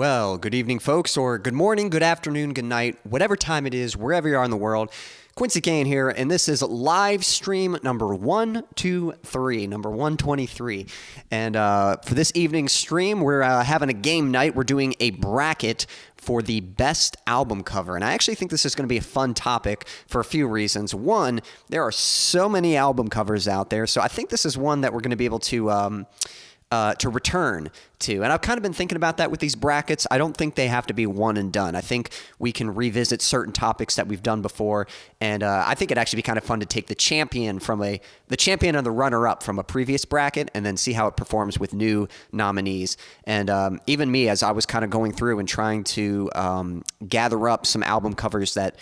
Well, good evening, folks, or good morning, good afternoon, good night, whatever time it is, wherever you are in the world. Quincy Kane here, and this is live stream number 123, number 123. And for this evening's stream, we're having a game night. We're doing a bracket for the best album cover. And I actually think this is going to be a fun topic for a few reasons. One, there are so many album covers out there, so I think this is one that we're going to be able to return to. And I've kind of been thinking about that with these brackets. I don't think they have to be one and done. I think we can revisit certain topics that we've done before. And I think it'd actually be kind of fun to take the champion and the runner-up from a previous bracket and then see how it performs with new nominees. And even me, as I was kind of going through and trying to gather up some album covers that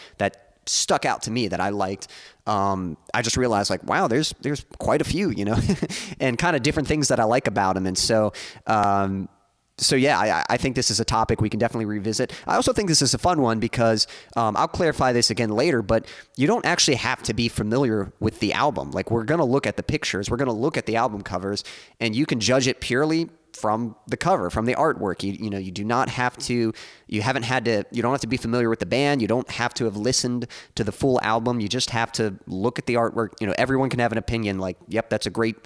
stuck out to me that I liked, I just realized, like, wow, there's quite a few, and kind of different things that I like about them. And so yeah, I think this is a topic we can definitely revisit. I also think this is a fun one because I'll clarify this again later, but you don't actually have to be familiar with the album. Like, we're going to look at the pictures, we're going to look at the album covers, and you can judge it purely from the cover, from the artwork. You do not have to, you don't have to be familiar with the band. You don't have to have listened to the full album. You just have to look at the artwork. Everyone can have an opinion like, yep, that's a great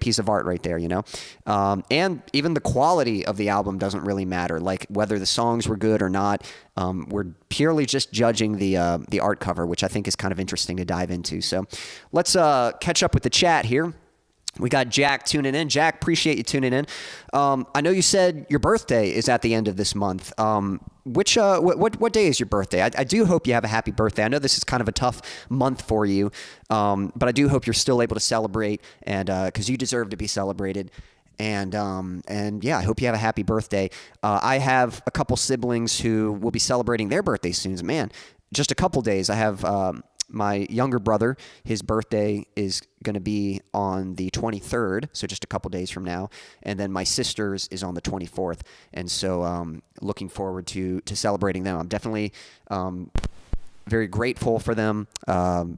piece of art right there, and even the quality of the album doesn't really matter, like whether the songs were good or not. We're purely just judging the art cover, which I think is kind of interesting to dive into. So let's catch up with the chat here. We got Jack tuning in. Jack, appreciate you tuning in. I know you said your birthday is at the end of this month. What day is your birthday? I do hope you have a happy birthday. I know this is kind of a tough month for you, but I do hope you're still able to celebrate, and because you deserve to be celebrated. And yeah, I hope you have a happy birthday. I have a couple siblings who will be celebrating their birthdays soon. Man, just a couple days. I have my younger brother, his birthday is going to be on the 23rd, so just a couple days from now. And then my sister's is on the 24th. And so looking forward to celebrating them. I'm definitely very grateful for them. Love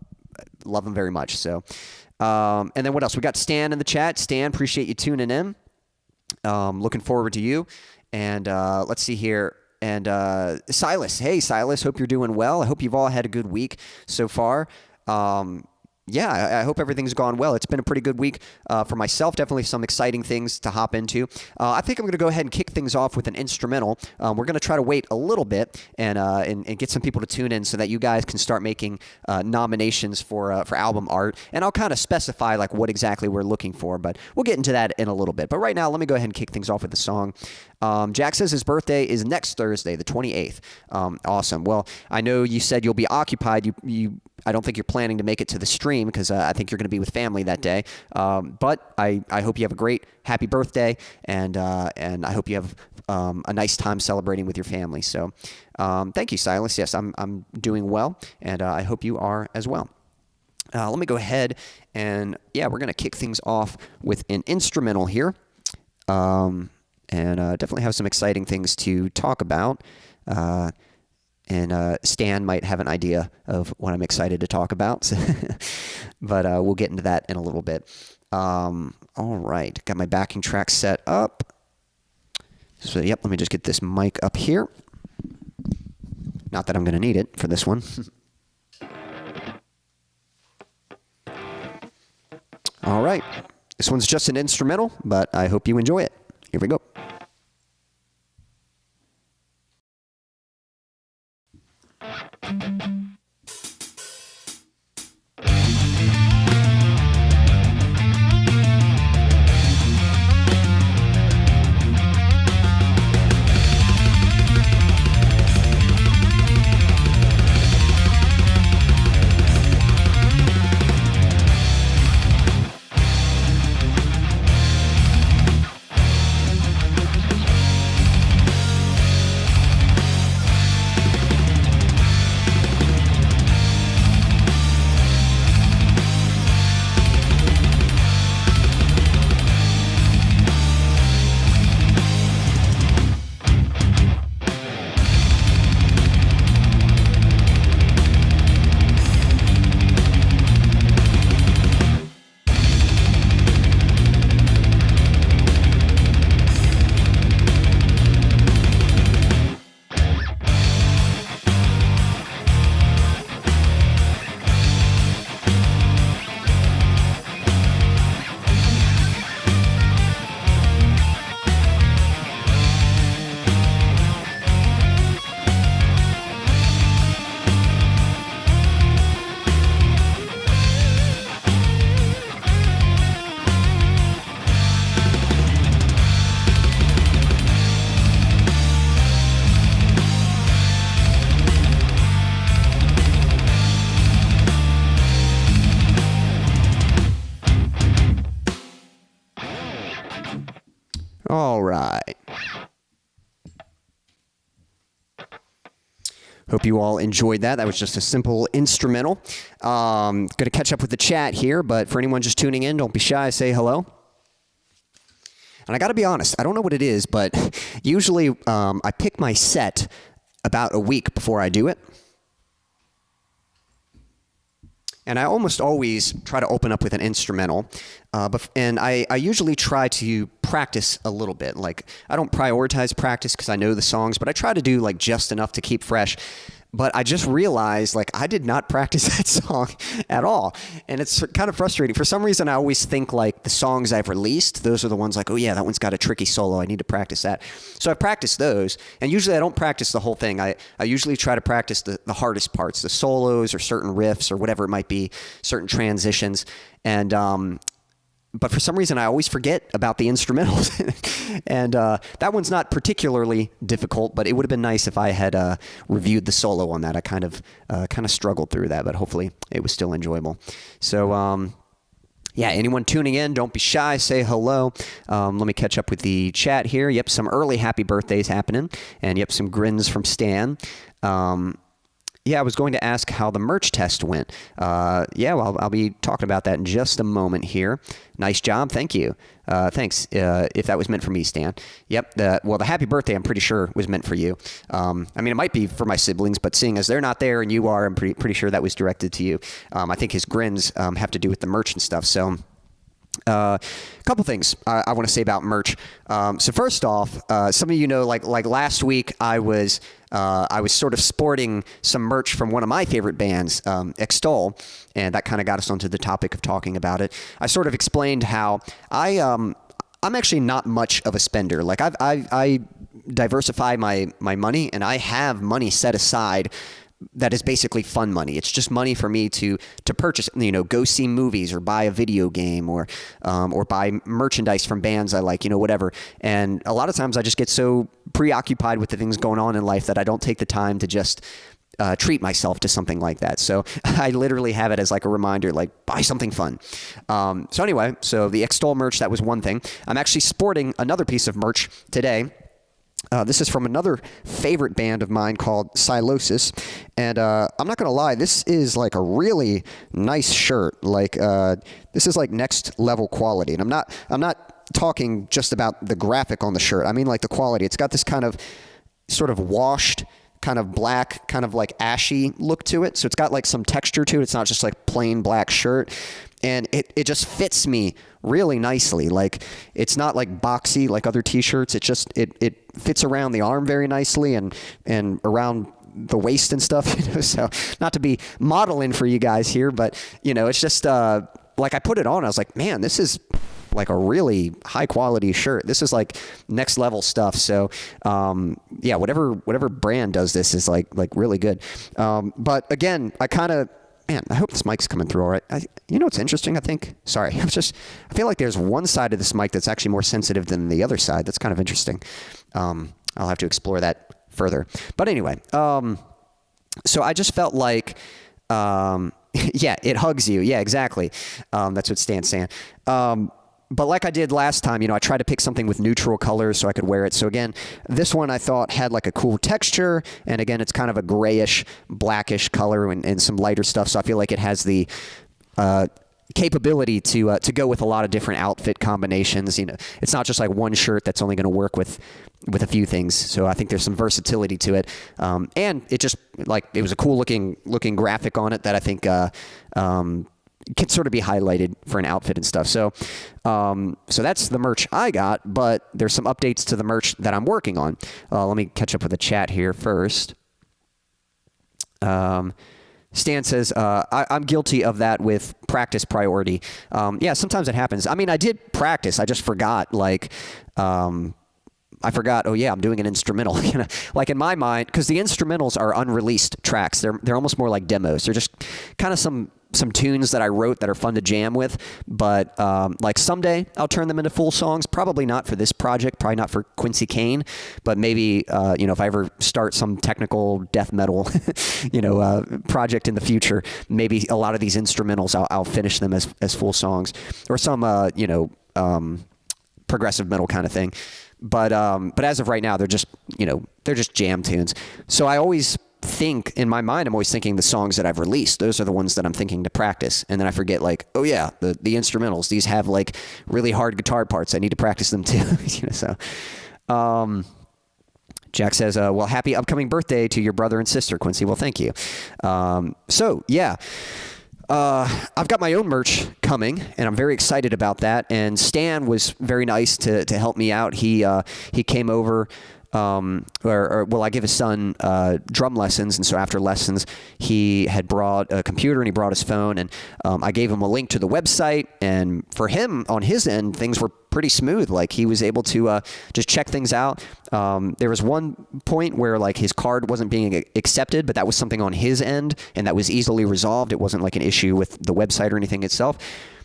them very much. So, and then what else? We got Stan in the chat. Stan, appreciate you tuning in. Looking forward to you. And let's see here. And Silas, hey Silas, hope you're doing well. I hope you've all had a good week so far. Yeah, I hope everything's gone well. It's been a pretty good week for myself. Definitely some exciting things to hop into. I think I'm going to go ahead and kick things off with an instrumental. We're going to try to wait a little bit and get some people to tune in so that you guys can start making nominations for album art. And I'll kind of specify like what exactly we're looking for, but we'll get into that in a little bit. But right now, let me go ahead and kick things off with the song. Jack says his birthday is next Thursday, the 28th. Awesome. Well, I know you said you'll be occupied. I don't think you're planning to make it to the stream because I think you're going to be with family that day. But I hope you have a great, happy birthday, and I hope you have a nice time celebrating with your family. So thank you, Silas. Yes, I'm doing well, and I hope you are as well. Let me go ahead and, yeah, we're going to kick things off with an instrumental here. And definitely have some exciting things to talk about. And Stan might have an idea of what I'm excited to talk about. But we'll get into that in a little bit. All right. Got my backing track set up. So, yep, let me just get this mic up here. Not that I'm going to need it for this one. All right. This one's just an instrumental, but I hope you enjoy it. Here we go. All right. Hope you all enjoyed that. That was just a simple instrumental. Going to catch up with the chat here, but for anyone just tuning in, don't be shy. Say hello. And I got to be honest, I don't know what it is, but usually I pick my set about a week before I do it. And I almost always try to open up with an instrumental. And I usually try to practice a little bit. Like, I don't prioritize practice because I know the songs, but I try to do like just enough to keep fresh. But I just realized, like, I did not practice that song at all. And it's kind of frustrating. For some reason, I always think, like, the songs I've released, those are the ones like, oh, yeah, that one's got a tricky solo. I need to practice that. So I practice those. And usually I don't practice the whole thing. I usually try to practice the hardest parts, the solos or certain riffs or whatever it might be, certain transitions. And but for some reason, I always forget about the instrumentals. And that one's not particularly difficult, but it would have been nice if I had reviewed the solo on that. I kind of struggled through that, but hopefully it was still enjoyable. So, yeah, anyone tuning in, don't be shy. Say hello. Let me catch up with the chat here. Yep, some early happy birthdays happening. And, yep, some grins from Stan. Yeah, I was going to ask how the merch test went. Yeah, well, I'll be talking about that in just a moment here. Nice job. Thank you. Thanks. If that was meant for me, Stan. Yep. The happy birthday, I'm pretty sure, was meant for you. I mean, it might be for my siblings, but seeing as they're not there and you are, I'm pretty sure that was directed to you. I think his grins have to do with the merch and stuff. So a couple things I want to say about merch. So first off, some of you know, like last week, I was sort of sporting some merch from one of my favorite bands, Extol, and that kind of got us onto the topic of talking about it. I sort of explained how I'm actually not much of a spender. Like I diversify my money, and I have money set aside that is basically fun money. It's just money for me to purchase, go see movies or buy a video game or buy merchandise from bands I like, whatever. And a lot of times I just get so preoccupied with the things going on in life that I don't take the time to just treat myself to something like that. So I literally have it as like a reminder, like buy something fun. So anyway, so the Extol merch, that was one thing. I'm actually sporting another piece of merch today. This is from another favorite band of mine called Sylosis, and I'm not gonna lie, this is like a really nice shirt. Like this is like next level quality, and I'm not talking just about the graphic on the shirt. I mean like the quality. It's got this kind of sort of washed, kind of black, kind of like ashy look to it. So it's got like some texture to it. It's not just like plain black shirt. And it just fits me really nicely. Like, it's not like boxy like other t-shirts. It just, it fits around the arm very nicely and around the waist and stuff, So not to be modeling for you guys here, but it's just, like I put it on, I was like, man, this is like a really high quality shirt. This is like next level stuff. So, yeah, whatever brand does this is like really good. But again, man, I hope this mic's coming through all right. What's interesting, I think? Sorry. I feel like there's one side of this mic that's actually more sensitive than the other side. That's kind of interesting. I'll have to explore that further. But anyway, so I just felt like, yeah, it hugs you. Yeah, exactly. That's what Stan's saying. But like I did last time, I tried to pick something with neutral colors so I could wear it. So again, this one I thought had like a cool texture. And again, it's kind of a grayish, blackish color and some lighter stuff. So I feel like it has the capability to go with a lot of different outfit combinations. It's not just like one shirt that's only going to work with a few things. So I think there's some versatility to it. And it just it was a cool looking graphic on it that I think can sort of be highlighted for an outfit and stuff. So so that's the merch I got, but there's some updates to the merch that I'm working on. Let me catch up with the chat here first. Stan says, I'm guilty of that with practice priority. Yeah, sometimes it happens. I mean, I did practice. I just forgot, I forgot, oh yeah, I'm doing an instrumental. Like in my mind, because the instrumentals are unreleased tracks. They're almost more like demos. They're just kind of some tunes that I wrote that are fun to jam with. But like someday I'll turn them into full songs. Probably not for this project. Probably not for Quincy Kane. But maybe if I ever start some technical death metal project in the future, maybe a lot of these instrumentals I'll finish them as full songs, or some progressive metal kind of thing. But as of right now, they're just jam tunes. So I always think in my mind, I'm always thinking the songs that I've released, those are the ones that I'm thinking to practice. And then I forget, like, oh yeah, the instrumentals, these have like really hard guitar parts. I need to practice them too. Jack says, well, happy upcoming birthday to your brother and sister, Quincy. Well, thank you. So yeah, I've got my own merch coming, and I'm very excited about that. And Stan was very nice to help me out. He came over. I give his son drum lessons, and so after lessons, he had brought a computer and he brought his phone, and I gave him a link to the website. And for him, on his end, things were pretty smooth. Like, he was able to just check things out. There was one point where like his card wasn't being accepted, but that was something on his end, and that was easily resolved. It wasn't like an issue with the website or anything itself.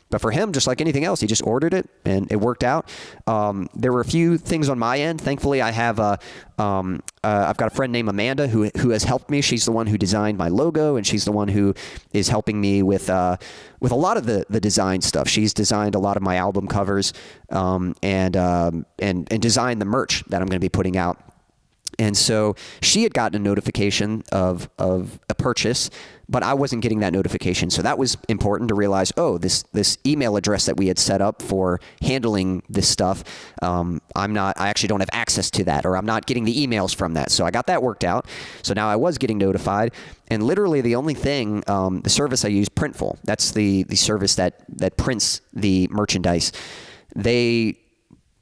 But for him, just like anything else, he just ordered it and it worked out. There were a few things on my end. Thankfully, I have I've got a friend named Amanda who has helped me. She's the one who designed my logo, and she's the one who is helping me with a lot of the design stuff. She's designed a lot of my album covers and designed the merch that I'm going to be putting out. And so she had gotten a notification of a purchase, but I wasn't getting that notification. So that was important to realize, oh, this email address that we had set up for handling this stuff, I actually don't have access to that, or I'm not getting the emails from that. So I got that worked out. So now I was getting notified. And literally the only thing, the service I use, Printful, that's the service that prints the merchandise. They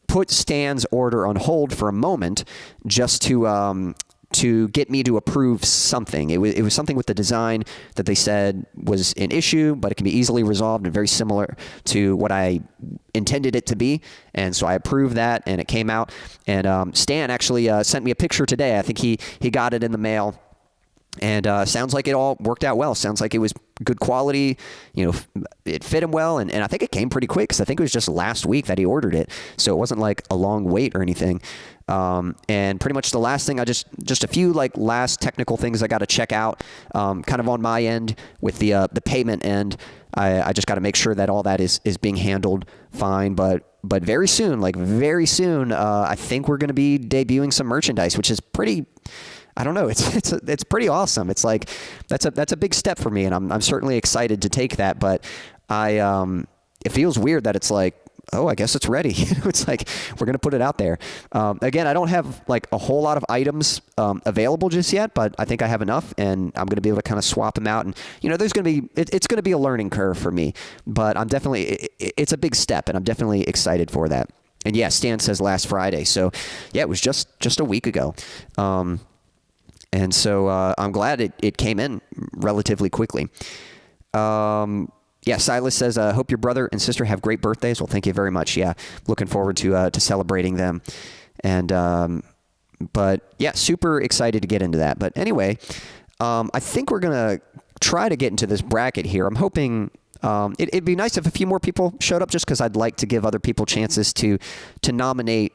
put Stan's order on hold for a moment just to get me to approve something. It was something with the design that they said was an issue, but it can be easily resolved and very similar to what I intended it to be. And so I approved that, and it came out. And Stan actually sent me a picture today. I think he got it in the mail. And sounds like it all worked out well. Sounds like it was good quality. It fit him well. And I think it came pretty quick, because I think it was just last week that he ordered it. So it wasn't like a long wait or anything. And pretty much the last thing, just a few like last technical things I got to check out, kind of on my end with the payment end. I just got to make sure that all that is being handled fine. But very soon, I think we're going to be debuting some merchandise, which is pretty. I don't know. It's pretty awesome. It's like that's a big step for me, and I'm certainly excited to take that. But it feels weird that it's like, oh, I guess it's ready. It's like we're gonna put it out there. Again, I don't have like a whole lot of items available just yet, but I think I have enough, and I'm gonna be able to kind of swap them out. And there's gonna be it's gonna be a learning curve for me, but I'm definitely it's a big step, and I'm definitely excited for that. And yeah, Stan says last Friday, so yeah, it was just a week ago. And so I'm glad it came in relatively quickly. Yeah, Silas says, hope your brother and sister have great birthdays. Well, thank you very much. Yeah, looking forward to celebrating them. And but yeah, super excited to get into that. But anyway, I think we're going to try to get into this bracket here. I'm hoping it'd be nice if a few more people showed up, just because I'd like to give other people chances to nominate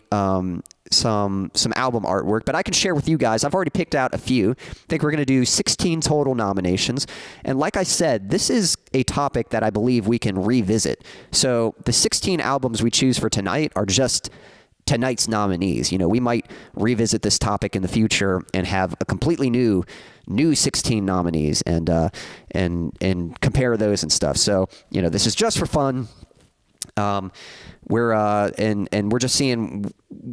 some album artwork, but I can share with you guys. I've already picked out a few. I think we're going to do 16 total nominations. And like I said, this is a topic that I believe we can revisit. So the 16 albums we choose for tonight are just tonight's nominees. We might revisit this topic in the future and have a completely new 16 nominees and compare those and stuff. So, this is just for fun. We're just seeing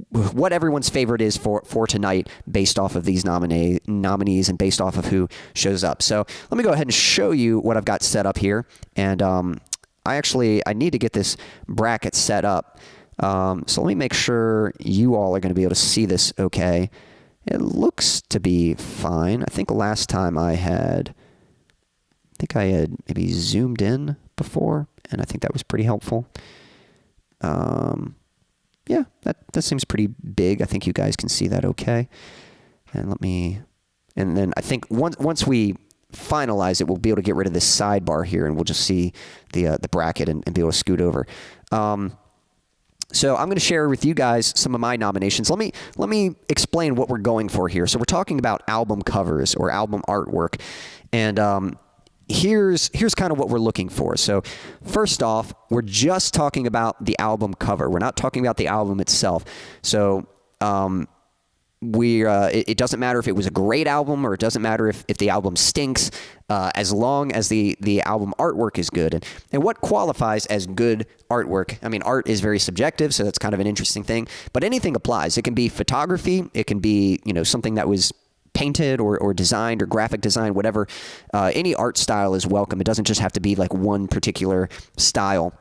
what everyone's favorite is for tonight based off of these nominees and based off of who shows up. So let me go ahead and show you what I've got set up here. And I need to get this bracket set up. So let me make sure you all are going to be able to see this okay. It looks to be fine. I think last time I had maybe zoomed in before, and I think that was pretty helpful. Yeah, that seems pretty big. I think you guys can see that okay. And then I think once we finalize it, we'll be able to get rid of this sidebar here, and we'll just see the bracket and be able to scoot over. So I'm going to share with you guys some of my nominations. Let me explain what we're going for here. So we're talking about album covers or album artwork, and here's kind of what we're looking for. So first off, we're just talking about the album cover. We're not talking about the album itself. So it doesn't matter if it was a great album, or it doesn't matter if the album stinks, as long as the album artwork is good. And what qualifies as good artwork? I mean, art is very subjective, so that's kind of an interesting thing, but anything applies. It can be photography, it can be, something that was painted or designed or graphic design, whatever. Any art style is welcome. It doesn't just have to be like one particular style.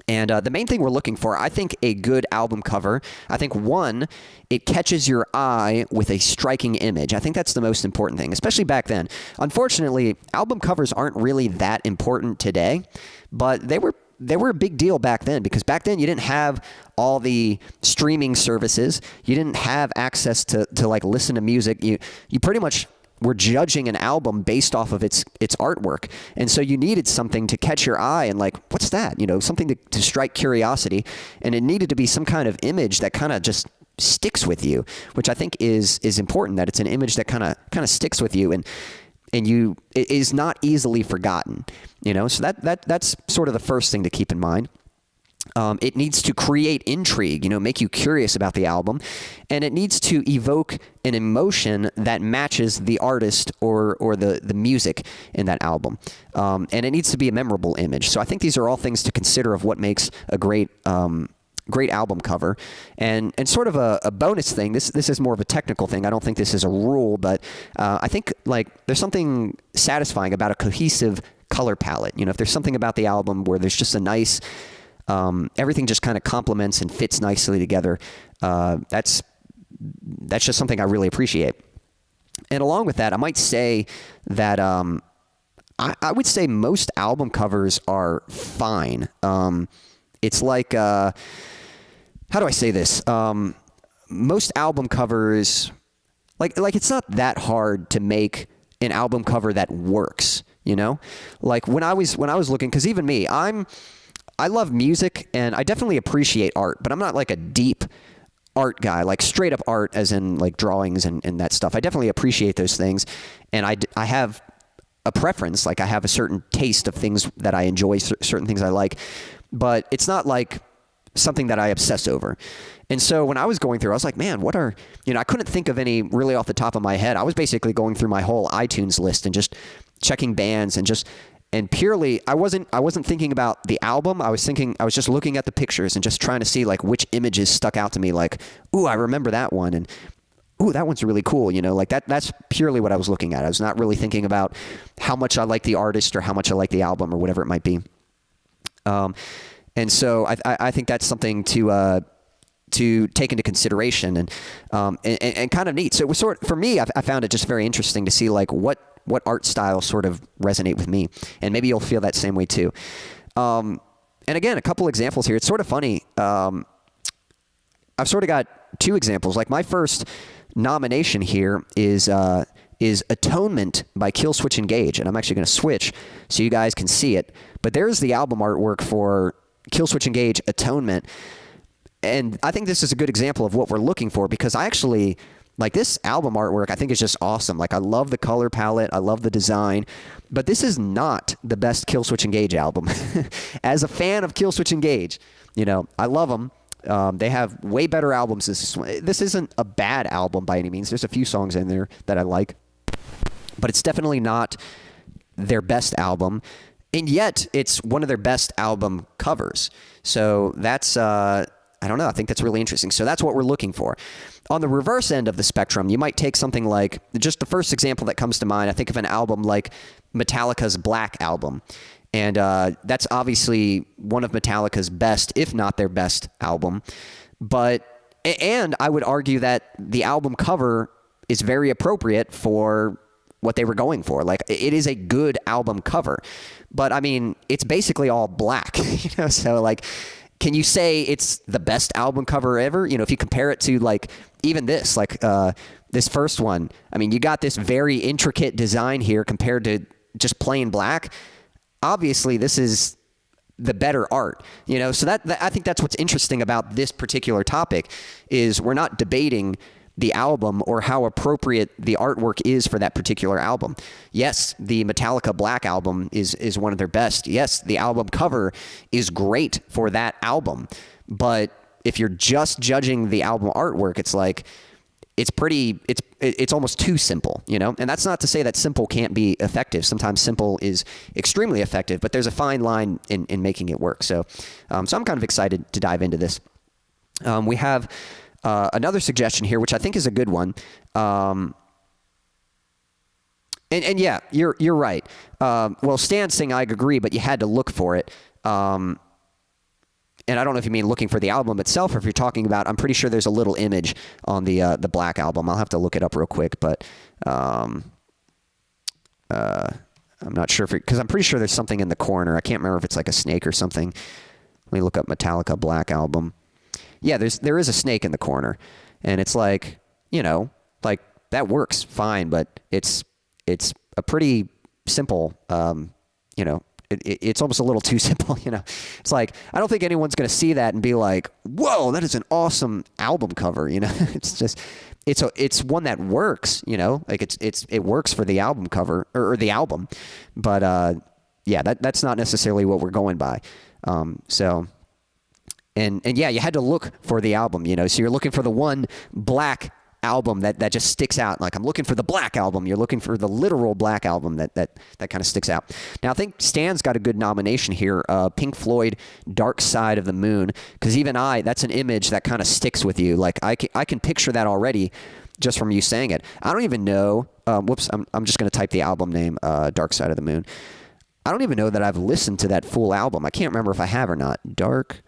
And the main thing we're looking for, I think, a good album cover, I think, one, it catches your eye with a striking image. I think that's the most important thing, especially back then. Unfortunately, album covers aren't really that important today, but they were a big deal back then, because back then you didn't have all the streaming services. You didn't have access to like listen to music. You pretty much were judging an album based off of its artwork. And so you needed something to catch your eye and like, what's that? Something to strike curiosity. And it needed to be some kind of image that kind of just sticks with you, which I think is important, that it's an image that kind of sticks with you and it is not easily forgotten, so that's sort of the first thing to keep in mind. It needs to create intrigue, make you curious about the album, and it needs to evoke an emotion that matches the artist or the music in that album. And it needs to be a memorable image. So I think these are all things to consider of what makes a great album cover. And sort of a bonus thing, this is more of a technical thing. I don't think this is a rule, but I think like there's something satisfying about a cohesive color palette. If there's something about the album where there's just a nice, everything just kind of complements and fits nicely together, that's just something I really appreciate. And along with that, I might say that I would say most album covers are fine. It's like, how do I say this? Most album covers, like it's not that hard to make an album cover that works, Like when I was looking, because even me, I love music and I definitely appreciate art, but I'm not like a deep art guy, like straight up art as in like drawings and that stuff. I definitely appreciate those things, and I have a preference, like I have a certain taste of things that I enjoy, certain things I like, but it's not like something that I obsess over. And so when I was going through, I was like, man, what are, I couldn't think of any really off the top of my head. I was basically going through my whole iTunes list and just checking bands and purely, I wasn't thinking about the album. I was just looking at the pictures and just trying to see like which images stuck out to me. Like, ooh, I remember that one, and ooh, that one's really cool. Like that's purely what I was looking at. I was not really thinking about how much I like the artist or how much I like the album or whatever it might be. And so I think that's something to take into consideration and kind of neat. So it was for me, I found it just very interesting to see like what art styles sort of resonate with me, and maybe you'll feel that same way too. And again, a couple examples here. It's sort of funny. I've sort of got two examples. Like my first nomination here is Atonement by Killswitch Engage, and I'm actually going to switch so you guys can see it. But there's the album artwork for Killswitch Engage Atonement, and I think this is a good example of what we're looking for, because I actually like this album artwork. I think is just awesome. Like I love the color palette, I love the design, but this is not the best Killswitch Engage album. As a fan of Killswitch Engage, I love them. They have way better albums. This isn't a bad album by any means. There's a few songs in there that I like, but it's definitely not their best album. And yet it's one of their best album covers. So that's, I don't know. I think that's really interesting. So that's what we're looking for. On the reverse end of the spectrum, you might take something like, just the first example that comes to mind, I think of an album like Metallica's Black Album. And that's obviously one of Metallica's best, if not their best album. And I would argue that the album cover is very appropriate for what they were going for. Like, it is a good album cover. But, I mean, it's basically all black, So, like, can you say it's the best album cover ever? If you compare it to, like, even this, like, this first one. I mean, you got this very intricate design here compared to just plain black. Obviously, this is the better art, so that I think that's what's interesting about this particular topic is we're not debating the album or how appropriate the artwork is for that particular album. Yes, the Metallica Black album is one of their best. Yes, the album cover is great for that album. But if you're just judging the album artwork, it's like it's almost too simple, you know? And that's not to say that simple can't be effective. Sometimes simple is extremely effective, but there's a fine line in making it work. So I'm kind of excited to dive into this. We have another suggestion here, which I think is a good one. And yeah, you're right. Well, Stan's saying I agree, but you had to look for it. And I don't know if you mean looking for the album itself or if you're talking about, I'm pretty sure there's a little image on the Black album. I'll have to look it up real quick, but I'm not sure because I'm pretty sure there's something in the corner. I can't remember if it's like a snake or something. Let me look up Metallica Black album. Yeah, there is a snake in the corner, and it's like, you know, like that works fine, but it's a pretty simple, you know, it's almost a little too simple, you know. It's like, I don't think anyone's going to see that and be like, whoa, that is an awesome album cover, you know. It's just, it's one that works, you know, like it works for the album cover or the album, but yeah, that's not necessarily what we're going by. So, and yeah, you had to look for the album, you know, so you're looking for the one Black album that just sticks out. Like, I'm looking for the Black album. You're looking for the literal Black album that kind of sticks out. Now, I think Stan's got a good nomination here. Pink Floyd, Dark Side of the Moon, because even that's an image that kind of sticks with you. Like, I can picture that already just from you saying it. I don't even know. Whoops, I'm just going to type the album name, Dark Side of the Moon. I don't even know that I've listened to that full album. I can't remember if I have or not. Dark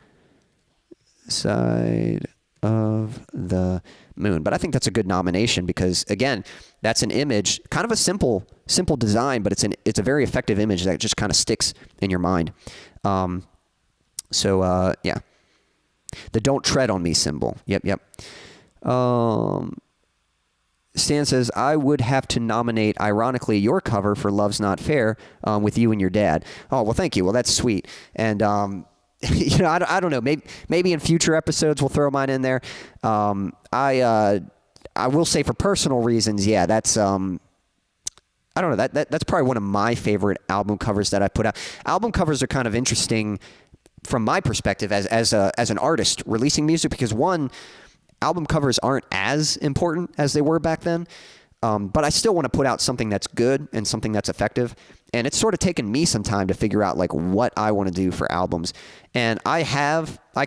Side of the Moon. But I think that's a good nomination because, again, that's an image, kind of a simple design, but it's a very effective image that just kind of sticks in your mind. So yeah. The Don't Tread on Me symbol. Yep. Stan says, I would have to nominate, ironically, your cover for Love's Not Fair with you and your dad. Oh, well, thank you. Well, that's sweet. And, you know, I don't know. Maybe in future episodes we'll throw mine in there. I will say for personal reasons, yeah, that's, I don't know. That's probably one of my favorite album covers that I put out. Album covers are kind of interesting from my perspective as an artist releasing music because, one, album covers aren't as important as they were back then, but I still want to put out something that's good and something that's effective. And it's sort of taken me some time to figure out like what I want to do for albums. And I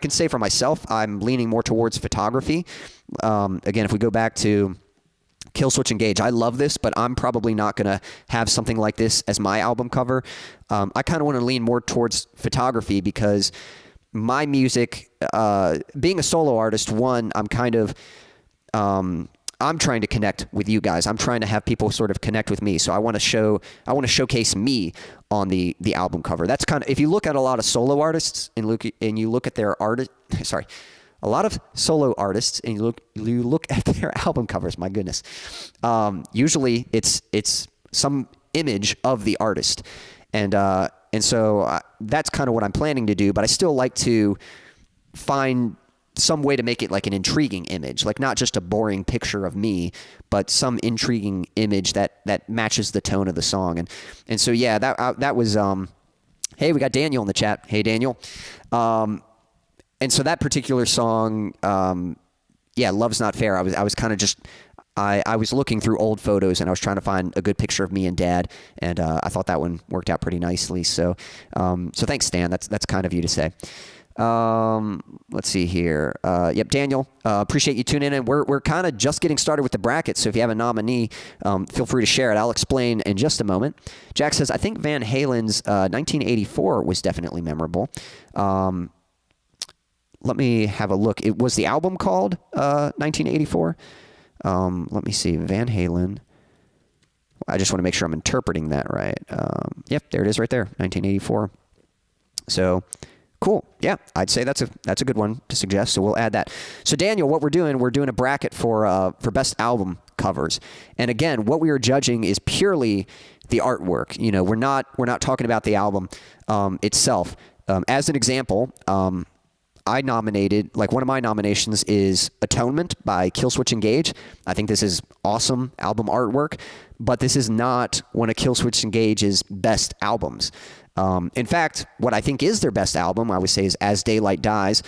can say for myself, I'm leaning more towards photography. Again, if we go back to Killswitch Engage, I love this, but I'm probably not going to have something like this as my album cover. I kind of want to lean more towards photography because my music, being a solo artist, one, I'm kind of, I'm trying to connect with you guys. I'm trying to have people sort of connect with me. So I want to showcase me on the album cover. That's kind of, if you look at a lot of solo artists and you look at their a lot of solo artists and you look at their album covers, my goodness. Usually it's some image of the artist. And so that's kind of what I'm planning to do, but I still like to find some way to make it like an intriguing image, like not just a boring picture of me, but some intriguing image that matches the tone of the song. And so, yeah, that was, hey, we got Daniel in the chat. Hey, Daniel. And so that particular song, yeah, Love's Not Fair. I was kind of just, I was looking through old photos and I was trying to find a good picture of me and Dad, and I thought that one worked out pretty nicely. So thanks, Stan. That's kind of you to say. Let's see here. Yep, Daniel, appreciate you tuning in. We're kind of just getting started with the bracket, so if you have a nominee, feel free to share it. I'll explain in just a moment. Jack says, I think Van Halen's 1984 was definitely memorable. Let me have a look. It was the album called 1984. Let me see. Van Halen. I just want to make sure I'm interpreting that right. Yep, there it is right there, 1984. So cool. Yeah, I'd say that's a good one to suggest. So we'll add that. So Daniel, what we're doing a bracket for best album covers. And again, what we are judging is purely the artwork. You know, we're not talking about the album itself. As an example, I nominated, like one of my nominations is Atonement by Killswitch Engage. I think this is awesome album artwork, but this is not one of Killswitch Engage's best albums. In fact, what I think is their best album, I would say, is As Daylight Dies,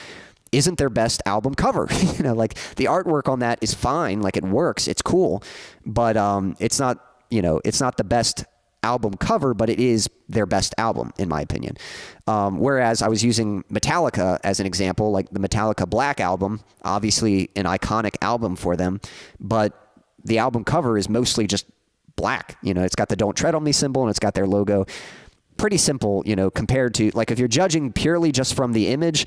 isn't their best album cover. You know, like the artwork on that is fine, like it works, it's cool, but it's not, you know, it's not the best album cover, but it is their best album in my opinion. Whereas I was using Metallica as an example, like the Metallica Black Album, obviously an iconic album for them, but the album cover is mostly just black. You know, it's got the Don't Tread on Me symbol and it's got their logo. Pretty simple, you know, compared to, like, if you're judging purely just from the image,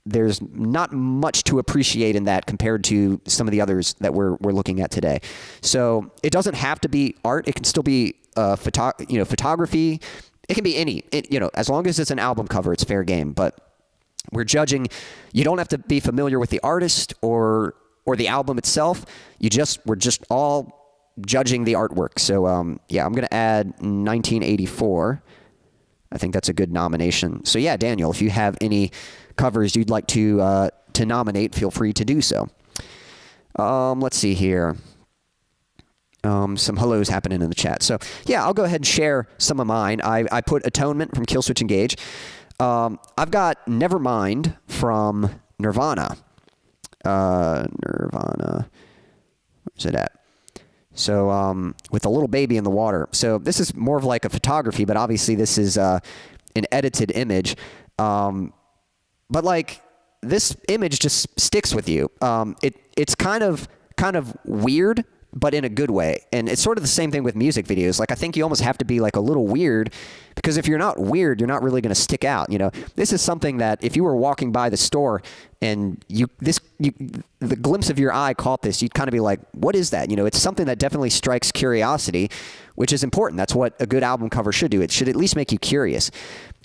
there's not much to appreciate in that compared to some of the others that we're looking at today. So it doesn't have to be art. It can still be photography. It can be any, you know, as long as it's an album cover, it's fair game. But we're judging. You don't have to be familiar with the artist or the album itself. We're just all judging the artwork. So yeah, I'm gonna add 1984. I think that's a good nomination. So yeah, Daniel, if you have any covers you'd like to nominate, feel free to do so. Let's see here. Some hellos happening in the chat. So yeah, I'll go ahead and share some of mine. I put Atonement from Killswitch Engage. I've got Nevermind from Nirvana. Nirvana. Where's it at? So with a little baby in the water. So this is more of like a photography, but obviously this is an edited image. But like this image just sticks with you. It's kind of weird, but in a good way. And it's sort of the same thing with music videos. Like I think you almost have to be like a little weird, because if you're not weird, you're not really going to stick out. You know, this is something that if you were walking by the store and the glimpse of your eye caught this, you'd kind of be like, what is that? You know, it's something that definitely strikes curiosity, which is important. That's what a good album cover should do. It should at least make you curious.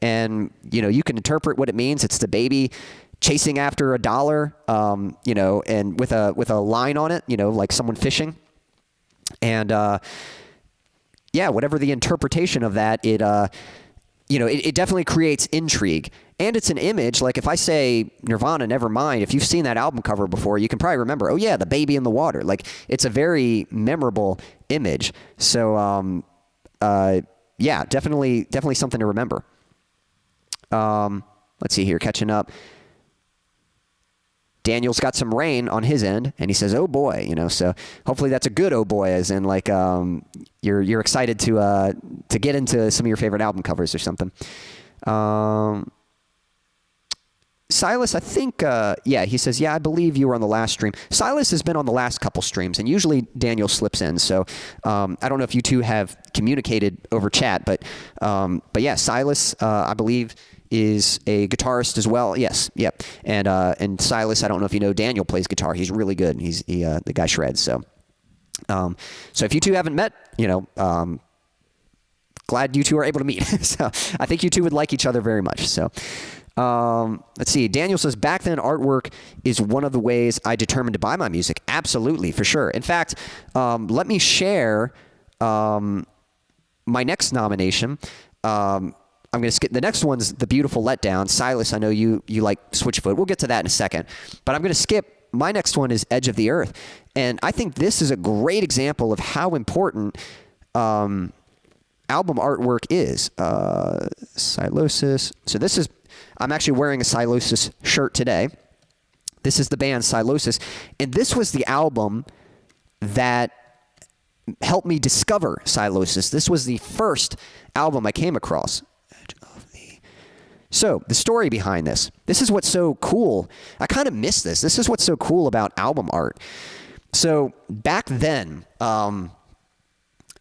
And, you know, you can interpret what it means. It's the baby chasing after a dollar, you know, and with a line on it, you know, like someone fishing. And, yeah, whatever the interpretation of that, it definitely creates intrigue. And it's an image. Like if I say Nirvana, Nevermind, if you've seen that album cover before, you can probably remember, oh yeah, the baby in the water. Like it's a very memorable image. So, yeah, definitely something to remember. Let's see here, catching up. Daniel's got some rain on his end, and he says, "Oh boy," you know. So hopefully that's a good "oh boy," as in like you're excited to get into some of your favorite album covers or something. Silas, I think, yeah, he says, "Yeah, I believe you were on the last stream." Silas has been on the last couple streams, and usually Daniel slips in. So I don't know if you two have communicated over chat, but yeah, Silas, I believe, is a guitarist as well. Yes, yep. And Silas, I don't know if you know, Daniel plays guitar. He's really good. He's the guy shreds. So if you two haven't met, you know, glad you two are able to meet. So I think you two would like each other very much. So let's see. Daniel says, back then artwork is one of the ways I determined to buy my music. Absolutely, for sure. In fact, let me share my next nomination. I'm going to skip. The next one's The Beautiful Letdown. Silas, I know you like Switchfoot. We'll get to that in a second. But I'm going to skip. My next one is Edge of the Earth. And I think this is a great example of how important album artwork is. Sylosis. So this is, I'm actually wearing a Sylosis shirt today. This is the band Sylosis. And this was the album that helped me discover Sylosis. This was the first album I came across. So, the story behind this. This is what's so cool. I kind of miss this. This is what's so cool about album art. So, back then,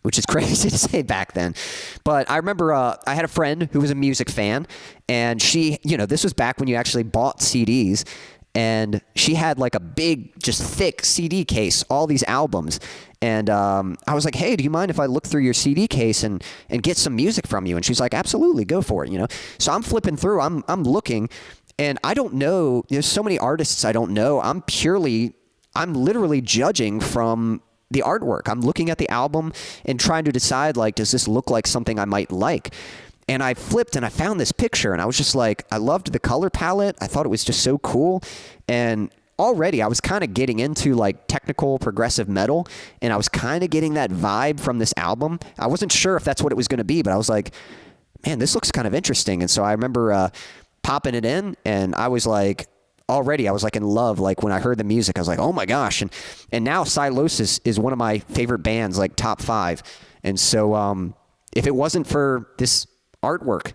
which is crazy to say back then, but I remember I had a friend who was a music fan, and she, you know, this was back when you actually bought CDs, and she had like a big, just thick CD case, all these albums. And I was like, hey, do you mind if I look through your CD case and get some music from you? And she's like, absolutely, go for it, you know. So I'm flipping through, I'm looking, and I don't know, there's so many artists I don't know. I'm literally judging from the artwork. I'm looking at the album and trying to decide, like, does this look like something I might like? And I flipped and I found this picture, and I was just like, I loved the color palette. I thought it was just so cool. And already I was kind of getting into like technical progressive metal, and I was kind of getting that vibe from this album. I wasn't sure if that's what it was going to be, but I was like, man, this looks kind of interesting. And so I remember popping it in, and I was like, already I was like in love. Like when I heard the music, I was like, oh my gosh. And now Sylosis is one of my favorite bands, like top 5. And so if it wasn't for this artwork,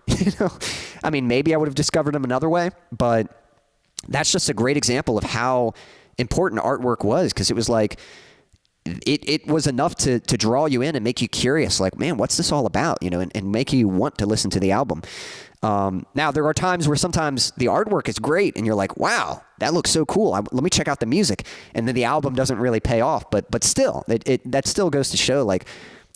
I mean, maybe I would have discovered them another way, but that's just a great example of how important artwork was, because it was like, it was enough to draw you in and make you curious, like, man, what's this all about, and make you want to listen to the album. Now, there are times where sometimes the artwork is great, and you're like, wow, that looks so cool. Let me check out the music. And then the album doesn't really pay off, but still, that still goes to show, like,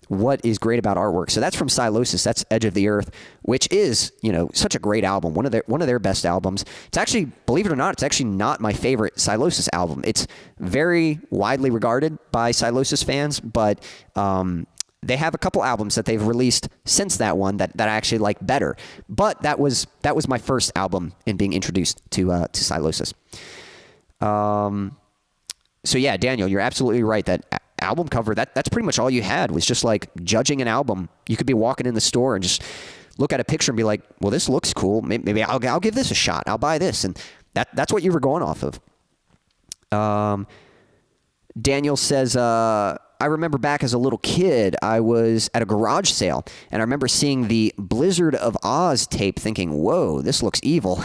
what is great about artwork. So that's from Sylosis. That's Edge of the Earth, which is, such a great album. One of their best albums. It's actually, believe it or not, it's actually not my favorite Sylosis album. It's very widely regarded by Sylosis fans, but they have a couple albums that they've released since that one that I actually like better. But that was my first album in being introduced to Sylosis. So yeah, Daniel, you're absolutely right. That album cover, that's pretty much all you had, was just like judging an album. You could be walking in the store and just look at a picture and be like, well, this looks cool. Maybe I'll give this a shot. I'll buy this. And that's what you were going off of. Daniel says, I remember back as a little kid, I was at a garage sale, and I remember seeing the Blizzard of Oz tape thinking, whoa, this looks evil.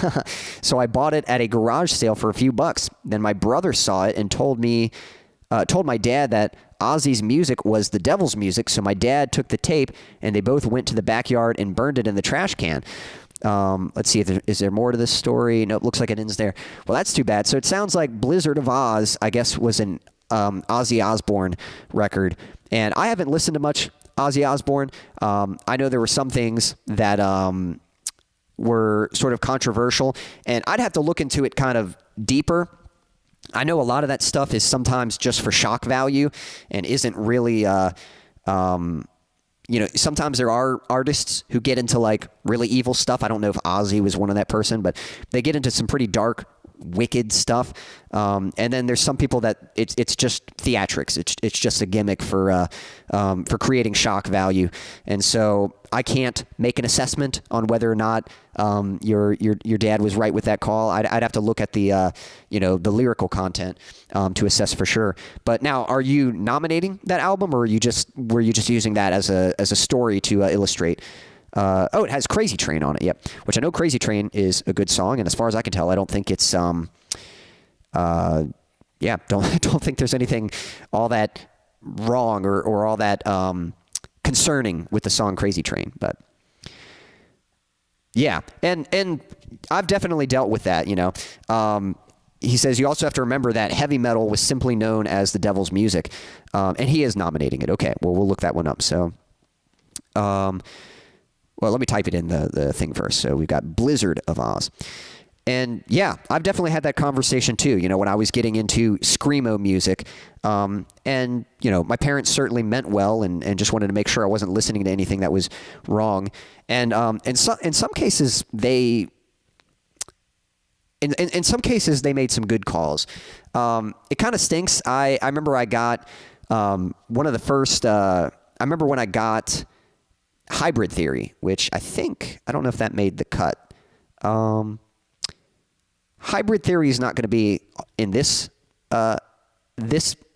So I bought it at a garage sale for a few bucks. Then my brother saw it and told my dad that Ozzy's music was the devil's music. So my dad took the tape, and they both went to the backyard and burned it in the trash can. Let's see, is there more to this story? No, it looks like it ends there. Well, that's too bad. So it sounds like Blizzard of Oz, I guess, was an Ozzy Osbourne record. And I haven't listened to much Ozzy Osbourne. I know there were some things that were sort of controversial, and I'd have to look into it kind of deeper. I know a lot of that stuff is sometimes just for shock value and isn't really, sometimes there are artists who get into like really evil stuff. I don't know if Ozzy was one of that person, but they get into some pretty dark, wicked stuff. And then there's some people that it's just theatrics. It's just a gimmick for creating shock value. And so I can't make an assessment on whether or not your dad was right with that call. I'd have to look at the the lyrical content to assess for sure. But now, are you nominating that album, or were you just using that as a story to illustrate? It has Crazy Train on it. Yep, which I know Crazy Train is a good song, and as far as I can tell, I don't think it's don't think there's anything all that wrong or all that concerning with the song Crazy Train. But yeah, and I've definitely dealt with that. He says you also have to remember that heavy metal was simply known as the devil's music, and he is nominating it. Okay, well, we'll look that one up. So. Well, let me type it in the thing first. So we've got Blizzard of Oz. And yeah, I've definitely had that conversation too, when I was getting into screamo music. And, my parents certainly meant well and just wanted to make sure I wasn't listening to anything that was wrong. And in some cases, they made some good calls. It kind of stinks. I remember I got one of the first, I remember when I got Hybrid Theory, which I don't know if that made the cut. Hybrid Theory is not going to be in this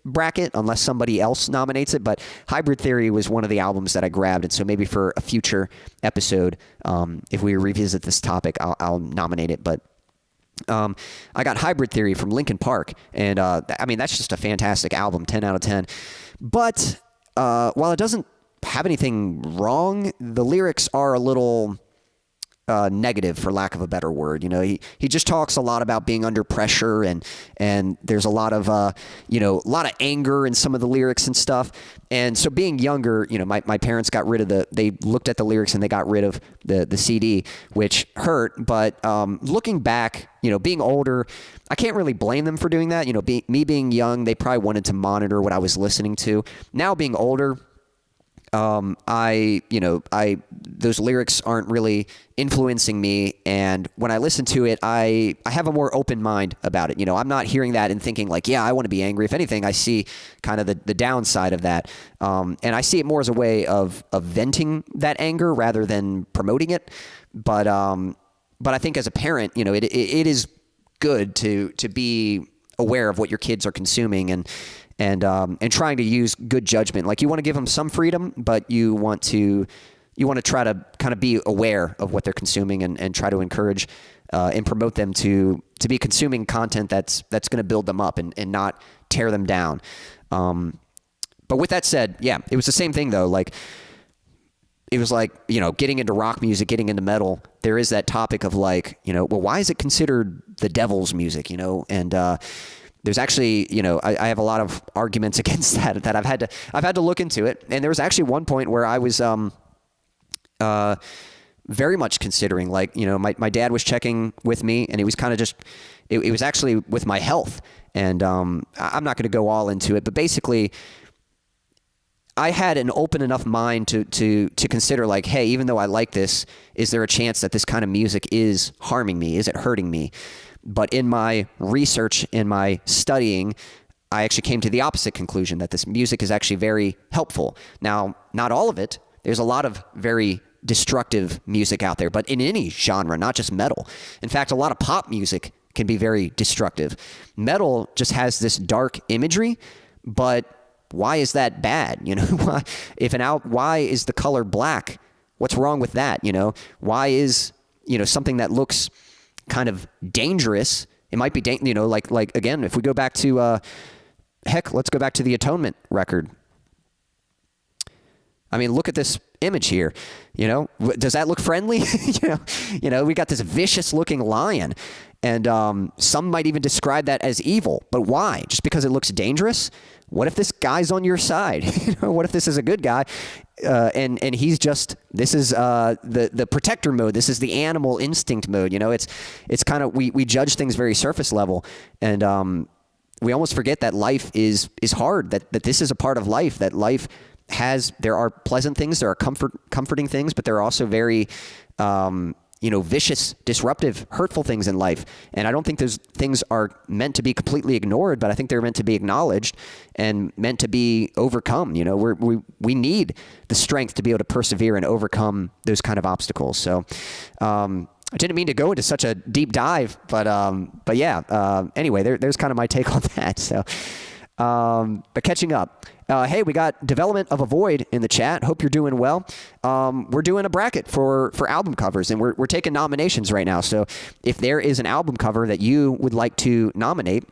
bracket unless somebody else nominates it, but Hybrid Theory was one of the albums that I grabbed, and so maybe for a future episode, if we revisit this topic, I'll nominate it. But I got Hybrid Theory from Linkin Park, and that's just a fantastic album, 10 out of 10. But while it doesn't have anything wrong, the lyrics are a little negative, for lack of a better word. He just talks a lot about being under pressure, and there's a lot of anger in some of the lyrics and stuff. And so being younger, my parents got rid of they looked at the lyrics and they got rid of the CD, which hurt. But looking back, being older, I can't really blame them for doing that. Me being young, they probably wanted to monitor what I was listening to. Now being older, those lyrics aren't really influencing me. And when I listen to it, I have a more open mind about it. You know, I'm not hearing that and thinking like, yeah, I want to be angry. If anything, I see kind of the downside of that. And I see it more as a way of venting that anger rather than promoting it. But I think as a parent, you know, it is good to be aware of what your kids are consuming and trying to use good judgment. Like, you want to give them some freedom, but you want to try to kind of be aware of what they're consuming and try to encourage and promote them to be consuming content that's going to build them up and not tear them down. But with that said, yeah, it was the same thing though. Like, it was like, you know, getting into rock music, getting into metal, there is that topic of like, you know, well, why is it considered the devil's music, you know? And there's actually, you know, I have a lot of arguments against that I've had to look into it. And there was actually one point where I was very much considering, like, you know, my dad was checking with me, and he was kind of just, it was actually with my health. And I'm not going to go all into it, but basically, I had an open enough mind to consider, like, hey, even though I like this, is there a chance that this kind of music is harming me? Is it hurting me? But in my research, in my studying, I actually came to the opposite conclusion, that this music is actually very helpful. Now, not all of it. There's a lot of very destructive music out there, but in any genre, not just metal. In fact, a lot of pop music can be very destructive. Metal just has this dark imagery, but why is that bad? You know, why is the color black? What's wrong with that? You know, why is, you know, something that looks kind of dangerous? It might be, you know, like again, if we go back to, let's go back to the Atonement record. I mean, look at this image here. You know, does that look friendly? you know, we got this vicious looking lion, and some might even describe that as evil. But why? Just because it looks dangerous? What if this guy's on your side? You know, what if this is a good guy, and he's just, this is the protector mode. This is the animal instinct mode. You know, it's kind of, we judge things very surface level, and we almost forget that life is hard. That this is a part of life. That life there are pleasant things, there are comforting things, but there are also very, you know, vicious, disruptive, hurtful things in life. And I don't think those things are meant to be completely ignored, but I think they're meant to be acknowledged and meant to be overcome. You know, we need the strength to be able to persevere and overcome those kind of obstacles. So, I didn't mean to go into such a deep dive, but yeah. Anyway, there's kind of my take on that. So, but catching up. Hey, we got Development of a Void in the chat. Hope you're doing well. We're doing a bracket for album covers, and we're taking nominations right now. So if there is an album cover that you would like to nominate,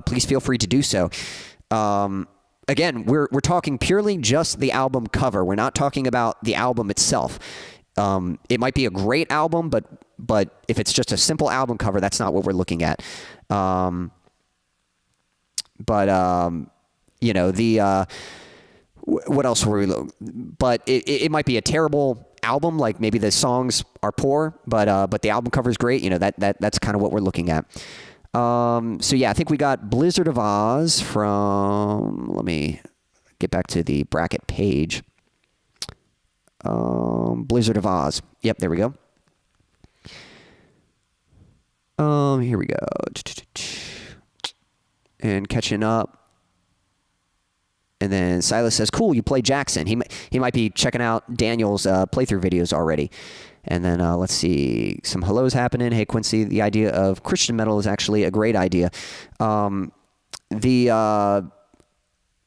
please feel free to do so. Again, we're talking purely just the album cover. We're not talking about the album itself. It might be a great album, but if it's just a simple album cover, that's not what we're looking at. You know, what else were we? But it might be a terrible album, like maybe the songs are poor, but the album cover is great. You know, that's kind of what we're looking at. So yeah, I think we got Blizzard of Oz from. Let me get back to the bracket page. Blizzard of Oz. Yep, there we go. Here we go. And catching up. And then Silas says, cool, you play Jackson. He might be checking out Daniel's playthrough videos already. And then let's see, some hellos happening. Hey, Quincy, the idea of Christian metal is actually a great idea. Well,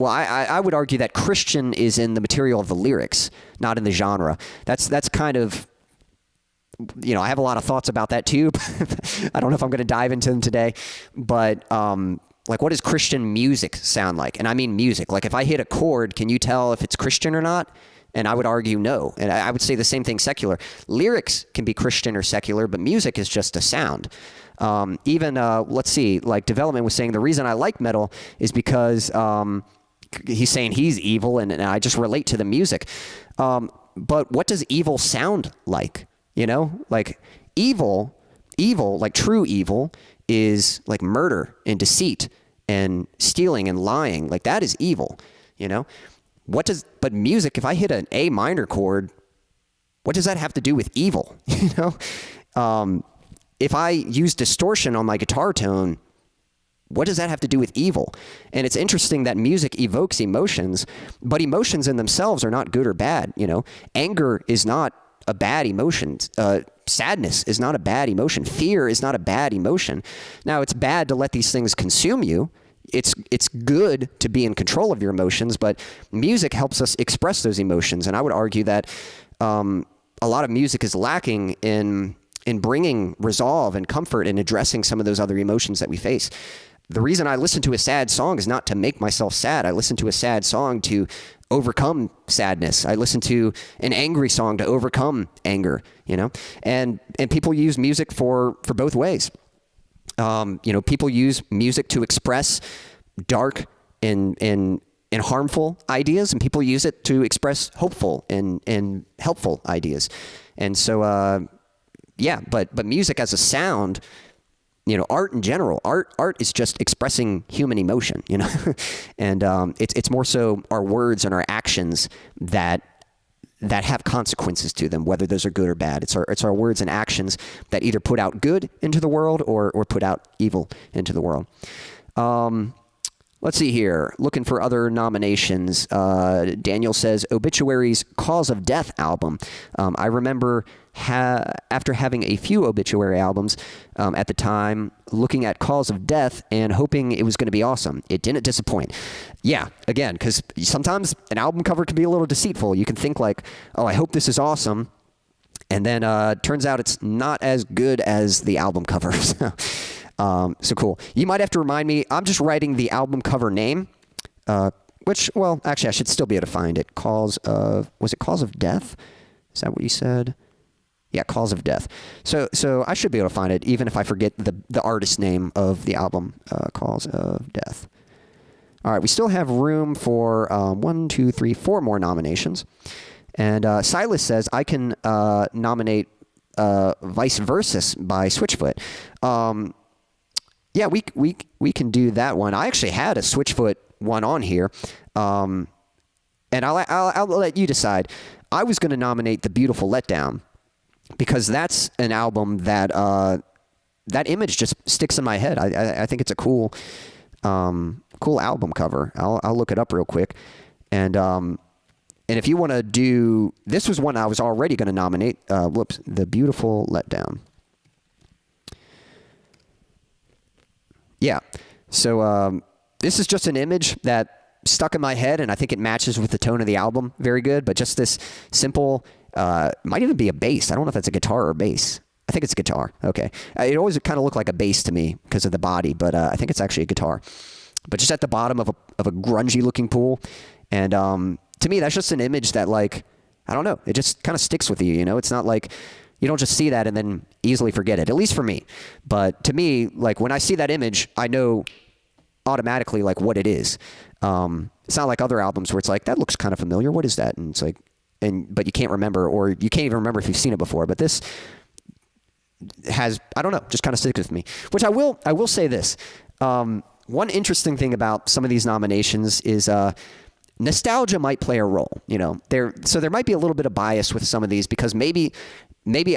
I would argue that Christian is in the material of the lyrics, not in the genre. That's kind of, you know, I have a lot of thoughts about that too. I don't know if I'm going to dive into them today, but like, what does Christian music sound like? And I mean music. Like, if I hit a chord, can you tell if it's Christian or not? And I would argue no. And I would say the same thing secular. Lyrics can be Christian or secular, but music is just a sound. Even, let's see, like Development was saying, the reason I like metal is because he's saying he's evil, and I just relate to the music. But what does evil sound like? You know, like evil, like true evil is like murder and deceit and stealing and lying. Like, that is evil, you know? but music, if I hit an A minor chord, what does that have to do with evil? If I use distortion on my guitar tone, what does that have to do with evil? And it's interesting that music evokes emotions, but emotions in themselves are not good or bad. Anger is not a bad emotion. Sadness is not a bad emotion. Fear is not a bad emotion. Now, it's bad to let these things consume you. It's good to be in control of your emotions, but music helps us express those emotions. And I would argue that a lot of music is lacking in bringing resolve and comfort and addressing some of those other emotions that we face. The reason I listen to a sad song is not to make myself sad. I listen to a sad song to overcome sadness. I listen to an angry song to overcome anger, and people use music for both ways. People use music to express dark and harmful ideas, and people use it to express hopeful and helpful ideas. And so, but music as a sound, art in general, art is just expressing human emotion, and it's more so our words and our actions that have consequences to them, whether those are good or bad. It's our words and actions that either put out good into the world or put out evil into the world. Let's see here. Looking for other nominations. Daniel says Obituary's Cause of Death album. I remember after having a few Obituary albums at the time, looking at Cause of Death and hoping it was going to be awesome. It didn't disappoint. Yeah, again, because sometimes an album cover can be a little deceitful. You can think like, oh, I hope this is awesome. And then turns out it's not as good as the album cover. So cool. You might have to remind me. I'm just writing the album cover name, which, well, actually, I should still be able to find it. Was it Cause of Death? Is that what you said? Yeah, Cause of Death. So I should be able to find it, even if I forget the artist name of the album, Cause of Death. All right, we still have room for 4 more nominations. And Silas says, I can nominate Vice Versus by Switchfoot. Yeah, we can do that one. I actually had a Switchfoot one on here, and I'll let you decide. I was going to nominate The Beautiful Letdown because that's an album that that image just sticks in my head. I think it's a cool album cover. I'll look it up real quick, and if you want to do, this was one I was already going to nominate. The Beautiful Letdown. Yeah, so this is just an image that stuck in my head, and I think it matches with the tone of the album very good, but just this simple, might even be a bass. I don't know if that's a guitar or a bass. I think it's a guitar. Okay. It always kind of looked like a bass to me because of the body, but I think it's actually a guitar. But just at the bottom of a grungy-looking pool, and to me, that's just an image that, like, I don't know, it just kind of sticks with you, It's not like you don't just see that and then easily forget it, at least for me. But to me, like, when I see that image, I know automatically, like, what it is. It's not like other albums where it's like, that looks kind of familiar. What is that? And it's like, but you can't remember, or you can't even remember if you've seen it before. But this has, I don't know, just kind of sticks with me. Which I will say this. One interesting thing about some of these nominations is nostalgia might play a role. So there might be a little bit of bias with some of these because maybe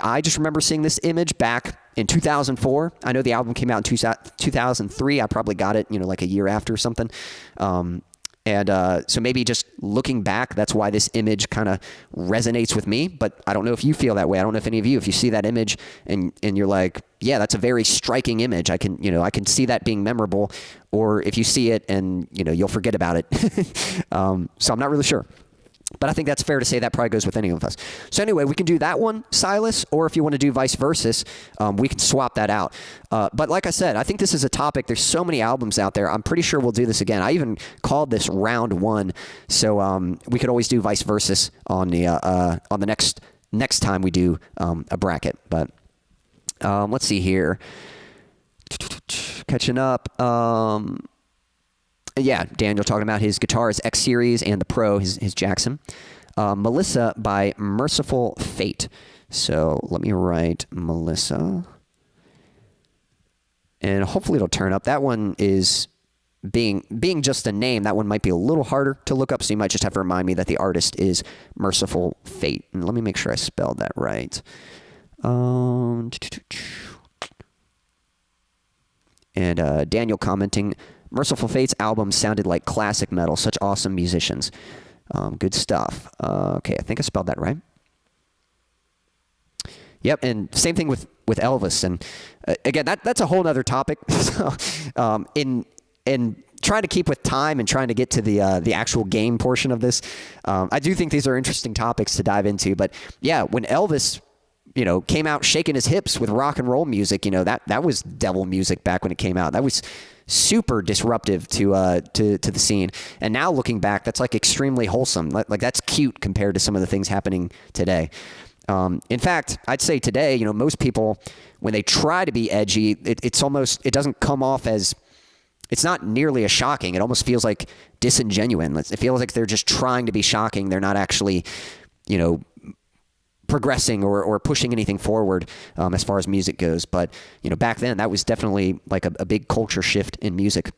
I just remember seeing this image back in 2004. I know the album came out in 2003. I probably got it, like a year after or something. So maybe just looking back, that's why this image kind of resonates with me. But I don't know if you feel that way. I don't know if any of you, if you see that image and you're like, yeah, that's a very striking image. I can see that being memorable. Or if you see it and, you'll forget about it. So I'm not really sure. But I think that's fair to say that probably goes with any of us. So anyway, we can do that one, Silas, or if you want to do Vice Versus, we can swap that out. But like I said, I think this is a topic. There's so many albums out there. I'm pretty sure we'll do this again. I even called this round 1. So we could always do Vice Versus on the next time we do a bracket. But let's see here. Catching up. Yeah, Daniel talking about his guitar, his X Series, and the Pro, his Jackson. Melissa by Merciful Fate. So let me write Melissa. And hopefully it'll turn up. That one is being just a name, that one might be a little harder to look up, so you might just have to remind me that the artist is Merciful Fate. And let me make sure I spelled that right. And Daniel commenting, Merciful Fate's album sounded like classic metal. Such awesome musicians. Good stuff. Okay, I think I spelled that right. Yep, and same thing with Elvis. And again, that's a whole other topic. So, in trying to keep with time and trying to get to the actual game portion of this, I do think these are interesting topics to dive into. But yeah, when Elvis, came out shaking his hips with rock and roll music, that was devil music back when it came out. That was super disruptive to the scene. And now looking back, that's like extremely wholesome. Like that's cute compared to some of the things happening today. In fact, I'd say today, most people, when they try to be edgy, it doesn't come off as, it's not nearly as shocking. It almost feels like disingenuous. It feels like they're just trying to be shocking. They're not actually, progressing or pushing anything forward as far as music goes. But, back then that was definitely like a big culture shift in music.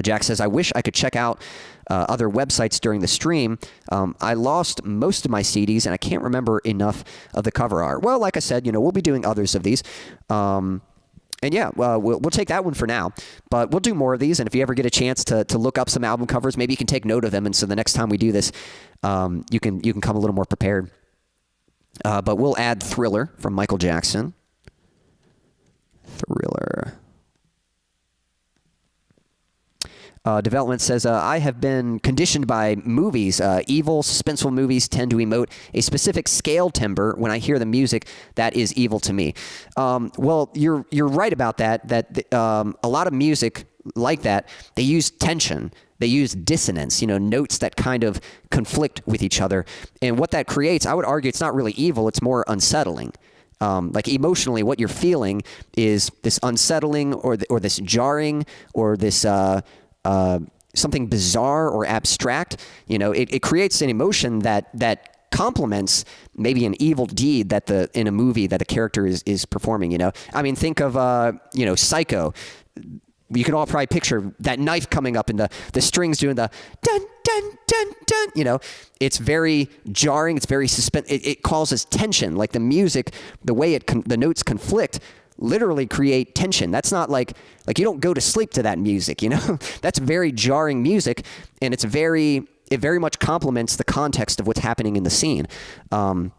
Jack says, I wish I could check out other websites during the stream. I lost most of my CDs and I can't remember enough of the cover art. Well, like I said, we'll be doing others of these. And yeah, we'll take that one for now, but we'll do more of these. And if you ever get a chance to look up some album covers, maybe you can take note of them. And so the next time we do this, you can come a little more prepared. But we'll add Thriller from Michael Jackson. Thriller. Development says, I have been conditioned by movies. Evil, suspenseful movies tend to emote a specific scale timbre when I hear the music that is evil to me. Well, you're right about that a lot of music like that, they use tension. They use dissonance, notes that kind of conflict with each other. And what that creates, I would argue it's not really evil, it's more unsettling. Like emotionally, what you're feeling is this unsettling or this jarring or this something bizarre or abstract. It creates an emotion that complements maybe an evil deed that in a movie that the character is performing. I mean, think of Psycho. You can all probably picture that knife coming up and the strings doing the dun dun dun dun. It's very jarring. It's very it causes tension. Like the music, the way the notes conflict, literally create tension. That's not like you don't go to sleep to that music. That's very jarring music, and it very much complements the context of what's happening in the scene. And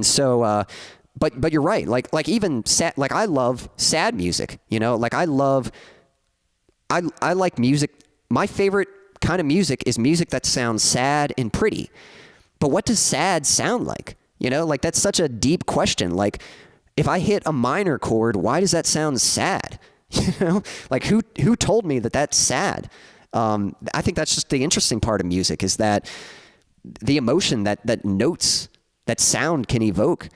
so. But you're right. Like even sad. Like I love sad music. Like I like music. My favorite kind of music is music that sounds sad and pretty. But what does sad sound like? Like that's such a deep question. Like if I hit a minor chord, why does that sound sad? Like who told me that that's sad? I think that's just the interesting part of music is that the emotion that notes, that sound can evoke.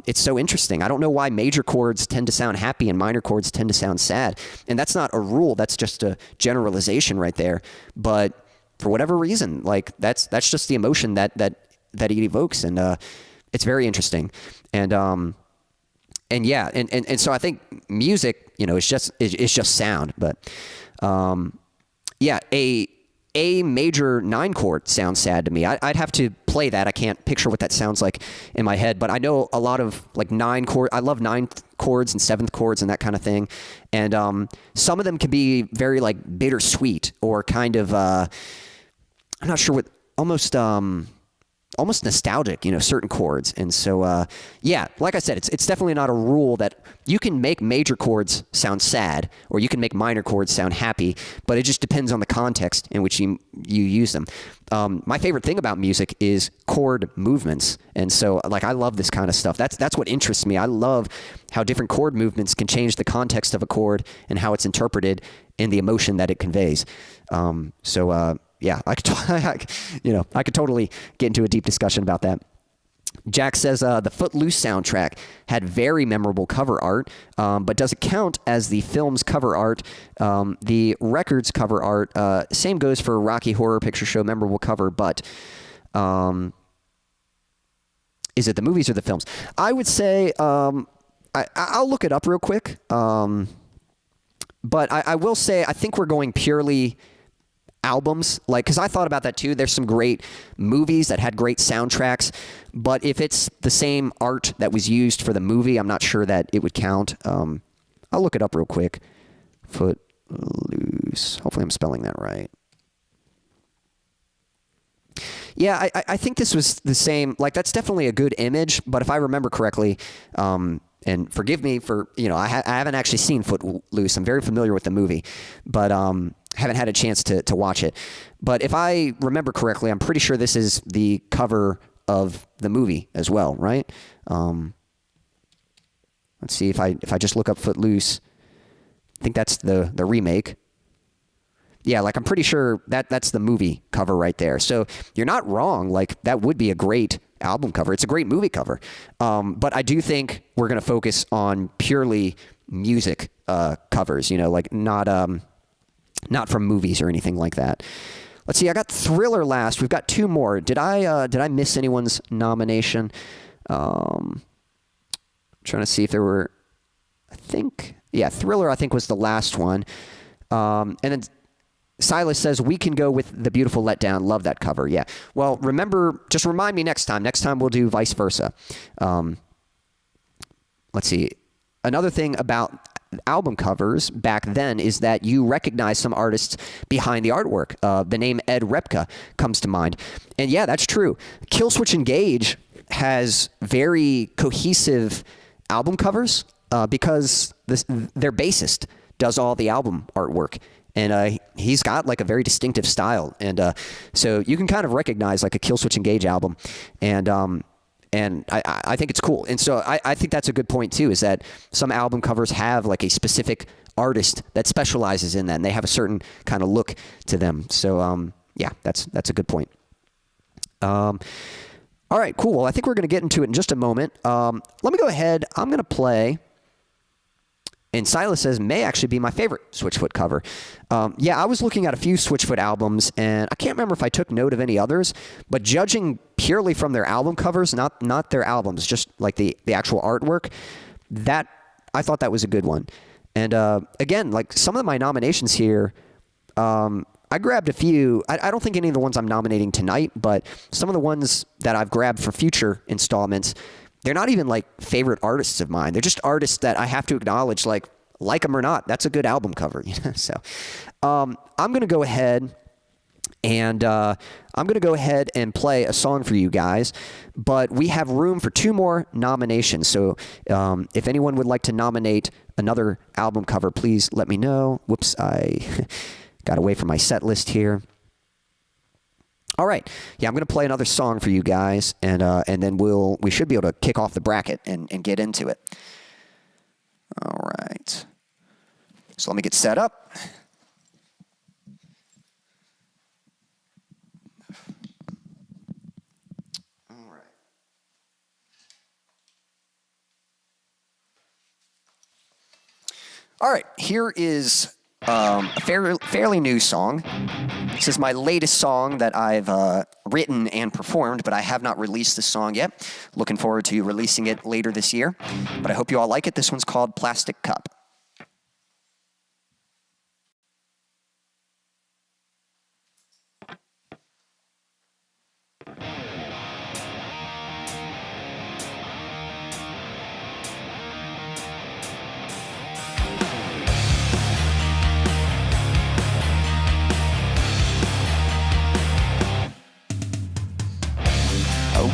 It's so interesting. I don't know why major chords tend to sound happy and minor chords tend to sound sad. And that's not a rule. That's just a generalization right there. But for whatever reason, like that's just the emotion that it evokes. And it's very interesting. And yeah, and so I think music, it's just sound. But yeah, a major 9-chord sounds sad to me. I'd have to play that. I can't picture what that sounds like in my head, but I know a lot of like 9-chord. I love 9th chords and 7th chords and that kind of thing. And some of them can be very like bittersweet or kind of I'm not sure what, almost nostalgic, certain chords. And so, yeah, like I said, it's definitely not a rule that you can make major chords sound sad or you can make minor chords sound happy, but it just depends on the context in which you use them. My favorite thing about music is chord movements. And so, like, I love this kind of stuff. That's what interests me. I love how different chord movements can change the context of a chord and how it's interpreted and the emotion that it conveys. Yeah, I could totally get into a deep discussion about that. Jack says the Footloose soundtrack had very memorable cover art, but does it count as the film's cover art? The record's cover art, same goes for Rocky Horror Picture Show memorable cover, but is it the movies or the films? I would say I'll look it up real quick. But I will say, I think we're going purely albums, like, because I thought about that too. There's some great movies that had great soundtracks, but if it's the same art that was used for the movie, I'm not sure that it would count. I'll look it up real quick. Footloose. Hopefully I'm spelling that right. Yeah, I think this was the same. Like, that's definitely a good image, but if I remember correctly, and forgive me for, I haven't actually seen Footloose. I'm very familiar with the movie, but haven't had a chance to watch it. But if I remember correctly, I'm pretty sure this is the cover of the movie as well, right? Let's see if I just look up Footloose. I think that's the remake. Yeah, like, I'm pretty sure that's the movie cover right there. So you're not wrong. Like, that would be a great album cover. It's a great movie cover. But I do think we're going to focus on purely music covers, like not from movies or anything like that. Let's see. I got Thriller last. We've got two more. Did I miss anyone's nomination? Trying to see if there were, Thriller I think was the last one. And then Silas says, we can go with The Beautiful Letdown. Love that cover. Yeah. Well, just remind me next time. Next time we'll do vice versa. Let's see. Another thing about album covers back then is that you recognize some artists behind the artwork. The name Ed Repka comes to mind. And yeah, that's true. Killswitch Engage has very cohesive album covers because their bassist does all the album artwork. And he's got like a very distinctive style. And so you can kind of recognize like a Killswitch Engage album. And I think it's cool. And so I think that's a good point too, is that some album covers have like a specific artist that specializes in that, and they have a certain kind of look to them. So yeah, that's a good point. All right, cool. Well, I think we're going to get into it in just a moment. Let me go ahead. I'm going to play. And Silas says, may actually be my favorite Switchfoot cover. Yeah, I was looking at a few Switchfoot albums, and I can't remember if I took note of any others, but judging purely from their album covers, not their albums, just like the actual artwork, I thought that was a good one. And again, like some of my nominations here, I grabbed a few. I don't think any of the ones I'm nominating tonight, but some of the ones that I've grabbed for future installments, they're not even like favorite artists of mine. They're just artists that I have to acknowledge, like them or not, that's a good album cover. So I'm going to go ahead and play a song for you guys, but we have room for two more nominations. So if anyone would like to nominate another album cover, please let me know. Whoops, I got away from my set list here. All right. Yeah, I'm going to play another song for you guys, and then we should be able to kick off the bracket and get into it. All right. So let me get set up. All right. All right. Here is a fairly new song. This is my latest song that I've written and performed, but I have not released this song yet. Looking forward to releasing it later this year, but I hope you all like it. This one's called Plastic Cup.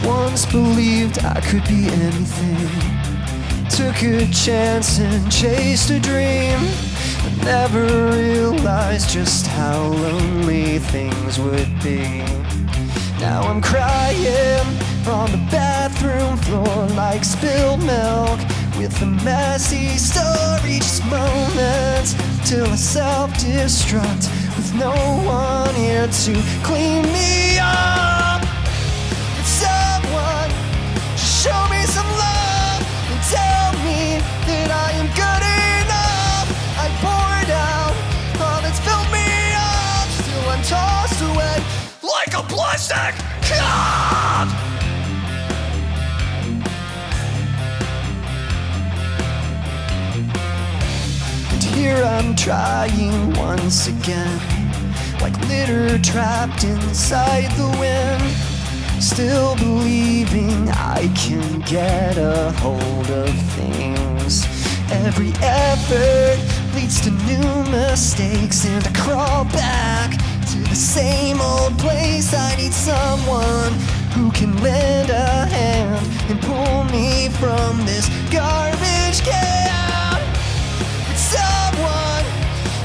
Once believed I could be anything. Took a chance and chased a dream. But never realized just how lonely things would be. Now I'm crying on the bathroom floor like spilled milk, with a messy story, just moments till I self-destruct, with no one here to clean me up. Someone just show me some love and tell me that I am good enough. I poured out all that's filled me up, still I'm tossed away like a plastic cup. And here I'm I'm trying once again, like litter trapped inside the wind, still believing I can get a hold of things. Every effort leads to new mistakes, and I crawl back to the same old place. I need someone who can lend a hand and pull me from this garbage can. Someone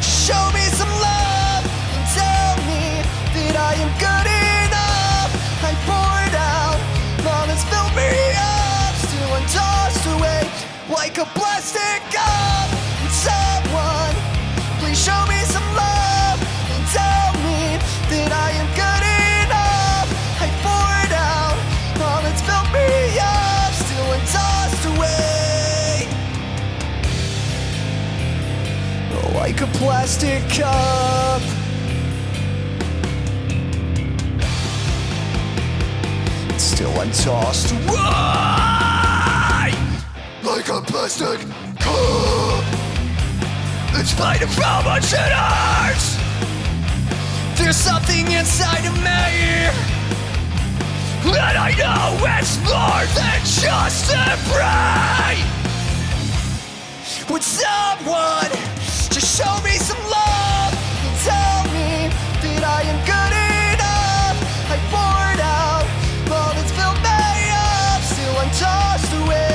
show me some love and tell me that I am good enough. I poured out all that's filled me up, still I'm tossed away like a plastic cup. Someone please show me some love and tell me that I am good enough. I poured out all that's filled me up, still I'm tossed away like a plastic cup. Still I'm tossed away like a plastic cup. In spite of how much it hurts, there's something inside of me, and I know it's more than just a brain. Would someone just show me some love and tell me that I am good enough? I poured out all that's filled me up, still I'm tossed away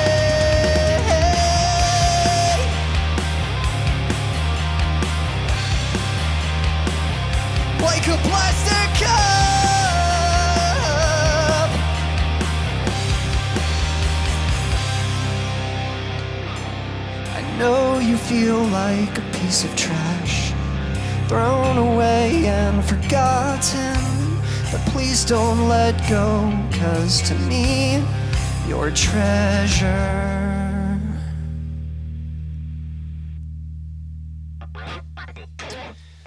like a plastic cup. I know you feel like a piece of trash, thrown away and forgotten, but please don't let go, 'cause to me, you're a treasure.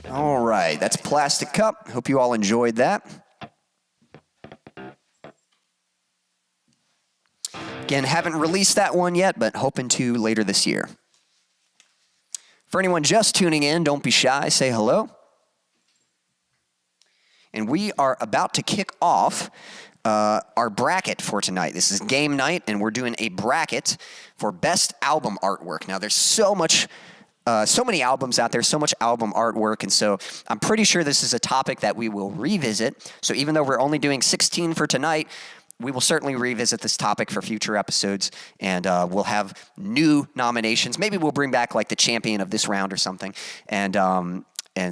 All right, that's Plastic Cup. Hope you all enjoyed that. Again, haven't released that one yet, but hoping to later this year. For anyone just tuning in, don't be shy, say hello. And we are about to kick off our bracket for tonight. This is game night, and we're doing a bracket for best album artwork. Now, there's so many albums out there, so much album artwork, and so I'm pretty sure this is a topic that we will revisit. So even though we're only doing 16 for tonight, we will certainly revisit this topic for future episodes, and we'll have new nominations. Maybe we'll bring back like the champion of this round or something. And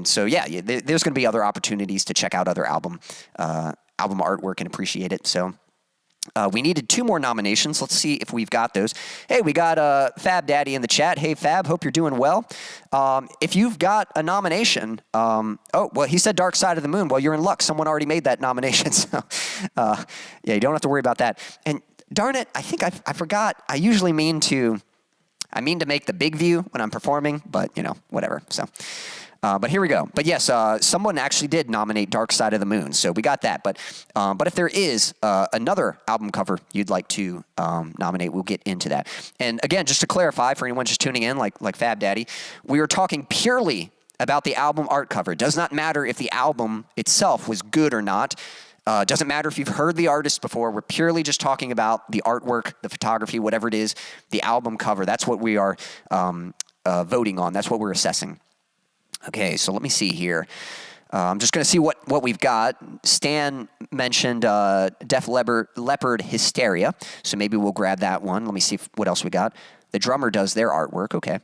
so, yeah, there's going to be other opportunities to check out other album artwork and appreciate it. So we needed 2 more nominations. Let's see if we've got those. Hey, we got Fab Daddy in the chat. Hey, Fab, hope you're doing well. If you've got a nomination, he said Dark Side of the Moon. Well, you're in luck. Someone already made that nomination. So, you don't have to worry about that. And darn it, I think I forgot. I usually mean to make the big view when I'm performing, but, whatever. So. But here we go. But yes, someone actually did nominate Dark Side of the Moon, so we got that. But if there is another album cover you'd like to nominate, we'll get into that. And again, just to clarify for anyone just tuning in, like Fab Daddy, we are talking purely about the album art cover. It does not matter if the album itself was good or not. Doesn't matter if you've heard the artist before. We're purely just talking about the artwork, the photography, whatever it is, the album cover. That's what we are voting on. That's what we're assessing. Okay, so let me see here. I'm just going to see what we've got. Stan mentioned Def Leppard Hysteria, so maybe we'll grab that one. Let me see what else we got. The drummer does their artwork. Okay.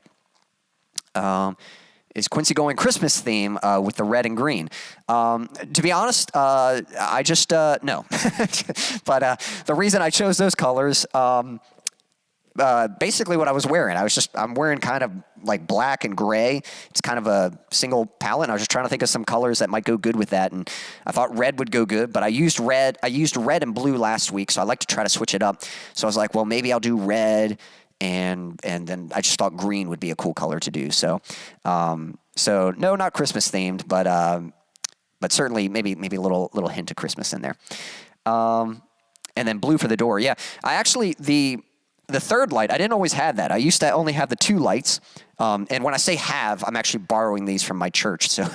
Is Quincy going Christmas theme with the red and green? To be honest, I just no. But the reason I chose those colors, basically what I was wearing. I'm wearing kind of like black and gray. It's kind of a single palette. And I was just trying to think of some colors that might go good with that. And I thought red would go good, but I used red and blue last week. So I like to try to switch it up. So I was like, well, maybe I'll do red. And then I just thought green would be a cool color to do. So no, not Christmas themed, but certainly maybe a little hint of Christmas in there. And then blue for the door. Yeah, I actually, the third light, I didn't always have that. I used to only have the 2 lights. And when I say have, I'm actually borrowing these from my church. So,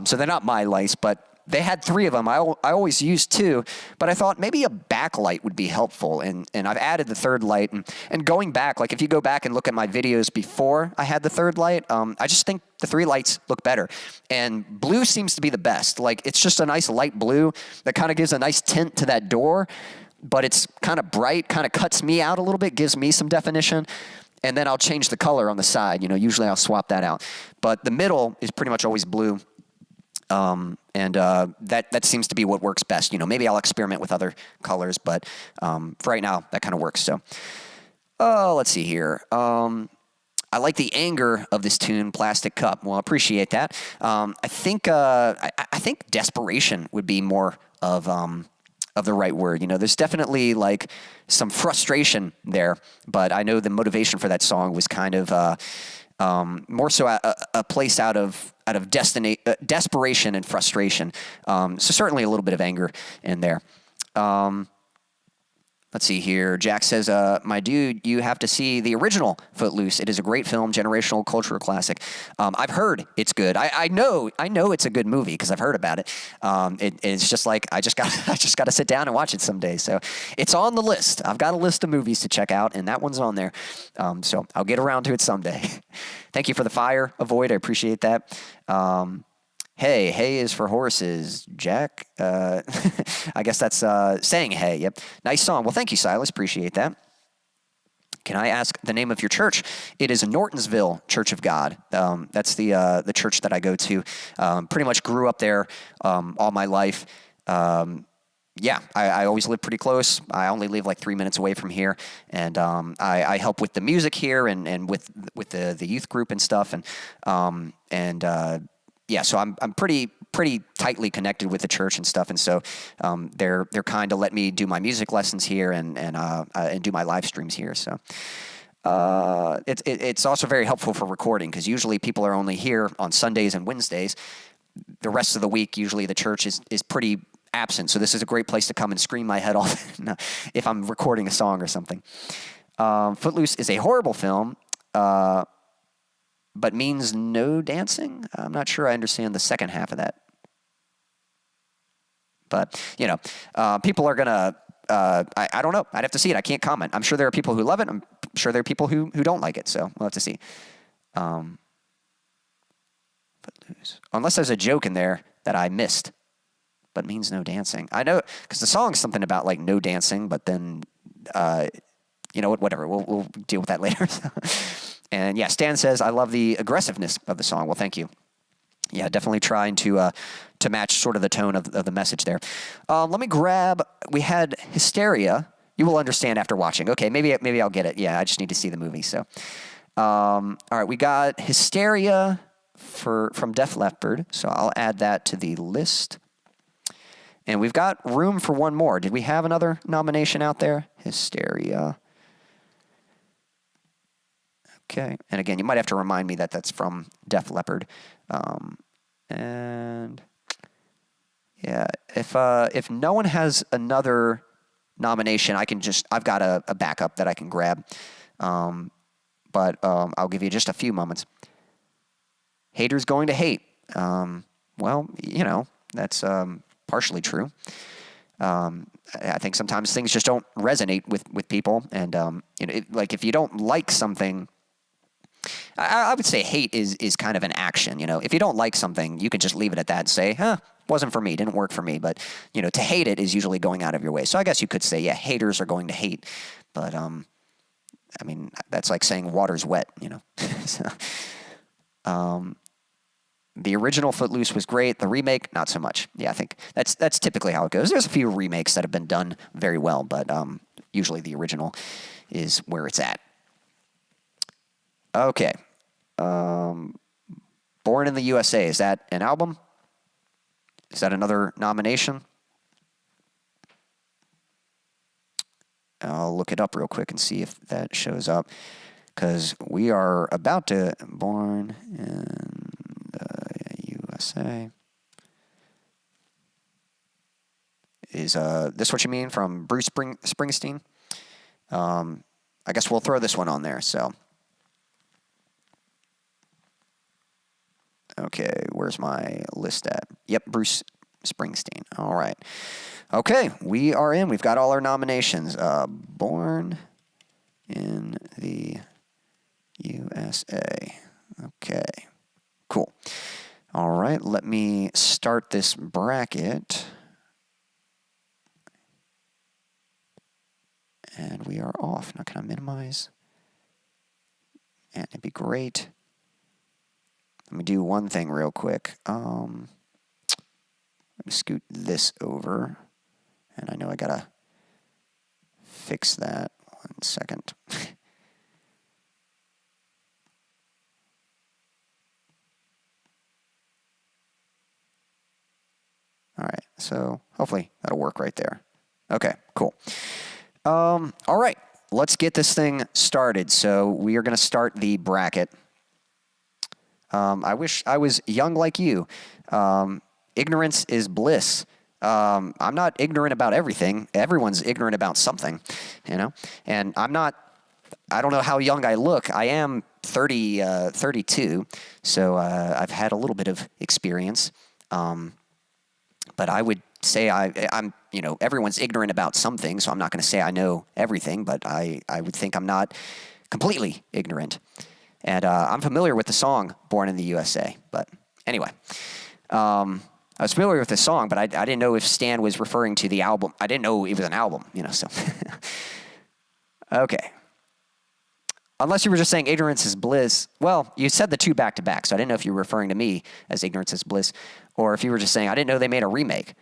so they're not my lights, but they had 3 of them. I always used 2, but I thought maybe a backlight would be helpful. And I've added the third light. And going back, like if you go back and look at my videos before I had the third light, I just think the 3 lights look better. And blue seems to be the best. Like it's just a nice light blue that kind of gives a nice tint to that door, but it's kind of bright, kind of cuts me out a little bit, gives me some definition. And then I'll change the color on the side. Usually I'll swap that out. But the middle is pretty much always blue. And that seems to be what works best. Maybe I'll experiment with other colors, but for right now, that kind of works. So, let's see here. I like the anger of this tune, Plastic Cup. Well, I appreciate that. I think desperation would be more of the right word. There's definitely like some frustration there, but I know the motivation for that song was kind of more so a place out of desperation and frustration. So certainly a little bit of anger in there. Let's see here. Jack says, my dude, you have to see the original Footloose. It is a great film, generational cultural classic. I've heard it's good. I know it's a good movie because I've heard about it. It's just like I just got to sit down and watch it someday. So it's on the list. I've got a list of movies to check out, and that one's on there. So I'll get around to it someday. Thank you for the fire, Avoid. I appreciate that. Hey, hay is for horses, Jack. I guess that's saying hey. Yep. Nice song. Well, thank you, Silas. Appreciate that. Can I ask the name of your church? It is Nortonsville Church of God. That's the church that I go to. Pretty much grew up there all my life. Yeah, I always live pretty close. I only live like 3 minutes away from here, and I help with the music here and with the youth group and stuff, yeah, so I'm pretty tightly connected with the church and stuff, and so they're kind to let me do my music lessons here and do my live streams here. So it's also very helpful for recording because usually people are only here on Sundays and Wednesdays. The rest of the week, usually the church is pretty absent. So this is a great place to come and scream my head off if I'm recording a song or something. Footloose is a horrible film. But means no dancing? I'm not sure I understand the second half of that. But, people are going to, I don't know. I'd have to see it. I can't comment. I'm sure there are people who love it. I'm sure there are people who don't like it. So we'll have to see. Footloose. Unless there's a joke in there that I missed, but means no dancing. I know, because the song's something about, like, no dancing, but then, whatever. We'll deal with that later. And yeah, Stan says, I love the aggressiveness of the song. Well, thank you. Yeah, definitely trying to match sort of the tone of the message there. Let me grab, we had Hysteria. You will understand after watching. Okay, maybe I'll get it. Yeah, I just need to see the movie. So, all right, we got Hysteria from Def Leppard. So I'll add that to the list. And we've got room for one more. Did we have another nomination out there? Hysteria. Okay, and again, you might have to remind me that that's from Def Leppard. And yeah, if no one has another nomination, I've got a backup that I can grab. But I'll give you just a few moments. Haters going to hate. Well, that's partially true. I think sometimes things just don't resonate with people, and like if you don't like something. I would say hate is kind of an action. If you don't like something, you can just leave it at that and say, wasn't for me, didn't work for me. But, to hate it is usually going out of your way. So I guess you could say, yeah, haters are going to hate. But, that's like saying water's wet, So, the original Footloose was great. The remake, not so much. Yeah, I think that's typically how it goes. There's a few remakes that have been done very well, but usually the original is where it's at. Okay. Born in the USA, is that an album? Is that another nomination? I'll look it up real quick and see if that shows up. Because we are about to Born in the USA. Is this what you mean from Bruce Springsteen? I guess we'll throw this one on there. So, okay, where's my list at? Yep, Bruce Springsteen. All right. Okay, we are in. We've got all our nominations. Born in the USA. Okay, cool. All right, let me start this bracket. And we are off. Now, can I minimize? And it'd be great. Let me do one thing real quick. Let me scoot this over. And I know I gotta fix that. 1 second. All right, so hopefully that'll work right there. Okay, cool. All right, let's get this thing started. So we are going to start the bracket. I wish I was young like you. Ignorance is bliss. I'm not ignorant about everything. Everyone's ignorant about something, you know? And I don't know how young I look. I am 32, so I've had a little bit of experience. But I would say I'm, everyone's ignorant about something, so I'm not going to say I know everything, but I would think I'm not completely ignorant. And I'm familiar with the song Born in the USA. But anyway, I was familiar with the song, but I didn't know if Stan was referring to the album. I didn't know it was an album, so. Okay. Unless you were just saying ignorance is bliss. Well, you said the two back to back, so I didn't know if you were referring to me as ignorance is bliss, or if you were just saying I didn't know they made a remake.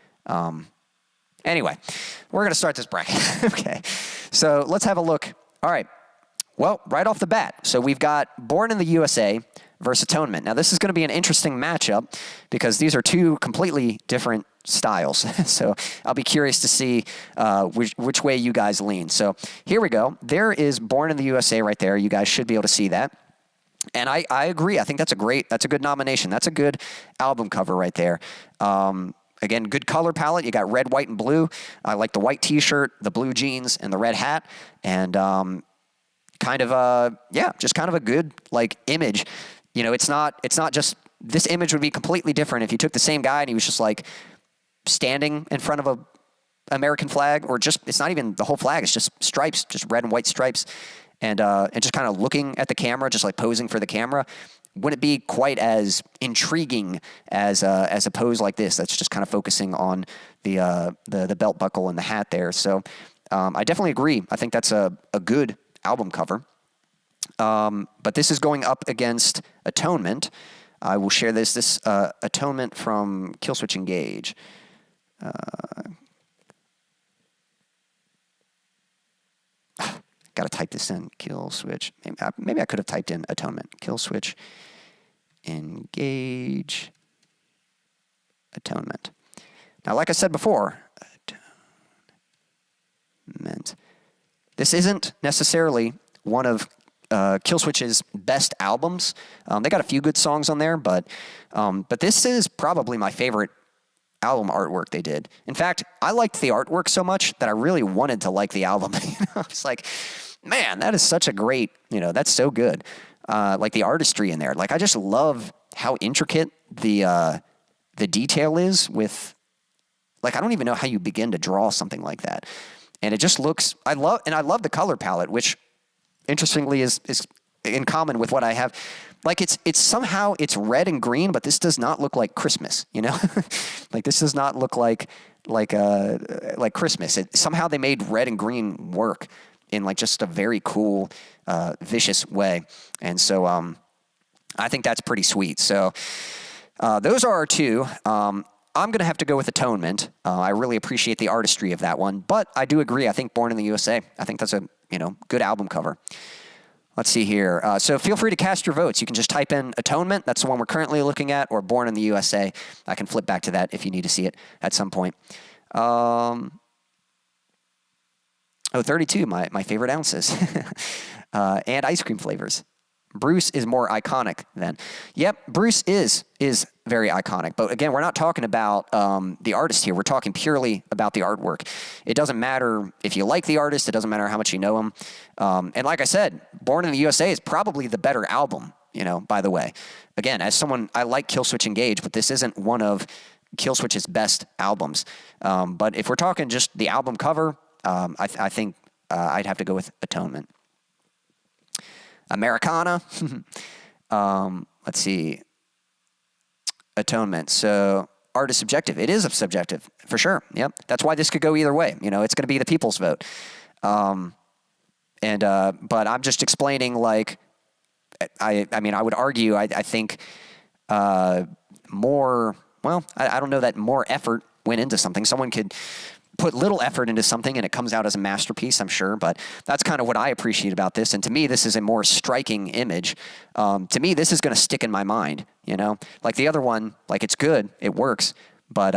Anyway, we're going to start this bracket. Okay, so let's have a look. All right, well, right off the bat, so we've got Born in the USA versus Atonement. Now, this is going to be an interesting matchup because these are two completely different styles. So I'll be curious to see which way you guys lean. So here we go. There is Born in the USA right there. You guys should be able to see that. And I agree. I think that's a good nomination. That's a good album cover right there. Again, good color palette. You got red, white, and blue. I like the white t-shirt, the blue jeans, and the red hat. And kind of a good image. It's not just, this image would be completely different if you took the same guy and he was just standing in front of a American flag, or just, it's not even the whole flag, it's just stripes, just red and white stripes, and just kind of looking at the camera, just posing for the camera. Wouldn't be quite as intriguing as a pose like this that's just kind of focusing on the belt buckle and the hat there. So I definitely agree. I think that's a good album cover. But this is going up against Atonement. I will share this Atonement from Killswitch Engage. Got to type this in, Killswitch. Maybe I could have typed in Atonement. Killswitch Engage Atonement. Now, like I said before, Atonement. This isn't necessarily one of Killswitch's best albums. They got a few good songs on there, but this is probably my favorite album artwork they did. In fact, I liked the artwork so much that I really wanted to like the album. It's like, man, that is such a great, that's so good. The artistry in there. I just love how intricate the detail is with, I don't even know how you begin to draw something like that. And it just looks, I love the color palette, which interestingly is in common with what I have. It's somehow it's red and green, but this does not look like Christmas, this does not look like Christmas. Somehow they made red and green work in just a very cool, vicious way. And so I think that's pretty sweet. So those are our two. I'm going to have to go with Atonement. I really appreciate the artistry of that one, but I do agree. I think Born in the USA, I think that's a good album cover. Let's see here. So feel free to cast your votes. You can just type in Atonement. That's the one we're currently looking at, or Born in the USA. I can flip back to that if you need to see it at some point. 32, my favorite ounces. And ice cream flavors. Bruce is more iconic than. Yep, Bruce is very iconic. But again, we're not talking about the artist here. We're talking purely about the artwork. It doesn't matter if you like the artist. It doesn't matter how much you know him. And like I said, Born in the USA is probably the better album, by the way. Again, as someone, I like Killswitch Engage, but this isn't one of Killswitch's best albums. But if we're talking just the album cover, I think I'd have to go with Atonement. Americana. Let's see. Atonement. So art is subjective. It is subjective for sure. Yep. That's why this could go either way. It's going to be the people's vote. But I'm just explaining, like, I mean, I would argue, I think more, well, I don't know that more effort went into something. Someone could put little effort into something and it comes out as a masterpiece, I'm sure, but that's kind of what I appreciate about this. And to me, this is a more striking image. To me, this is going to stick in my mind, like the other one, like it's good, it works, but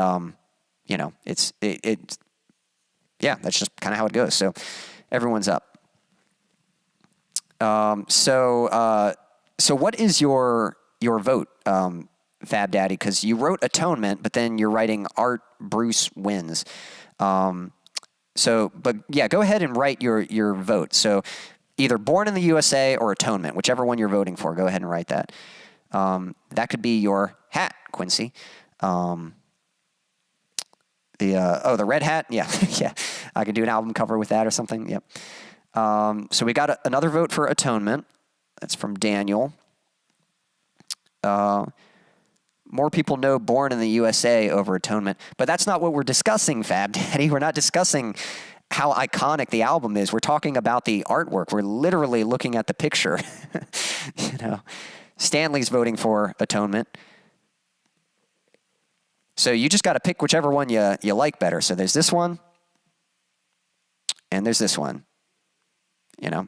yeah, that's just kind of how it goes. So everyone's up. So what is your vote, Fab Daddy? Because you wrote Atonement, but then you're writing Art Bruce wins. But yeah, go ahead and write your vote. So either Born in the USA or Atonement, whichever one you're voting for, go ahead and write that. That could be your hat, Quincy. The red hat. Yeah. Yeah. I could do an album cover with that or something. Yep. So we got another vote for Atonement. That's from Daniel. More people know Born in the USA over Atonement, but that's not what we're discussing, Fab Daddy. We're not discussing how iconic the album is. We're talking about the artwork. We're literally looking at the picture. Stanley's voting for Atonement. So you just got to pick whichever one you like better. So there's this one, and there's this one.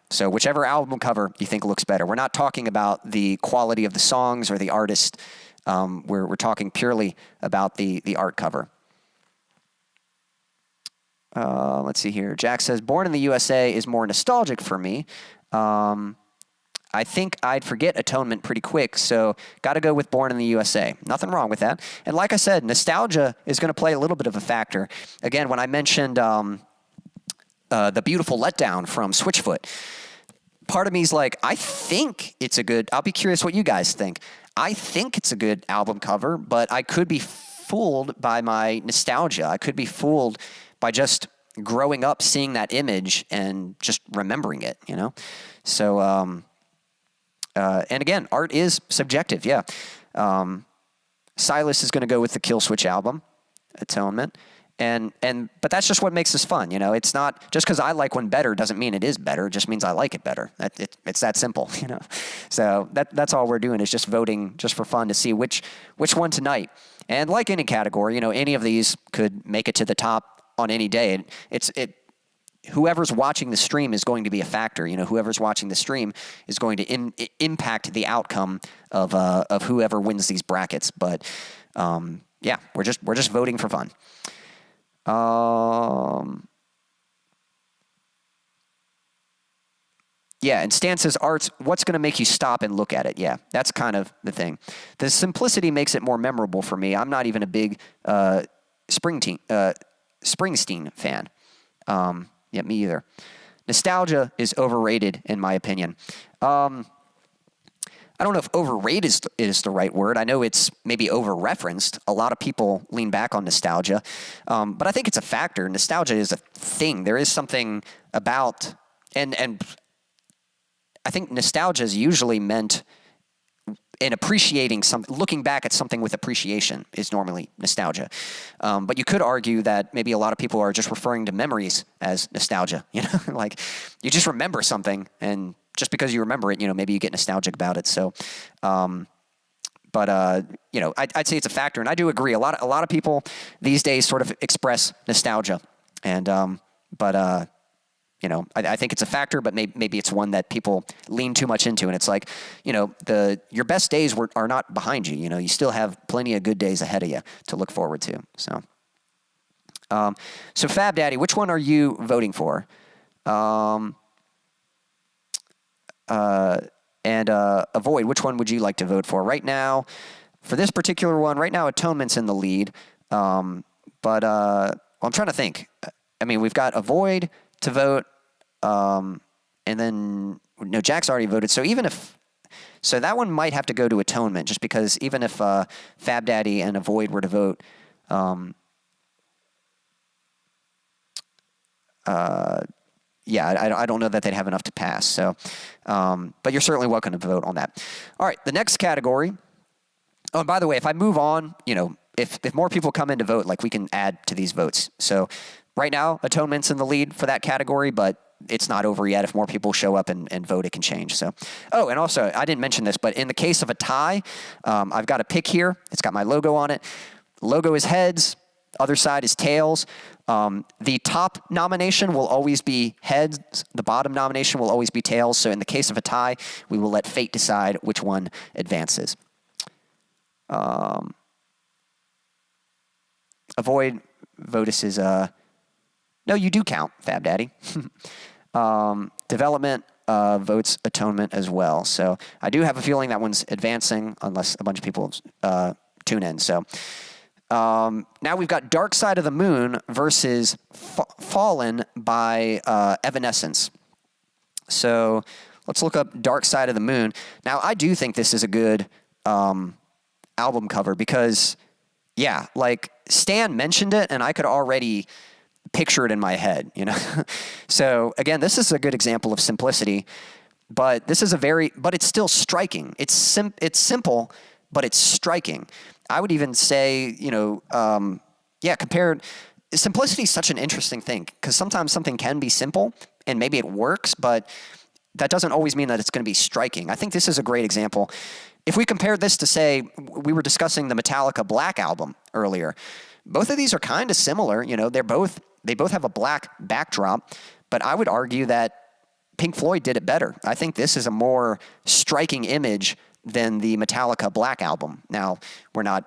So whichever album cover you think looks better. We're not talking about the quality of the songs or the artist. We're talking purely about the art cover. Let's see here. Jack says, Born in the USA is more nostalgic for me. I think I'd forget Atonement pretty quick, so got to go with Born in the USA. Nothing wrong with that. And like I said, nostalgia is going to play a little bit of a factor. Again, when I mentioned the beautiful Letdown from Switchfoot, part of me is like, I think it's a good, I'll be curious what you guys think. I think it's a good album cover, but I could be fooled by my nostalgia. I could be fooled by just growing up, seeing that image and just remembering it, So, and again, art is subjective, yeah. Silas is going to go with the Killswitch album, Atonement. But that's just what makes this fun, It's not just because I like one better doesn't mean it is better. It just means I like it better. It's that simple, So that's all we're doing is just voting just for fun to see which one tonight. And like any category, any of these could make it to the top on any day. Whoever's watching the stream is going to be a factor. Whoever's watching the stream is going to impact the outcome of whoever wins these brackets. But yeah, we're just voting for fun. Yeah, and Stan says, art's what's going to make you stop and look at it? Yeah, that's kind of the thing. The simplicity makes it more memorable for me. I'm not even a big Springsteen fan. Yeah, me either. Nostalgia is overrated, in my opinion. I don't know if overrated is the right word. I know it's maybe over-referenced. A lot of people lean back on nostalgia. But I think it's a factor. Nostalgia is a thing. There is something about... And I think nostalgia is usually meant in appreciating something. Looking back at something with appreciation is normally nostalgia. But you could argue that maybe a lot of people are just referring to memories as nostalgia. Like you just remember something and... just because you remember it, maybe you get nostalgic about it. So, I'd say it's a factor, and I do agree. A lot of people these days sort of express nostalgia, and I think it's a factor, but maybe it's one that people lean too much into, and it's like, your best days are not behind you. You still have plenty of good days ahead of you to look forward to. So, Fab Daddy, which one are you voting for? And and Avoid. Which one would you like to vote for? Right now, for this particular one, right now Atonement's in the lead. But I'm trying to think. I mean, we've got Avoid to vote, and then no, Jack's already voted. So so that one might have to go to Atonement, just because even if Fab Daddy and Avoid were to vote, yeah, I don't know that they'd have enough to pass. So, but you're certainly welcome to vote on that. All right, the next category. Oh, and by the way, if I move on, if more people come in to vote, like, we can add to these votes. So right now, Atonement's in the lead for that category, but it's not over yet. If more people show up and vote, it can change. So, oh, and also, I didn't mention this, but in the case of a tie, I've got a pick here. It's got my logo on it. Logo is heads. Other side is tails. The top nomination will always be heads. The bottom nomination will always be tails. So in the case of a tie, we will let fate decide which one advances. Avoid Votus is no, you do count, Fab Daddy. Development votes Atonement as well. So I do have a feeling that one's advancing unless a bunch of people tune in. So now we've got Dark Side of the Moon versus Fallen by Evanescence. So let's look up Dark Side of the Moon. Now, I do think this is a good album cover because, yeah, like, Stan mentioned it and I could already picture it in my head, So again, this is a good example of simplicity, but this is but it's still striking. It's simple, but it's striking. I would even say, simplicity is such an interesting thing because sometimes something can be simple and maybe it works, but that doesn't always mean that it's going to be striking. I think this is a great example. If we compare this to, say, we were discussing the Metallica Black album earlier, both of these are kind of similar. They both have a black backdrop, but I would argue that Pink Floyd did it better. I think this is a more striking image than the Metallica Black album. Now, we're not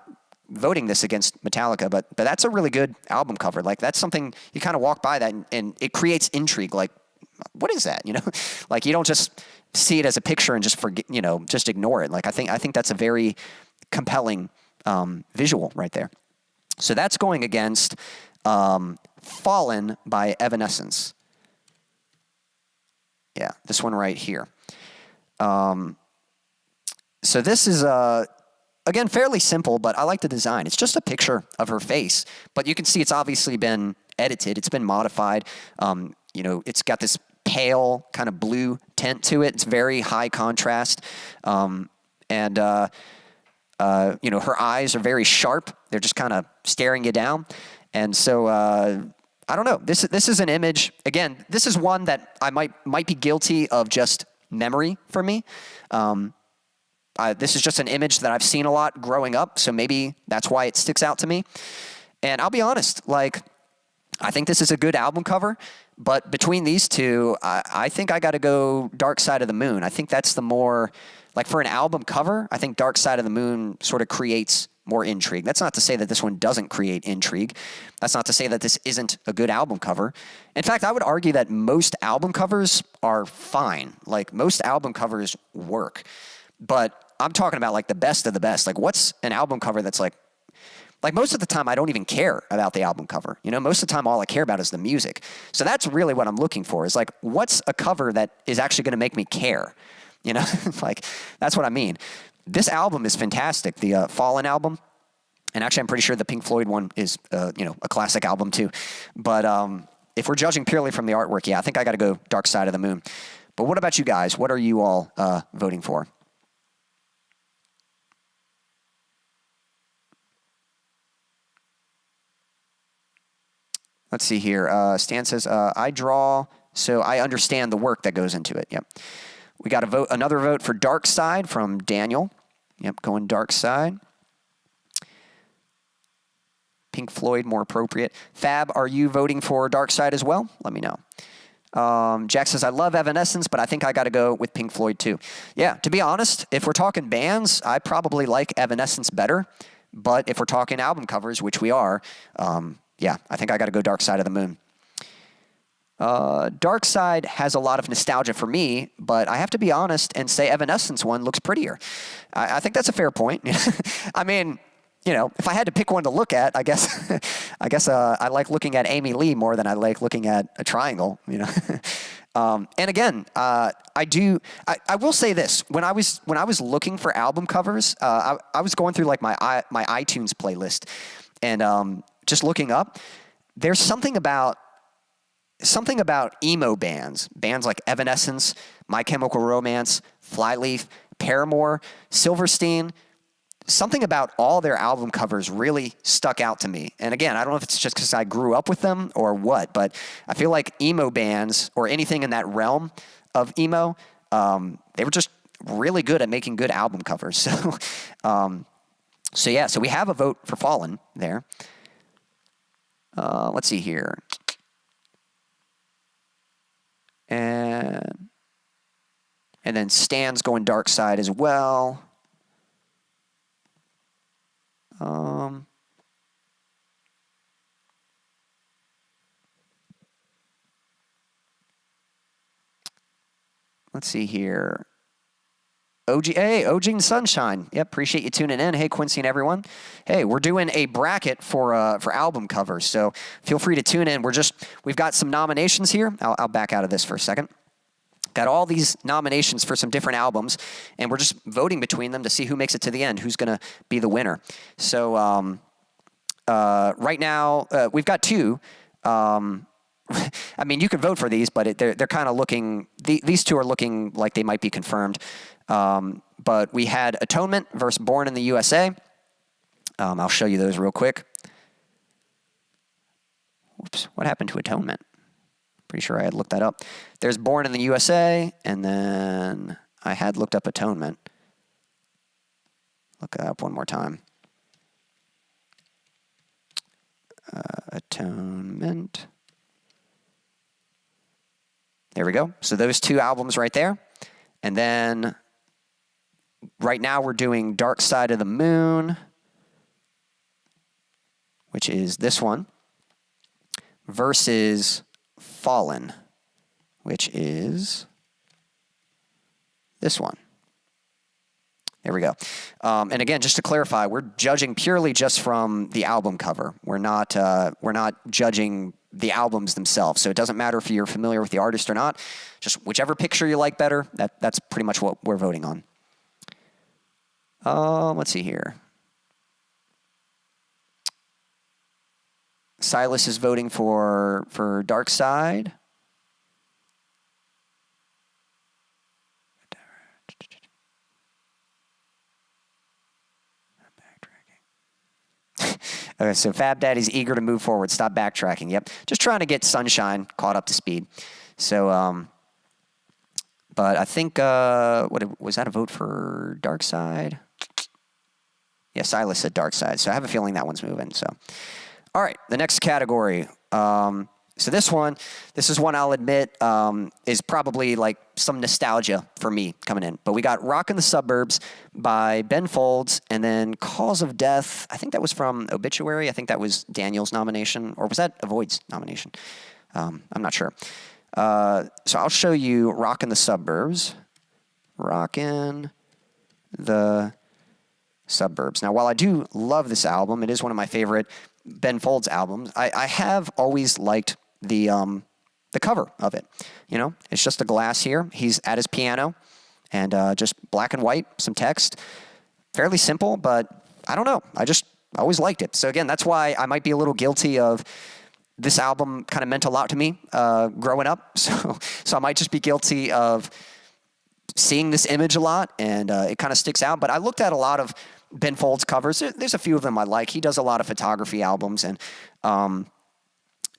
voting this against Metallica, but that's a really good album cover. Like, that's something you kind of walk by that and it creates intrigue. Like, what is that? Like, you don't just see it as a picture and just forget, just ignore it. Like, I think that's a very compelling visual right there. So that's going against Fallen by Evanescence. Yeah, this one right here. So this is, again, fairly simple, but I like the design. It's just a picture of her face, but you can see it's obviously been edited. It's been modified. It's got this pale kind of blue tint to it. It's very high contrast. Her eyes are very sharp. They're just kind of staring you down. And so, I don't know. This is an image. Again, this is one that I might be guilty of just memory for me. This is just an image that I've seen a lot growing up, so maybe that's why it sticks out to me. And I'll be honest, like, I think this is a good album cover, but between these two, I think I got to go Dark Side of the Moon. I think that's the more, like, for an album cover, I think Dark Side of the Moon sort of creates more intrigue. That's not to say that this one doesn't create intrigue. That's not to say that this isn't a good album cover. In fact, I would argue that most album covers are fine. Like, most album covers work. But I'm talking about, like, the best of the best. Like, what's an album cover that's like most of the time I don't even care about the album cover. Most of the time all I care about is the music. So that's really what I'm looking for, is like, what's a cover that is actually going to make me care? Like, that's what I mean. This album is fantastic, the Fallen album. And actually, I'm pretty sure the Pink Floyd one is, a classic album too. But if we're judging purely from the artwork, yeah, I think I got to go Dark Side of the Moon. But what about you guys? What are you all voting for? Let's see here. Stan says, I draw, so I understand the work that goes into it. Yep. We got another vote for Dark Side from Daniel. Yep, going Dark Side. Pink Floyd, more appropriate. Fab, are you voting for Dark Side as well? Let me know. Jack says, I love Evanescence, but I think I got to go with Pink Floyd too. Yeah, to be honest, if we're talking bands, I probably like Evanescence better. But if we're talking album covers, which we are, yeah, I think I got to go Dark Side of the Moon. Dark Side has a lot of nostalgia for me, but I have to be honest and say Evanescence one looks prettier. I think that's a fair point. I mean, you know, if I had to pick one to look at, I guess, I like looking at Amy Lee more than I like looking at a triangle. You know, and again, I will say this: when I was looking for album covers, I was going through like my iTunes playlist, and just looking up. There's something about emo bands like Evanescence, My Chemical Romance, Flyleaf, Paramore, Silverstein. Something about all their album covers really stuck out to me. And again, I don't know if it's just because I grew up with them or what, but I feel like emo bands or anything in that realm of emo, they were just really good at making good album covers. So yeah, so we have a vote for Fallen there. Let's see here. And then Stan's going Dark Side as well. Let's see here. OG and Sunshine. Yep, appreciate you tuning in. Hey, Quincy and everyone. Hey, we're doing a bracket for album covers, so feel free to tune in. We've got some nominations here. I'll back out of this for a second. Got all these nominations for some different albums, and we're just voting between them to see who makes it to the end, who's going to be the winner. So right now, we've got two. I mean, you can vote for these, but they're kind of looking. These two are looking like they might be confirmed. But we had Atonement versus Born in the USA. I'll show you those real quick. Whoops, what happened to Atonement? Pretty sure I had looked that up. There's Born in the USA, and then I had looked up Atonement. Look it up one more time. Atonement. There we go. So those two albums right there. And then right now we're doing Dark Side of the Moon, which is this one, versus Fallen, which is this one. There we go. And again, just to clarify, we're judging purely just from the album cover. We're not judging the albums themselves. So it doesn't matter if you're familiar with the artist or not. Just whichever picture you like better, that's pretty much what we're voting on. Let's see here. Silas is voting for Dark Side. Okay, so Fab Daddy's eager to move forward. Stop backtracking. Yep. Just trying to get Sunshine caught up to speed. So, but I think, what was that a vote for Dark Side? Yeah, Silas said Dark Side. So I have a feeling that one's moving. So, all right, the next category. So this is one I'll admit is probably like some nostalgia for me coming in. But we got Rockin' the Suburbs by Ben Folds, and then Cause of Death. I think that was from Obituary. I think that was Daniel's nomination, or was that Avoid's nomination? I'm not sure. So I'll show you Rockin' the Suburbs. Rockin' the Suburbs. Now, while I do love this album, it is one of my favorite Ben Folds albums. I have always liked the cover of it. You know, it's just a glass here. He's at his piano, and just black and white, some text. Fairly simple, but I don't know. I always liked it. So again, that's why I might be a little guilty of this album. Kind of meant a lot to me growing up. So I might just be guilty of seeing this image a lot, and it kind of sticks out. But I looked at a lot of Ben Folds covers. There's a few of them I like. He does a lot of photography albums, and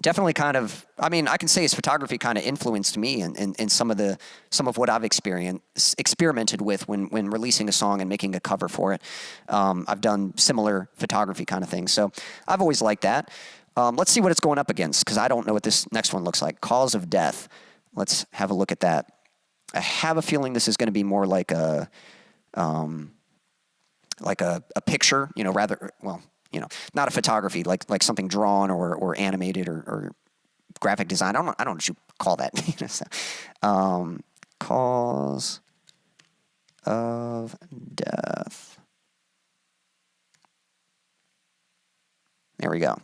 definitely kind of, I mean, I can say his photography kind of influenced me in some of what I've experimented with when releasing a song and making a cover for it. I've done similar photography kind of things. So I've always liked that. Let's see what it's going up against, because I don't know what this next one looks like. Cause of Death. Let's have a look at that. I have a feeling this is going to be more like a picture, rather, well, not a photography, like something drawn or animated or graphic design. I don't know what you call that. So, Cause of Death. There we go.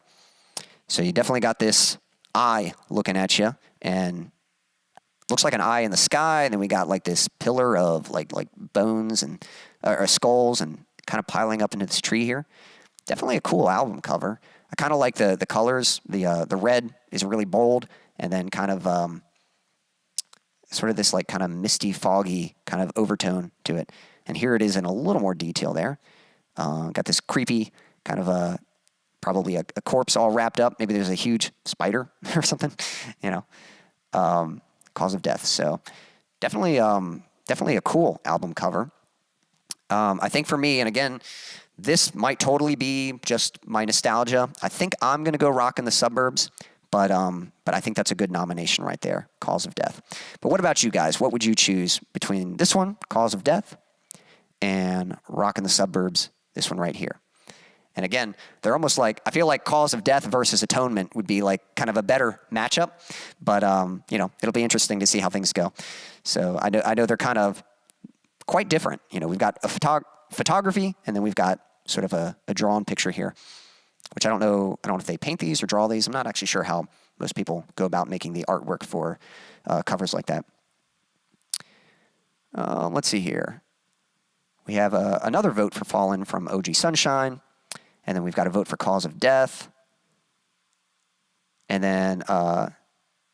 So you definitely got this eye looking at you, and looks like an eye in the sky. And then we got like this pillar of like bones and or skulls and kind of piling up into this tree here. Definitely a cool album cover. I kind of like the colors. The red is really bold, and then kind of sort of this like kind of misty, foggy kind of overtone to it. And here it is in a little more detail there. Got this creepy kind of probably a corpse all wrapped up. Maybe there's a huge spider or something, you know. Cause of Death. So definitely a cool album cover. I think for me, and again, this might totally be just my nostalgia. I think I'm going to go Rockin' the Suburbs, but I think that's a good nomination right there, Cause of Death. But what about you guys? What would you choose between this one, Cause of Death, and Rockin' the Suburbs, this one right here? And again, they're almost like, I feel like Cause of Death versus Atonement would be like kind of a better matchup, but you know, it'll be interesting to see how things go. So I know they're kind of quite different. You know, we've got a photography, and then we've got sort of a drawn picture here, which I don't know if they paint these or draw these. I'm not actually sure how most people go about making the artwork for covers like that. Let's see here. We have another vote for Fallen from OG Sunshine. And then we've got a vote for Cause of Death. And then, and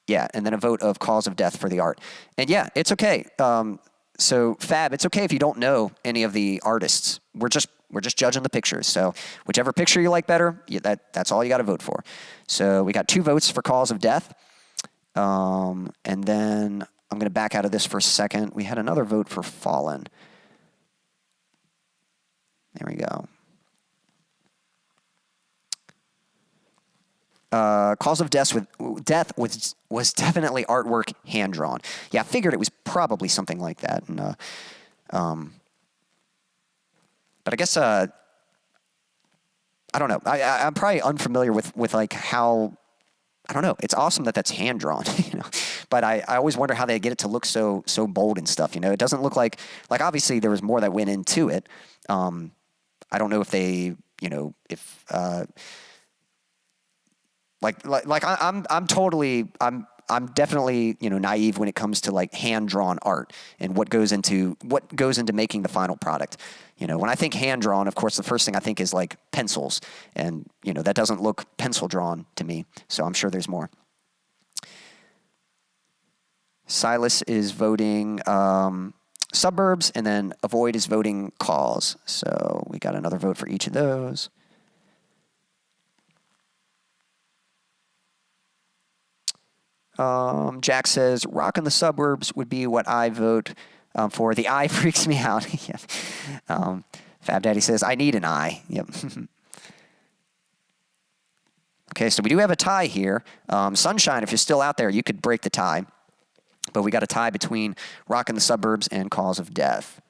then a vote of Cause of Death for the art. And yeah, it's okay. So Fab, it's okay if you don't know any of the artists. We're just judging the pictures. So whichever picture you like better, that's all you got to vote for. So we got 2 votes for Cause of Death. And then I'm going to back out of this for a second. We had another vote for Fallen. There we go. Cause of Death was definitely artwork hand drawn. Yeah, I figured it was probably something like that. And but I guess I don't know. I'm probably unfamiliar with like how, I don't know. It's awesome that that's hand drawn, you know. But I always wonder how they get it to look so bold and stuff. You know, it doesn't look like obviously there was more that went into it. I don't know if they, you know, if. I'm definitely, you know, naive when it comes to like hand drawn art and what goes into making the final product. You know, when I think hand drawn, of course, the first thing I think is like pencils, and you know that doesn't look pencil drawn to me. So I'm sure there's more. Silas is voting Suburbs, and then Avoid is voting Cause. So we got another vote for each of those. Jack says, Rockin' the Suburbs would be what I vote for. The eye freaks me out. Fab Daddy says, I need an eye. Yep. Okay, so we do have a tie here. Sunshine, if you're still out there, you could break the tie. But we got a tie between Rockin' the Suburbs and Cause of Death.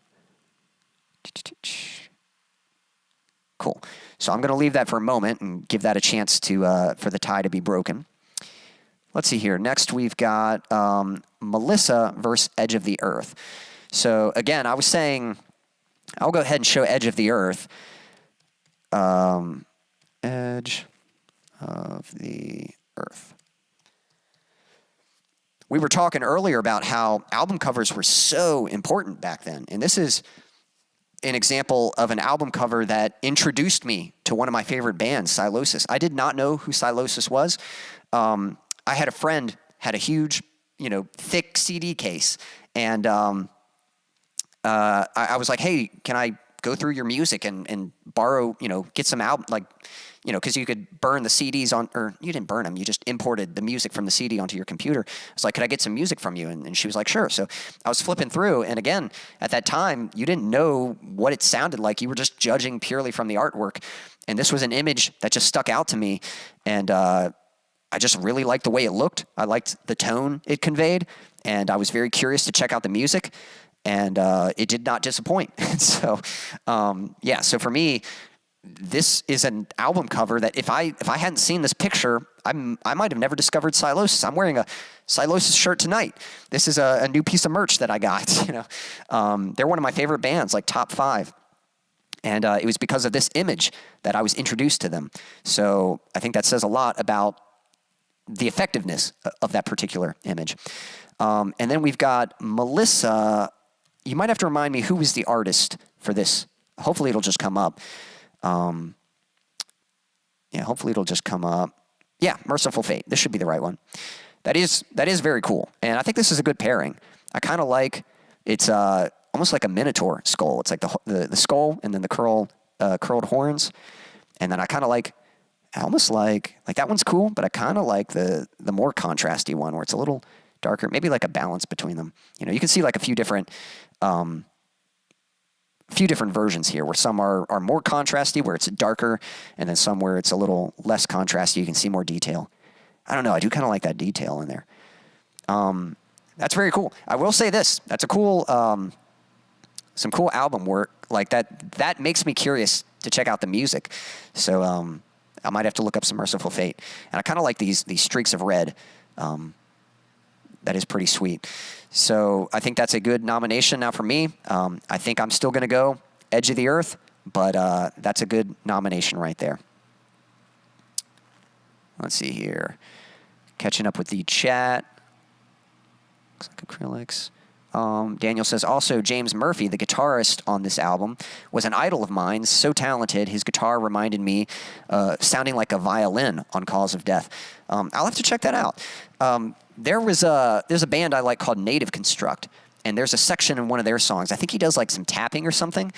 Cool. So I'm going to leave that for a moment and give that a chance to for the tie to be broken. Let's see here. Next, we've got Melissa versus Edge of the Earth. So, again, I was saying, I'll go ahead and show Edge of the Earth. Edge of the Earth. We were talking earlier about how album covers were so important back then. And this is an example of an album cover that introduced me to one of my favorite bands, Sylosis. I did not know who Sylosis was. I had a friend had a huge, you know, thick CD case, and I was like, hey, can I go through your music and borrow, you know, get some album, like, you know, because you could burn the CDs on, or you didn't burn them, you just imported the music from the CD onto your computer. I was like, could I get some music from you? And she was like, sure. So I was flipping through, and again, at that time, you didn't know what it sounded like. You were just judging purely from the artwork, and this was an image that just stuck out to me, and I just really liked the way it looked. I liked the tone it conveyed, and I was very curious to check out the music, and it did not disappoint. So, so for me, this is an album cover that if I hadn't seen this picture, I might have never discovered Sylosis. I'm wearing a Sylosis shirt tonight. This is a new piece of merch that I got. They're one of my favorite bands, like top 5. And it was because of this image that I was introduced to them. So I think that says a lot about the effectiveness of that particular image. And then we've got Melissa. You might have to remind me who was the artist for this. Hopefully it'll just come up. Hopefully it'll just come up. Yeah, Merciful Fate. This should be the right one. That is very cool. And I think this is a good pairing. I kind of like, it's almost like a Minotaur skull. It's like the skull and then the curled horns. And then I kind of like, almost like that one's cool, but I kind of like the more contrasty one where it's a little darker, maybe like a balance between them. You can see like a few different versions here where some are more contrasty, where it's darker, and then some where it's a little less contrasty. You can see more detail. I don't know. I do kind of like that detail in there. That's very cool. I will say this. That's a cool, some cool album work like that. That makes me curious to check out the music. So I might have to look up some Merciful Fate. And I kind of like these streaks of red. That is pretty sweet. So I think that's a good nomination now for me. I think I'm still going to go Edge of the Earth, but that's a good nomination right there. Let's see here. Catching up with the chat. Looks like acrylics. Daniel says, also, James Murphy, the guitarist on this album, was an idol of mine. So talented, his guitar reminded me, sounding like a violin on Cause of Death. I'll have to check that out. There's a band I like called Native Construct, and there's a section in one of their songs. I think he does like some tapping or something,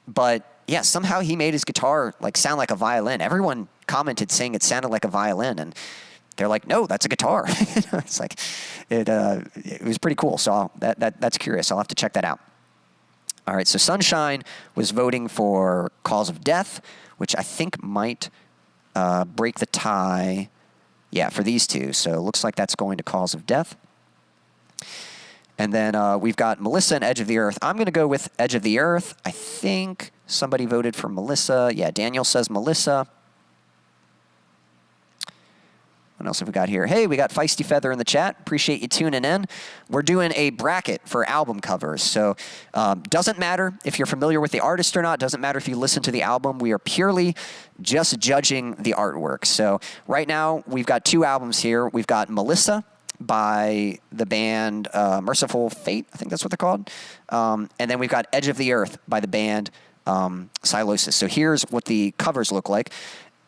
but yeah, somehow he made his guitar like sound like a violin. Everyone commented saying it sounded like a violin, and they're like, no, that's a guitar. It's like, it was pretty cool. So that's curious. I'll have to check that out. All right. So Sunshine was voting for Cause of Death, which I think might break the tie. Yeah, for these two. So it looks like that's going to Cause of Death. And then we've got Melissa and Edge of the Earth. I'm going to go with Edge of the Earth. I think somebody voted for Melissa. Yeah, Daniel says Melissa. What else have we got here? Hey, we got Feisty Feather in the chat. Appreciate you tuning in. We're doing a bracket for album covers. So doesn't matter if you're familiar with the artist or not. Doesn't matter if you listen to the album. We are purely just judging the artwork. So right now, we've got 2 albums here. We've got Melissa by the band Merciful Fate. I think that's what they're called. And then we've got Edge of the Earth by the band Sylosis. So here's what the covers look like.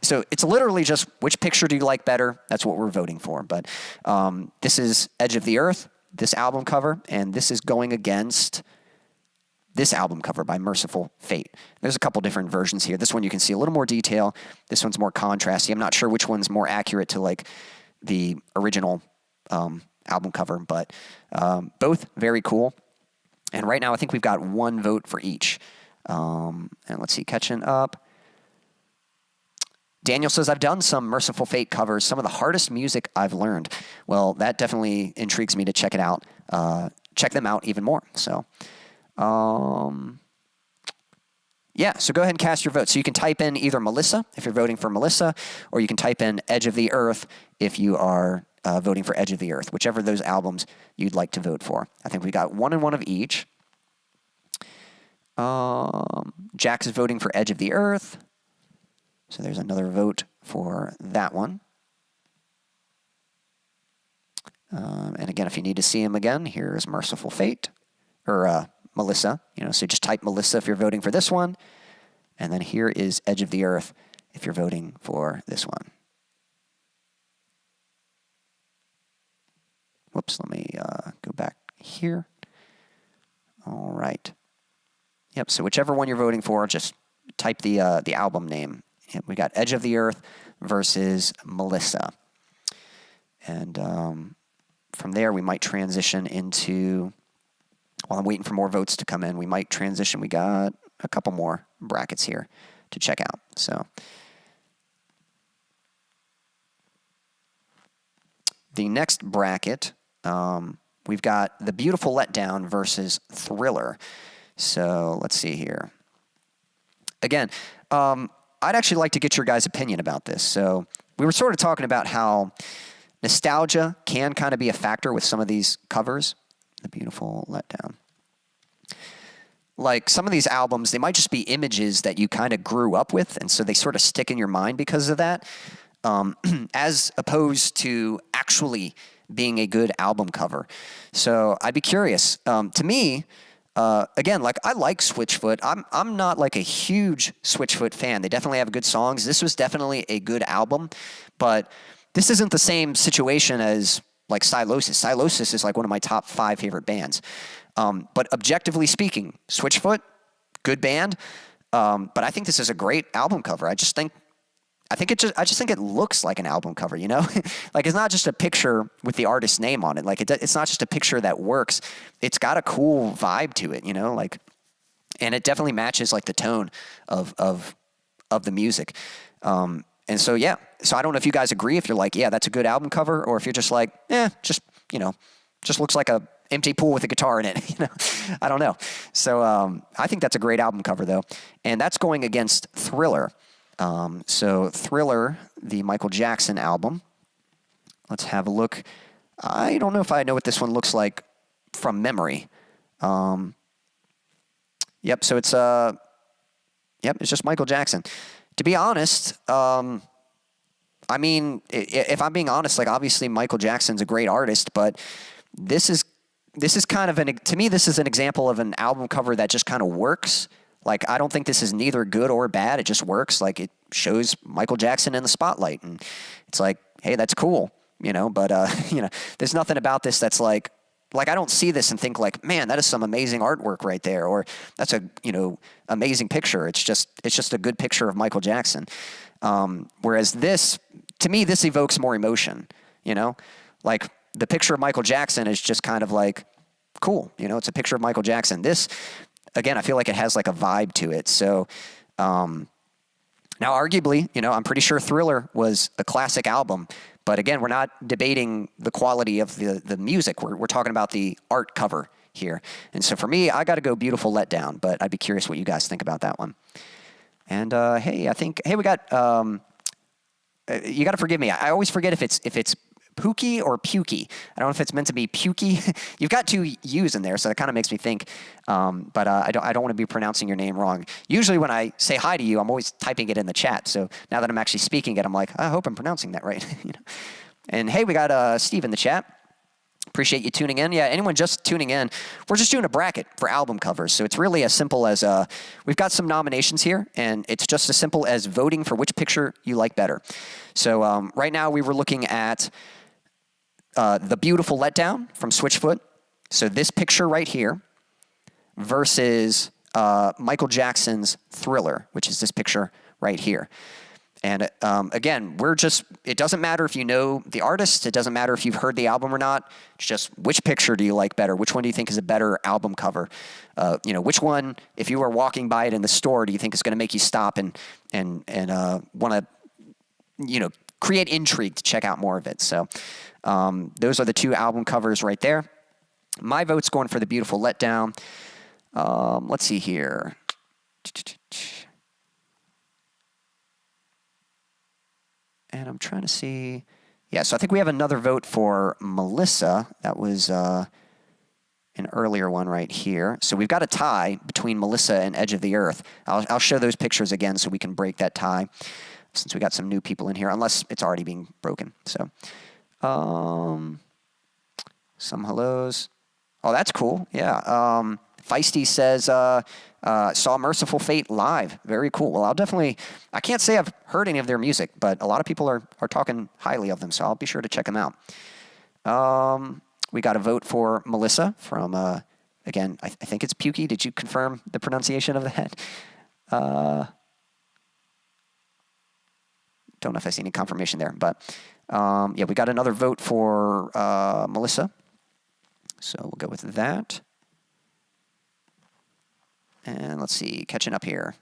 So it's literally just which picture do you like better? That's what we're voting for. But this is Edge of the Earth, this album cover, and this is going against this album cover by Merciful Fate. There's a couple different versions here. This one you can see a little more detail. This one's more contrasty. I'm not sure which one's more accurate to like the original album cover, but both very cool. And right now I think we've got 1 vote for each. And let's see, catching up. Daniel says, I've done some Merciful Fate covers, some of the hardest music I've learned. Well, that definitely intrigues me to check it out, check them out even more. So, yeah, so go ahead and cast your vote. So you can type in either Melissa if you're voting for Melissa, or you can type in Edge of the Earth if you are voting for Edge of the Earth, whichever of those albums you'd like to vote for. I think we got 1 and 1 of each. Jax is voting for Edge of the Earth. So there's another vote for that one. And again, if you need to see him again, here's Merciful Fate, or Melissa. So just type Melissa if you're voting for this one. And then here is Edge of the Earth if you're voting for this one. Whoops, let me go back here. All right. Yep, so whichever one you're voting for, just type the album name. We got Edge of the Earth versus Melissa. And from there, we might transition into, while I'm waiting for more votes to come in, we might transition. We got a couple more brackets here to check out. So the next bracket, we've got The Beautiful Letdown versus Thriller. So let's see here. Again, I'd actually like to get your guys' opinion about this. So we were sort of talking about how nostalgia can kind of be a factor with some of these covers. The Beautiful Letdown. Like some of these albums, they might just be images that you kind of grew up with, and so they sort of stick in your mind because of that, as opposed to actually being a good album cover. So I'd be curious. To me, again, like I like Switchfoot. I'm not like a huge Switchfoot fan. They definitely have good songs. This was definitely a good album, but this isn't the same situation as like Sylosis. Sylosis is like one of my top 5 favorite bands. But objectively speaking, Switchfoot, good band. But I think this is a great album cover. I just think it looks like an album cover, you know? Like it's not just a picture with the artist's name on it. Like it's not just a picture that works. It's got a cool vibe to it, you know? Like, and it definitely matches like the tone of the music. And so, yeah. So I don't know if you guys agree, if you're like, yeah, that's a good album cover, or if you're just like, just looks like a empty pool with a guitar in it. You know, I don't know. So I think that's a great album cover, though. And that's going against Thriller. So Thriller, the Michael Jackson album. Let's have a look. I don't know if I know what this one looks like from memory. Yep. So it's it's just Michael Jackson. To be honest, I mean, if I'm being honest, like obviously Michael Jackson's a great artist, but this is kind of to me, this is an example of an album cover that just kind of works. Like, I don't think this is neither good or bad. It just works. Like, it shows Michael Jackson in the spotlight, and it's like, hey, that's cool, you know, but, there's nothing about this that's like, I don't see this and think like, man, that is some amazing artwork right there, or that's a, amazing picture. It's just a good picture of Michael Jackson. Whereas this, to me, this evokes more emotion, you know, like the picture of Michael Jackson is just kind of like, cool, it's a picture of Michael Jackson. This, again, I feel like it has like a vibe to it. So, now arguably, I'm pretty sure Thriller was a classic album, but again, we're not debating the quality of the music. We're talking about the art cover here. And so for me, I got to go Beautiful Letdown, but I'd be curious what you guys think about that one. And, we got, you got to forgive me. I always forget if it's Pookie or Pukey. I don't know if it's meant to be Pukey. You've got 2 U's in there, so that kind of makes me think. But I don't want to be pronouncing your name wrong. Usually when I say hi to you, I'm always typing it in the chat. So now that I'm actually speaking it, I'm like, I hope I'm pronouncing that right. And hey, we got Steve in the chat. Appreciate you tuning in. Yeah, anyone just tuning in, we're just doing a bracket for album covers. So it's really as simple as we've got some nominations here, and it's just as simple as voting for which picture you like better. So right now we were looking at The Beautiful Letdown from Switchfoot. So this picture right here versus Michael Jackson's Thriller, which is this picture right here. And again, it doesn't matter if you know the artist. It doesn't matter if you've heard the album or not. It's just which picture do you like better? Which one do you think is a better album cover? Which one, if you were walking by it in the store, do you think is going to make you stop and want to, create intrigue to check out more of it? So those are the 2 album covers right there. My vote's going for The Beautiful Letdown. Let's see here. And I'm trying to see. Yeah, so I think we have another vote for Melissa. That was an earlier one right here. So we've got a tie between Melissa and Edge of the Earth. I'll show those pictures again so we can break that tie, since we got some new people in here, unless it's already being broken. So, some hellos. Oh, that's cool. Yeah. Feisty says, saw Merciful Fate live. Very cool. Well, I can't say I've heard any of their music, but a lot of people are talking highly of them, so I'll be sure to check them out. We got a vote for Melissa from, again, I think it's Pukey. Did you confirm the pronunciation of that? Don't know if I see any confirmation there, but we got another vote for Melissa. So we'll go with that. And let's see, catching up here.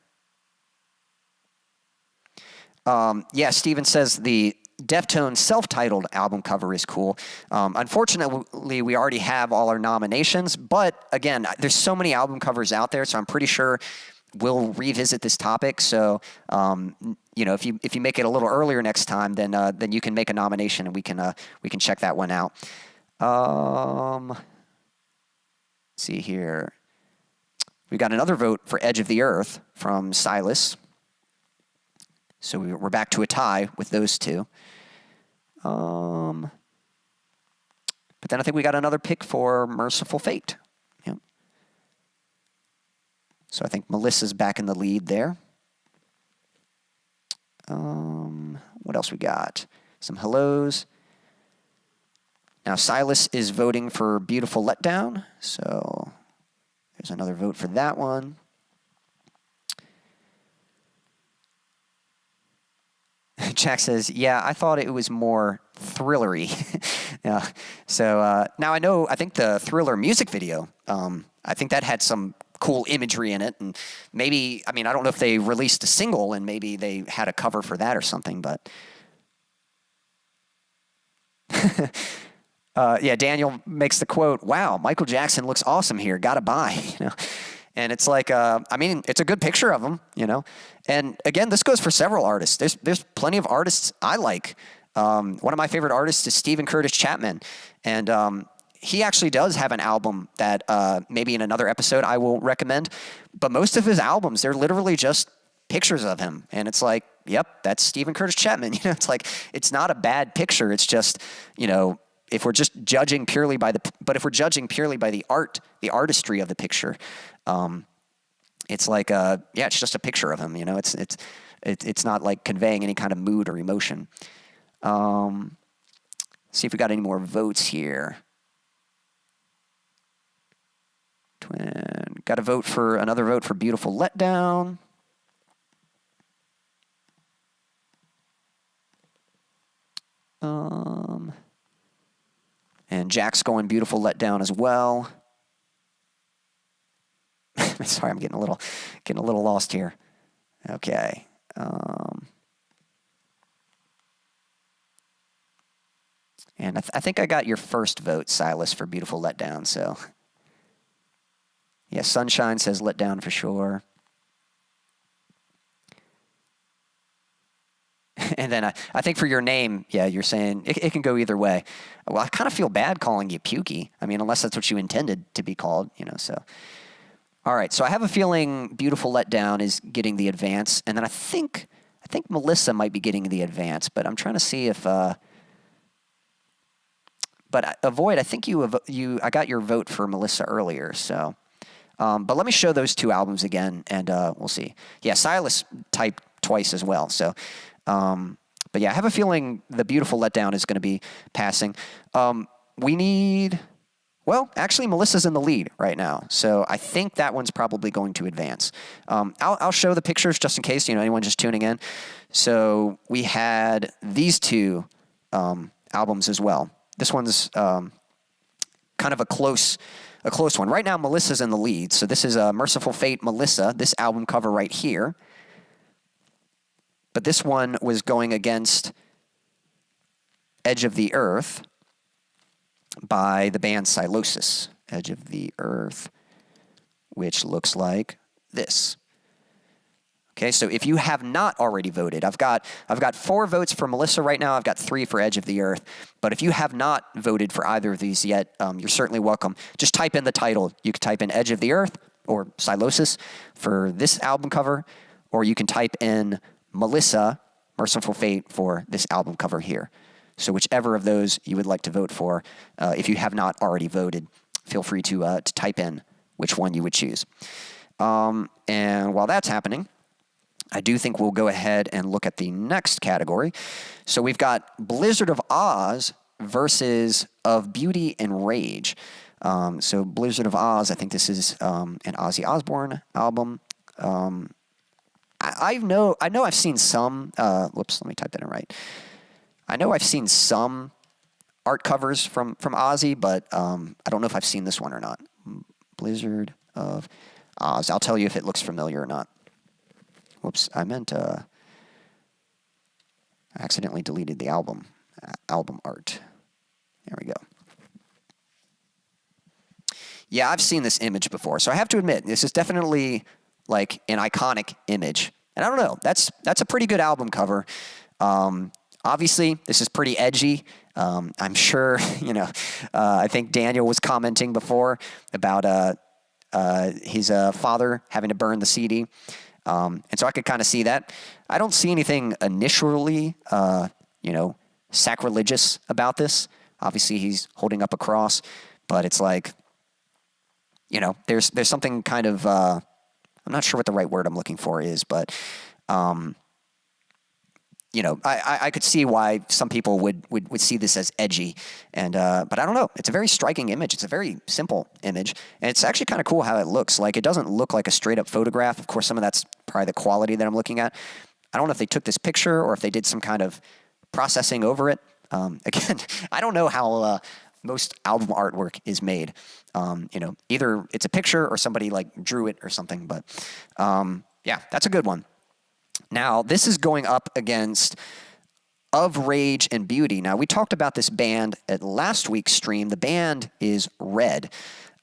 Steven says the Deftones self-titled album cover is cool. Unfortunately, we already have all our nominations, but again, there's so many album covers out there, so I'm pretty sure we'll revisit this topic. So, you know, if you make it a little earlier next time, then you can make a nomination and we can check that one out. Let's see here. We got another vote for Edge of the Earth from Silas. So we're back to a tie with those two. But then I think we got another pick for Merciful Fate. Yep. So I think Melissa's back in the lead there. What else we got? Some hellos. Now Silas is voting for Beautiful Letdown. So there's another vote for that one. Jack says, yeah, I thought it was more thrillery. Yeah. So now I think the Thriller music video, I think that had some cool imagery in it. And maybe, I mean, I don't know if they released a single and maybe they had a cover for that or something, but. Yeah, Daniel makes the quote, wow, Michael Jackson looks awesome here. Gotta buy, you know. And it's like, I mean, it's a good picture of him, you know. And again, this goes for several artists. There's plenty of artists I like. One of my favorite artists is Stephen Curtis Chapman. And he actually does have an album that maybe in another episode I will recommend. But most of his albums, they're literally just pictures of him. And it's like, yep, that's Stephen Curtis Chapman. You know, it's like, it's not a bad picture. It's just, you know, if we're just judging purely by if we're judging purely by the artistry of the picture, it's like, yeah, it's just a picture of him, you know, it's not like conveying any kind of mood or emotion. See if we got any more votes here. Got another vote for Beautiful Letdown. And Jack's going Beautiful Letdown as well. Sorry, I'm getting a little lost here. Okay. And I think I got your first vote, Silas, for Beautiful Letdown. So, yeah, Sunshine says Letdown for sure. And then I think for your name, yeah, you're saying it can go either way. Well, I kind of feel bad calling you Pukey. I mean, unless that's what you intended to be called, you know, so. All right, so I have a feeling Beautiful Letdown is getting the advance, and then I think Melissa might be getting the advance, but I'm trying to see if. But Avoid, I think I got your vote for Melissa earlier, so. But let me show those two albums again, and we'll see. Yeah, Silas typed twice as well, so. But yeah, I have a feeling the Beautiful Letdown is going to be passing. We need. Well, actually, Melissa's in the lead right now, so I think that one's probably going to advance. I'll show the pictures just in case, you know, anyone just tuning in. So we had these two albums as well. This one's kind of a close one. Right now, Melissa's in the lead, so this is Merciful Fate, Melissa, this album cover right here. But this one was going against Edge of the Earth by the band Sylosis. Edge of the Earth, which looks like this. Okay, so if you have not already voted, I've got 4 votes for Melissa right now. I've got 3 for Edge of the Earth. But if you have not voted for either of these yet, you're certainly welcome. Just type in the title. You can type in Edge of the Earth or Sylosis for this album cover, or you can type in Melissa, Merciful Fate for this album cover here. So whichever of those you would like to vote for, if you have not already voted, feel free to type in which one you would choose. And while that's happening, I do think we'll go ahead and look at the next category. So we've got Blizzard of Oz versus Of Beauty and Rage. So Blizzard of Oz, I think this is an Ozzy Osbourne album. I know I've seen some, whoops, let me type that in right. I know I've seen some art covers from Ozzy, but I don't know if I've seen this one or not. Blizzard of Oz. I'll tell you if it looks familiar or not. Whoops, I meant I accidentally deleted the album art. There we go. Yeah, I've seen this image before, so I have to admit, this is definitely like an iconic image. And I don't know, that's a pretty good album cover. Obviously, this is pretty edgy. I'm sure, I think Daniel was commenting before about his father having to burn the CD. And so I could kind of see that. I don't see anything initially, sacrilegious about this. Obviously, he's holding up a cross, but it's like, there's something kind of, I'm not sure what the right word I'm looking for is, but, I could see why some people would see this as edgy, and but I don't know. It's a very striking image. It's a very simple image, and it's actually kind of cool how it looks. Like, it doesn't look like a straight up photograph. Of course, some of that's probably the quality that I'm looking at. I don't know if they took this picture or if they did some kind of processing over it. Again, I don't know how most album artwork is made. Either it's a picture or somebody like drew it or something. But yeah, that's a good one. Now, this is going up against Of Rage and Beauty. Now, we talked about this band at last week's stream. The band is Red.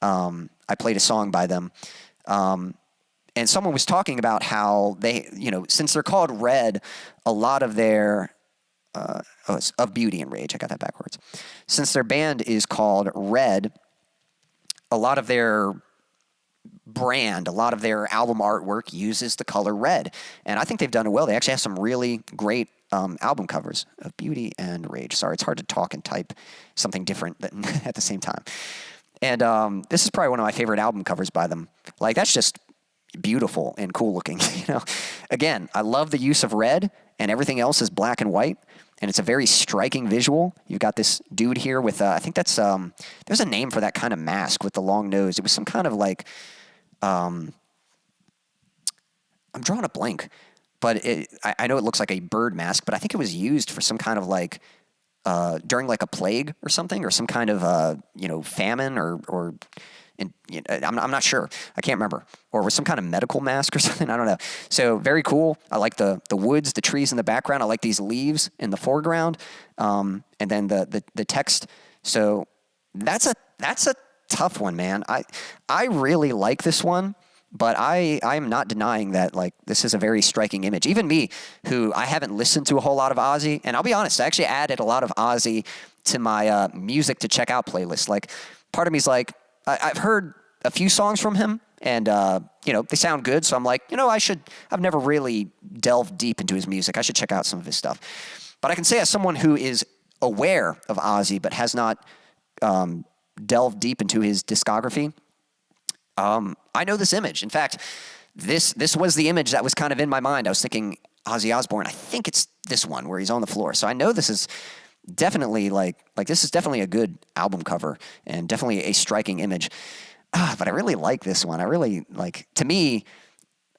I played a song by them. And someone was talking about how they, since they're called Red, a lot of their, it's Of Beauty and Rage. I got that backwards. Since their band is called Red, a lot of their brand, a lot of their album artwork uses the color red, and I think they've done it well. They actually have some really great album covers of Beauty and Rage. Sorry, it's hard to talk and type something different at the same time. And this is probably one of my favorite album covers by them. Like, that's just beautiful and cool looking. Again, I love the use of red, and everything else is black and white, and it's a very striking visual. You've got this dude here with I think that's there's a name for that kind of mask with the long nose. It was some kind of like I'm drawing a blank, but I know it looks like a bird mask, but I think it was used for some kind of like during like a plague or something, or some kind of famine or I'm not sure. I can't remember. Or was some kind of medical mask or something. I don't know. So very cool. I like the woods, the trees in the background. I like these leaves in the foreground, and then the text. So that's a tough one, man. I really like this one, but I'm not denying that, like, this is a very striking image. Even me, who I haven't listened to a whole lot of Ozzy, and I'll be honest, I actually added a lot of Ozzy to my music to check out playlist. Like, part of me's like, I've heard a few songs from him, and they sound good, so I'm like, I've never really delved deep into his music. I should check out some of his stuff. But I can say, as someone who is aware of Ozzy but has not delved deep into his discography, I know this image. In fact, this was the image that was kind of in my mind. I was thinking Ozzy Osbourne. I think it's this one where he's on the floor. So I know this is definitely like this is definitely a good album cover and definitely a striking image. But I really like this one. I really like, to me,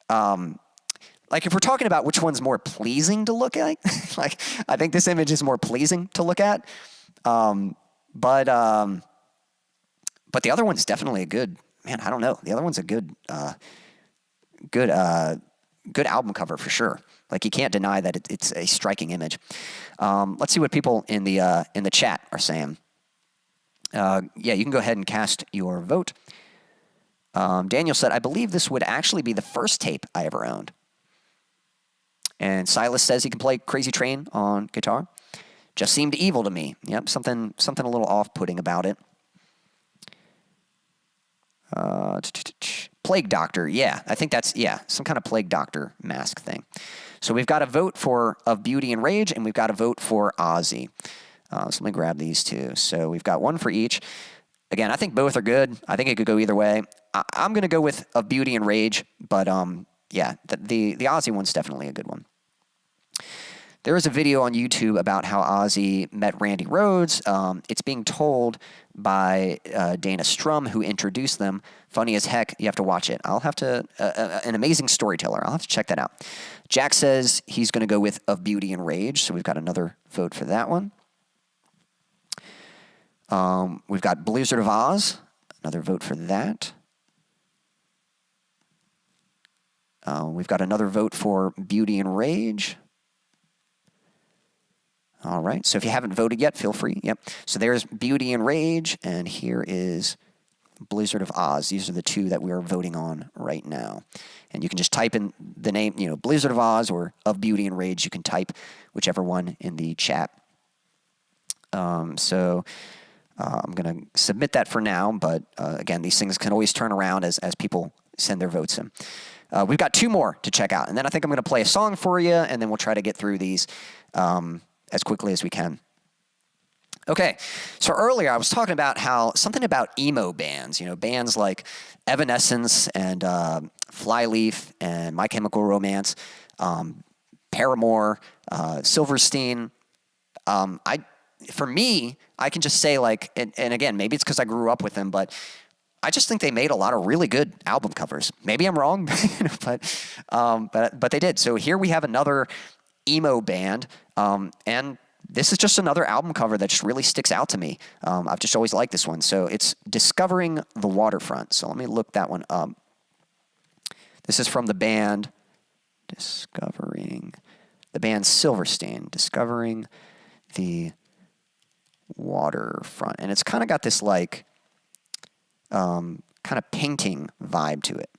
like, if we're talking about which one's more pleasing to look at, like, I think this image is more pleasing to look at. But the other one's definitely a good, man, I don't know. The other one's a good album cover for sure. Like, you can't deny that it's a striking image. Let's see what people in the chat are saying. Yeah, you can go ahead and cast your vote. Daniel said, I believe this would actually be the first tape I ever owned. And Silas says he can play Crazy Train on guitar. Just seemed evil to me. Yep, something a little off-putting about it. Plague Doctor, yeah. I think that's, some kind of Plague Doctor mask thing. So we've got a vote for Of Beauty and Rage, and we've got a vote for Ozzy. So let me grab these two. So we've got one for each. Again, I think both are good. I think it could go either way. I'm going to go with Of Beauty and Rage, but yeah, the Ozzy one's definitely a good one. There is a video on YouTube about how Ozzy met Randy Rhoads. It's being told by Dana Strum, who introduced them. Funny as heck. You have to watch it. I'll have to... an amazing storyteller. I'll have to check that out. Jack says he's going to go with Of Beauty and Rage, so we've got another vote for that one. We've got Blizzard of Oz. Another vote for that. We've got another vote for Beauty and Rage. All right, so if you haven't voted yet, feel free. Yep. So there's Beauty and Rage, and here is Blizzard of Oz. These are the two that we are voting on right now. And you can just type in the name, Blizzard of Oz or Of Beauty and Rage. You can type whichever one in the chat. So I'm going to submit that for now. But again, these things can always turn around as people send their votes in. We've got 2 more to check out. And then I think I'm going to play a song for you, and then we'll try to get through these as quickly as we can. Okay, so earlier I was talking about something about emo bands, bands like Evanescence and Flyleaf and My Chemical Romance, Paramore, Silverstein. For me, I can just say and again, maybe it's because I grew up with them, but I just think they made a lot of really good album covers. Maybe I'm wrong, but they did. So here we have another emo band, and this is just another album cover that just really sticks out to me. I've just always liked this one. So it's Discovering the Waterfront. So let me look that one up. This is from the band Silverstein, Discovering the Waterfront. And it's kind of got this kind of painting vibe to it.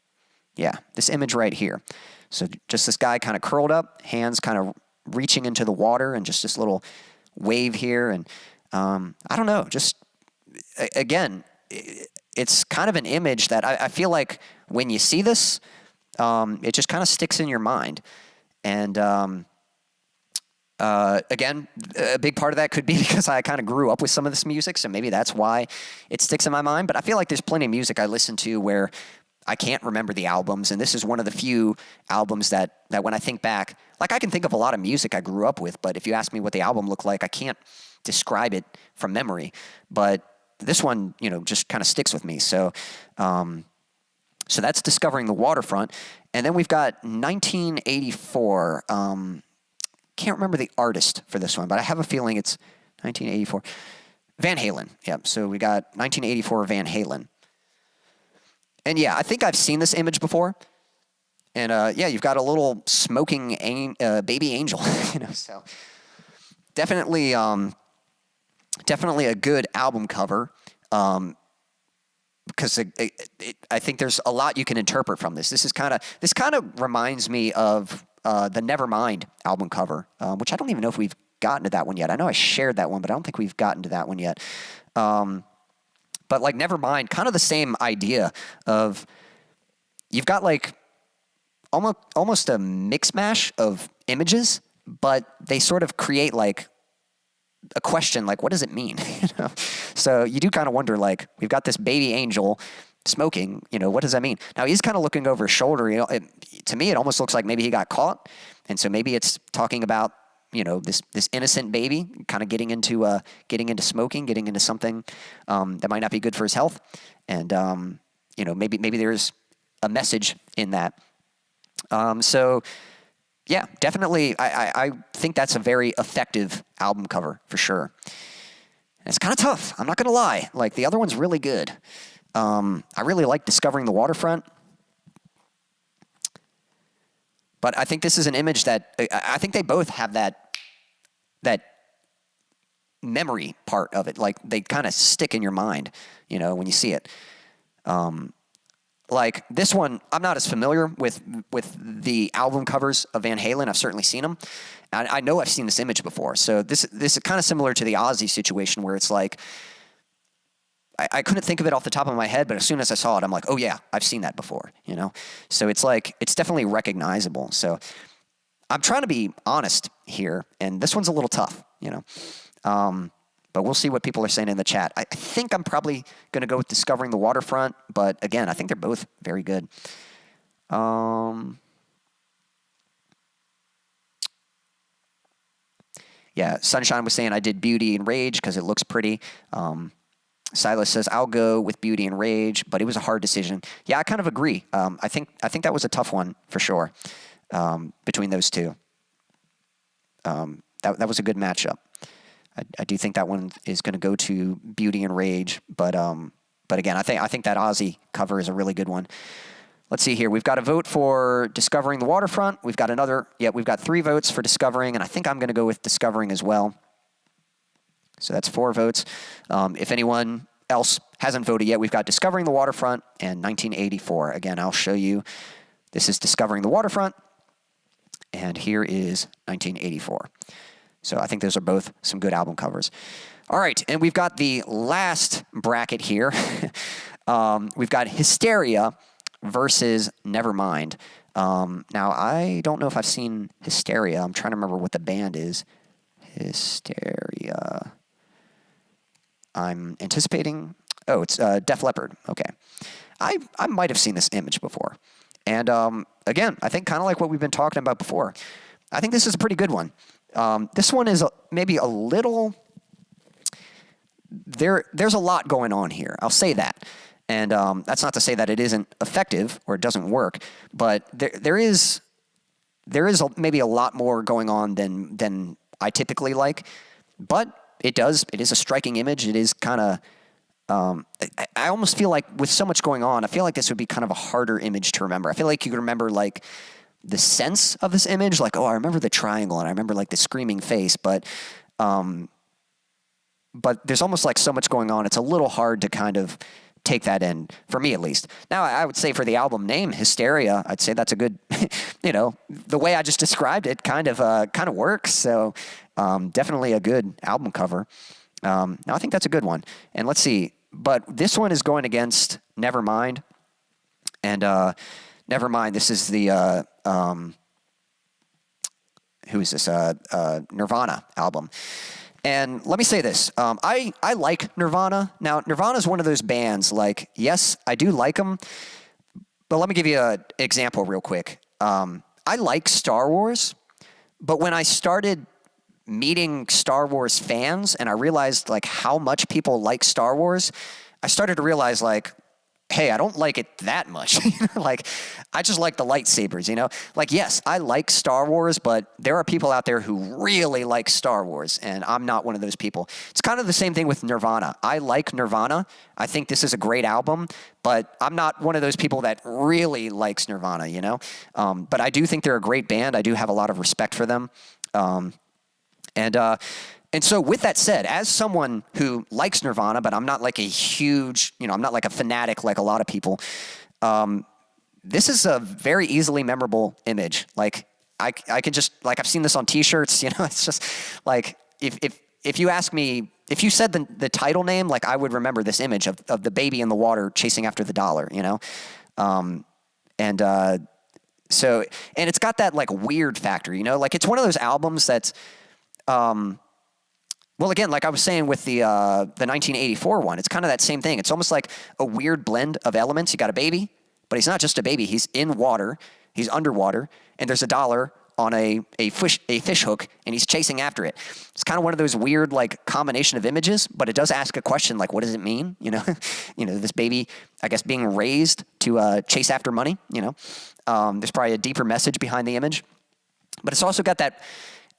Yeah, this image right here. So just this guy kind of curled up, hands kind of reaching into the water, and just this little wave here. And I don't know, just again, it's kind of an image that I feel like when you see this, it just kind of sticks in your mind. And again, a big part of that could be because I kind of grew up with some of this music, so maybe that's why it sticks in my mind. But I feel like there's plenty of music I listen to where I can't remember the albums, and this is one of the few albums that when I think back, I can think of a lot of music I grew up with, but if you ask me what the album looked like, I can't describe it from memory. But this one, just kind of sticks with me. So that's Discovering the Waterfront. And then we've got 1984. Can't remember the artist for this one, but I have a feeling it's 1984. Van Halen. Yep. So we got 1984 Van Halen. And yeah, I think I've seen this image before. And yeah, you've got a little smoking baby angel, so definitely a good album cover. Because I think there's a lot you can interpret from this. This kind of reminds me of the Nevermind album cover, which I don't even know if we've gotten to that one yet. I know I shared that one, but I don't think we've gotten to that one yet. But Nevermind, kind of the same idea of you've got almost a mix mash of images, but they sort of create a question, what does it mean? So you do kind of wonder, we've got this baby angel smoking, what does that mean? Now he's kind of looking over his shoulder, to me it almost looks like maybe he got caught, and so maybe it's talking about this innocent baby kind of getting into smoking, getting into something that might not be good for his health, and maybe there's a message in that. So yeah, definitely, I think that's a very effective album cover for sure. And it's kind of tough. I'm not gonna lie. The other one's really good. I really like Discovering the Waterfront. But I think this is an image that I think they both have that memory part of it. They kind of stick in your mind, when you see it. This one, I'm not as familiar with the album covers of Van Halen. I've certainly seen them. I know I've seen this image before. So this is kind of similar to the Ozzy situation where it's I couldn't think of it off the top of my head, but as soon as I saw it, I'm like, oh yeah, I've seen that before, So it's it's definitely recognizable. So I'm trying to be honest here, and this one's a little tough, but we'll see what people are saying in the chat. I think I'm probably going to go with Discovering the Waterfront, but again, I think they're both very good. Yeah, Sunshine was saying I did Beauty and Rage because it looks pretty. Silas says, I'll go with Beauty and Rage, but it was a hard decision. Yeah, I kind of agree. I think that was a tough one for sure between those two. That was a good matchup. I do think that one is going to go to Beauty and Rage, but again, I think that Ozzy cover is a really good one. Let's see here. We've got a vote for Discovering the Waterfront. We've got we've got 3 votes for Discovering, and I think I'm going to go with Discovering as well. So that's 4 votes. If anyone else hasn't voted yet, we've got Discovering the Waterfront and 1984. Again, I'll show you. This is Discovering the Waterfront, and here is 1984. So I think those are both some good album covers. All right, and we've got the last bracket here. We've got Hysteria versus Nevermind. Now, I don't know if I've seen Hysteria. I'm trying to remember what the band is. Hysteria. I'm anticipating... Oh, it's Def Leppard. Okay. I might have seen this image before. And again, I think kind of like what we've been talking about before. I think this is a pretty good one. This one is maybe a little... There's a lot going on here. I'll say that. And that's not to say that it isn't effective or it doesn't work, but there is maybe a lot more going on than I typically like. But it is a striking image. It is kind of... I almost feel like with so much going on, I feel like this would be kind of a harder image to remember. I feel like you can remember like the sense of this image, like, oh, I remember the triangle and I remember like the screaming face, but there's almost like so much going on. It's a little hard to kind of take that in, for me at least. Now, I would say for the album name, Hysteria, I'd say that's a good, the way I just described it kind of works. So definitely a good album cover. Now, I think that's a good one. And let's see. But this one is going against Nevermind. And Nevermind, this is the... who is this? Nirvana album. And let me say this. I like Nirvana. Now, Nirvana is one of those bands, like, yes, I do like them. But let me give you an example real quick. I like Star Wars. But when I started meeting Star Wars fans and I realized like how much people like Star Wars, I started to realize like, hey, I don't like it that much. Like, I just like the lightsabers, Like, yes, I like Star Wars, but there are people out there who really like Star Wars, and I'm not one of those people. It's kind of the same thing with Nirvana. I like Nirvana. I think this is a great album, but I'm not one of those people that really likes Nirvana, But I do think they're a great band. I do have a lot of respect for them. And so with that said, as someone who likes Nirvana, but I'm not like a huge, I'm not like a fanatic like a lot of people, this is a very easily memorable image. Like, I can just, like, I've seen this on T-shirts, it's just, like, if you ask me, if you said the title name, like, I would remember this image of the baby in the water chasing after the dollar, So, and it's got that, like, weird factor, Like, it's one of those albums that's... well, again, like I was saying with the 1984 one, it's kind of that same thing. It's almost like a weird blend of elements. You got a baby, but he's not just a baby. He's in water. He's underwater, and there's a dollar on a fish hook, and he's chasing after it. It's kind of one of those weird like combination of images, but it does ask a question like, what does it mean? This baby, I guess, being raised to chase after money. There's probably a deeper message behind the image, but it's also got that.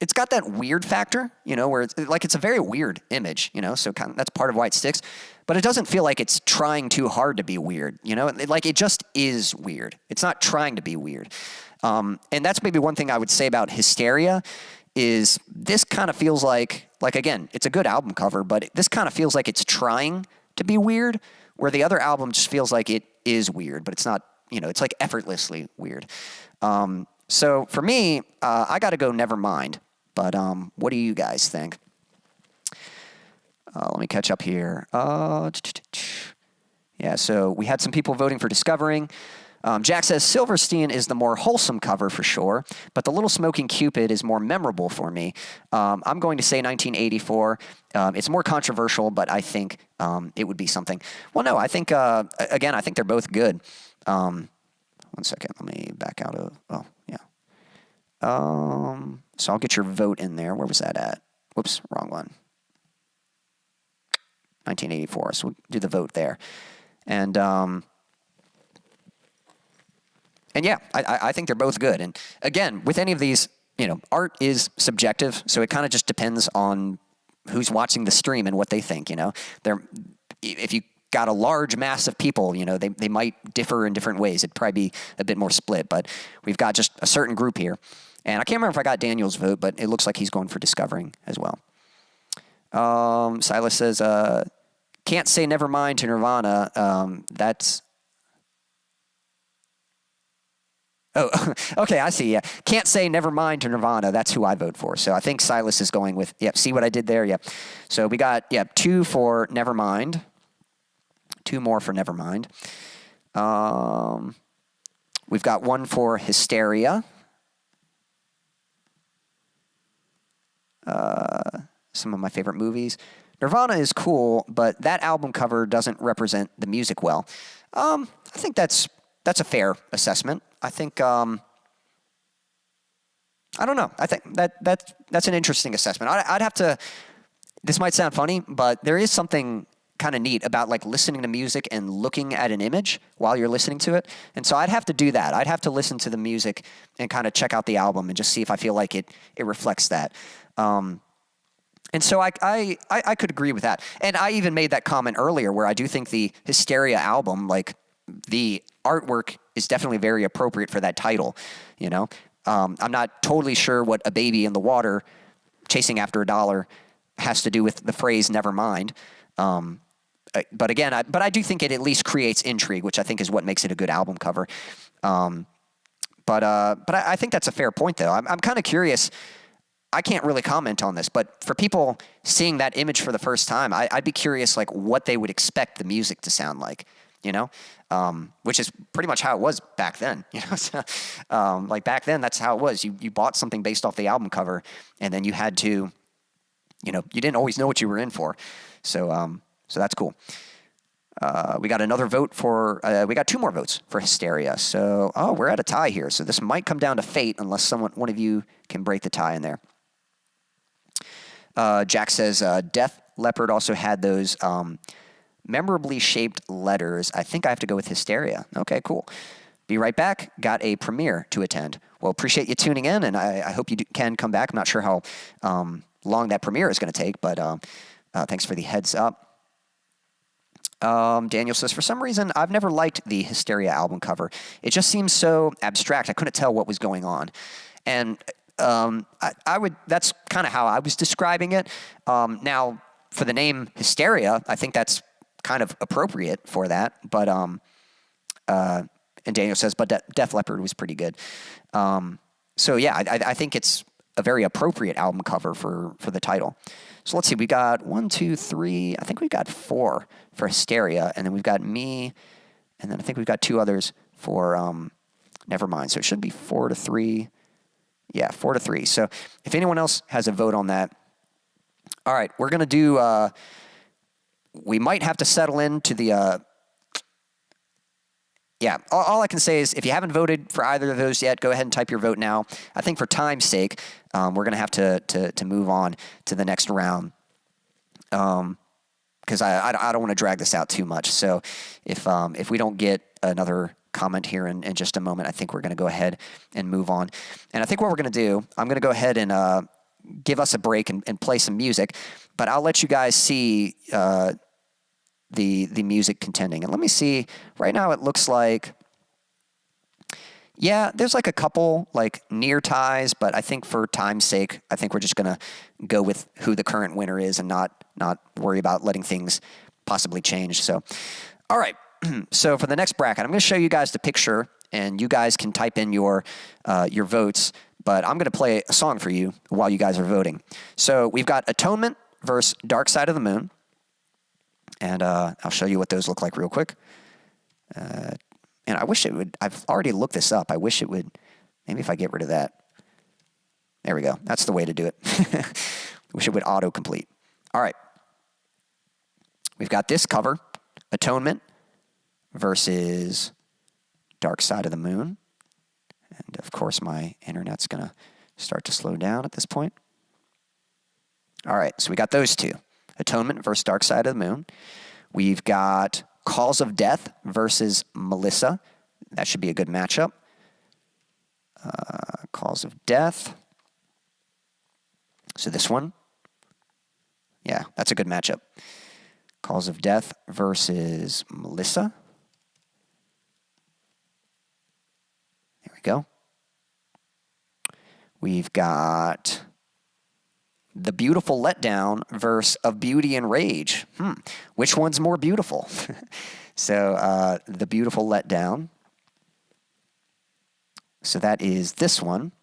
It's got that weird factor, where it's a very weird image, so kind of, that's part of why it sticks. But it doesn't feel like it's trying too hard to be weird, Like, it just is weird. It's not trying to be weird. And that's maybe one thing I would say about Hysteria is this kind of feels like, again, it's a good album cover, but this kind of feels like it's trying to be weird, where the other album just feels like it is weird, but it's not, it's like effortlessly weird. So for me, I got to go Nevermind. But what do you guys think? Let me catch up here. Yeah, so we had some people voting for Discovering. Jack says Silverstein is the more wholesome cover for sure, but the Little Smoking Cupid is more memorable for me. I'm going to say 1984. It's more controversial, but I think it would be something. Well, no, I think, again, I think they're both good. 1 second, let me back out of, oh, yeah. So I'll get your vote in there. Where was that at? Whoops, wrong one. 1984. So we'll do the vote there. And yeah, I think they're both good. And again, with any of these, art is subjective. So it kind of just depends on who's watching the stream and what they think, if you got a large mass of people, they might differ in different ways. It'd probably be a bit more split, but we've got just a certain group here. And I can't remember if I got Daniel's vote, but it looks like he's going for Discovering as well. Silas says, Can't Say Nevermind to Nirvana. That's... Oh, okay, I see, yeah. Can't Say Nevermind to Nirvana. That's who I vote for. So I think Silas is going with... Yep, see what I did there? Yep. So we got, 2 for Nevermind. 2 more for Nevermind. We've got 1 for Hysteria. Some of my favorite movies. Nirvana is cool, but that album cover doesn't represent the music well. I think that's a fair assessment. I think I don't know. I think that's an interesting assessment. I'd have to. This might sound funny, but there is something kind of neat about like listening to music and looking at an image while you're listening to it. And so I'd have to do that. I'd have to listen to the music and kind of check out the album and just see if I feel like it reflects that. And so I could agree with that. And I even made that comment earlier where I do think the Hysteria album, like the artwork is definitely very appropriate for that title, you know? I'm not totally sure what A Baby in the Water, Chasing After a Dollar has to do with the phrase Nevermind. But again, I do think it at least creates intrigue, which I think is what makes it a good album cover. But I think that's a fair point, though. I'm kind of curious. I can't really comment on this, but for people seeing that image for the first time, I'd be curious, like, what they would expect the music to sound like, you know? Which is pretty much how it was back then, you know? So, like, back then, that's how it was. You bought something based off the album cover, and then you had to, you know, you didn't always know what you were in for. So that's cool. We got another vote for, we got 2 more votes for Hysteria. So, we're at a tie here. So this might come down to fate unless one of you can break the tie in there. Jack says, Death Leppard also had those memorably shaped letters. I think I have to go with Hysteria. Okay, cool. Be right back. Got a premiere to attend. Well, appreciate you tuning in, and I hope you can come back. I'm not sure how long that premiere is going to take, but thanks for the heads up. Daniel says, for some reason, I've never liked the Hysteria album cover. It just seems so abstract. I couldn't tell what was going on. And that's kind of how I was describing it. Now, for the name Hysteria, I think that's kind of appropriate for that. But, and Daniel says, but Def Leppard was pretty good. So yeah, I think it's a very appropriate album cover for the title. So let's see, we got 1, 2, 3, I think we got 4 for Hysteria, and then we've got me, and then I think we've got 2 others for Nevermind. So it should be 4-3. Yeah, 4-3. So if anyone else has a vote on that, all right, we're going to do, we might have to settle into the, yeah, all I can say is if you haven't voted for either of those yet, go ahead and type your vote now. I think for time's sake, we're going to have to move on to the next round because I don't want to drag this out too much. So if we don't get another comment here in just a moment, I think we're going to go ahead and move on. And I think what we're going to do, I'm going to go ahead and give us a break and play some music, but I'll let you guys see the music contending. And let me see, right now it looks like, yeah, there's like a couple like near ties, but I think for time's sake, I think we're just going to go with who the current winner is and not worry about letting things possibly change. So, all right. So for the next bracket, I'm going to show you guys the picture and you guys can type in your votes, but I'm going to play a song for you while you guys are voting. So we've got Atonement versus Dark Side of the Moon. And I'll show you what those look like real quick. And I wish it would, I've already looked this up. I wish it would, maybe if I get rid of that. There we go. That's the way to do it. Wish it would autocomplete. All right. We've got this cover, Atonement versus Dark Side of the Moon. And of course, my internet's going to start to slow down at this point. All right. So we got those 2. Atonement versus Dark Side of the Moon. We've got Cause of Death versus Melissa. That should be a good matchup. Cause of Death. So this one. Yeah, that's a good matchup. Cause of Death versus Melissa. There we go. We've got The Beautiful Letdown verse of Beauty and Rage. Which one's more beautiful? So The Beautiful Letdown. So that is this one.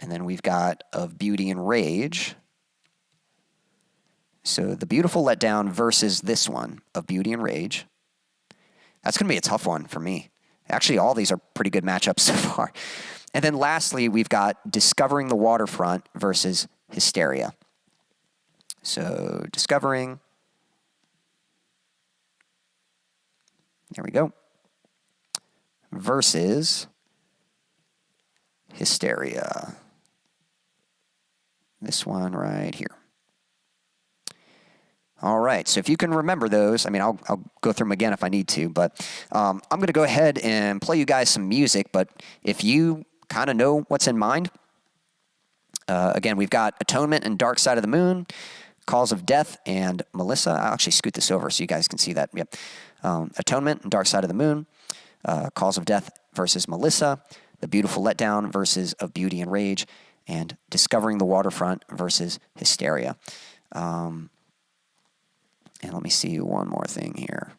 And then we've got Of Beauty and Rage. So The Beautiful Letdown versus this one, Of Beauty and Rage. That's going to be a tough one for me. Actually, all these are pretty good matchups so far. And then lastly, we've got Discovering the Waterfront versus Hysteria. So Discovering. There we go. Versus Hysteria. This one right here. All right, so if you can remember those, I mean, I'll go through them again if I need to, but I'm going to go ahead and play you guys some music, but if you kind of know what's in mind, again, we've got Atonement and Dark Side of the Moon, Cause of Death and Melissa. I'll actually scoot this over so you guys can see that. Yep. Atonement and Dark Side of the Moon, Cause of Death versus Melissa, The Beautiful Letdown versus Of Beauty and Rage, and Discovering the Waterfront versus Hysteria. And let me see one more thing here.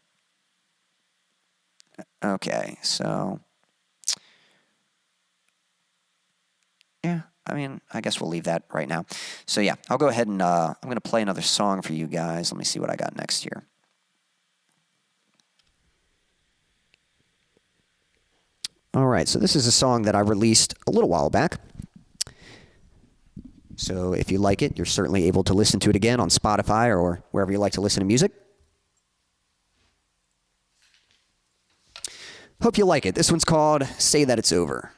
Okay, so yeah, I mean, I guess we'll leave that right now. So yeah, I'll go ahead and I'm going to play another song for you guys. Let me see what I got next here. All right, so this is a song that I released a little while back. So if you like it, you're certainly able to listen to it again on Spotify or wherever you like to listen to music. Hope you like it. This one's called Say That It's Over.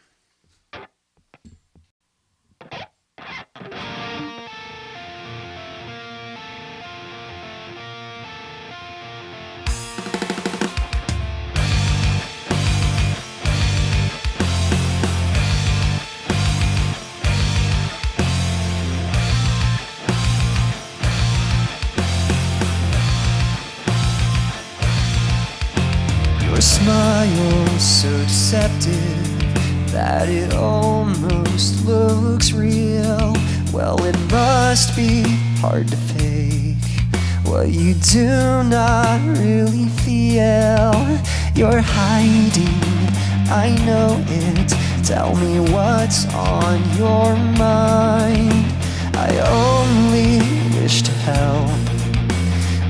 Smile so deceptive that it almost looks real. Well, it must be hard to fake what you do not really feel. You're hiding, I know it. Tell me what's on your mind. I only wish to help.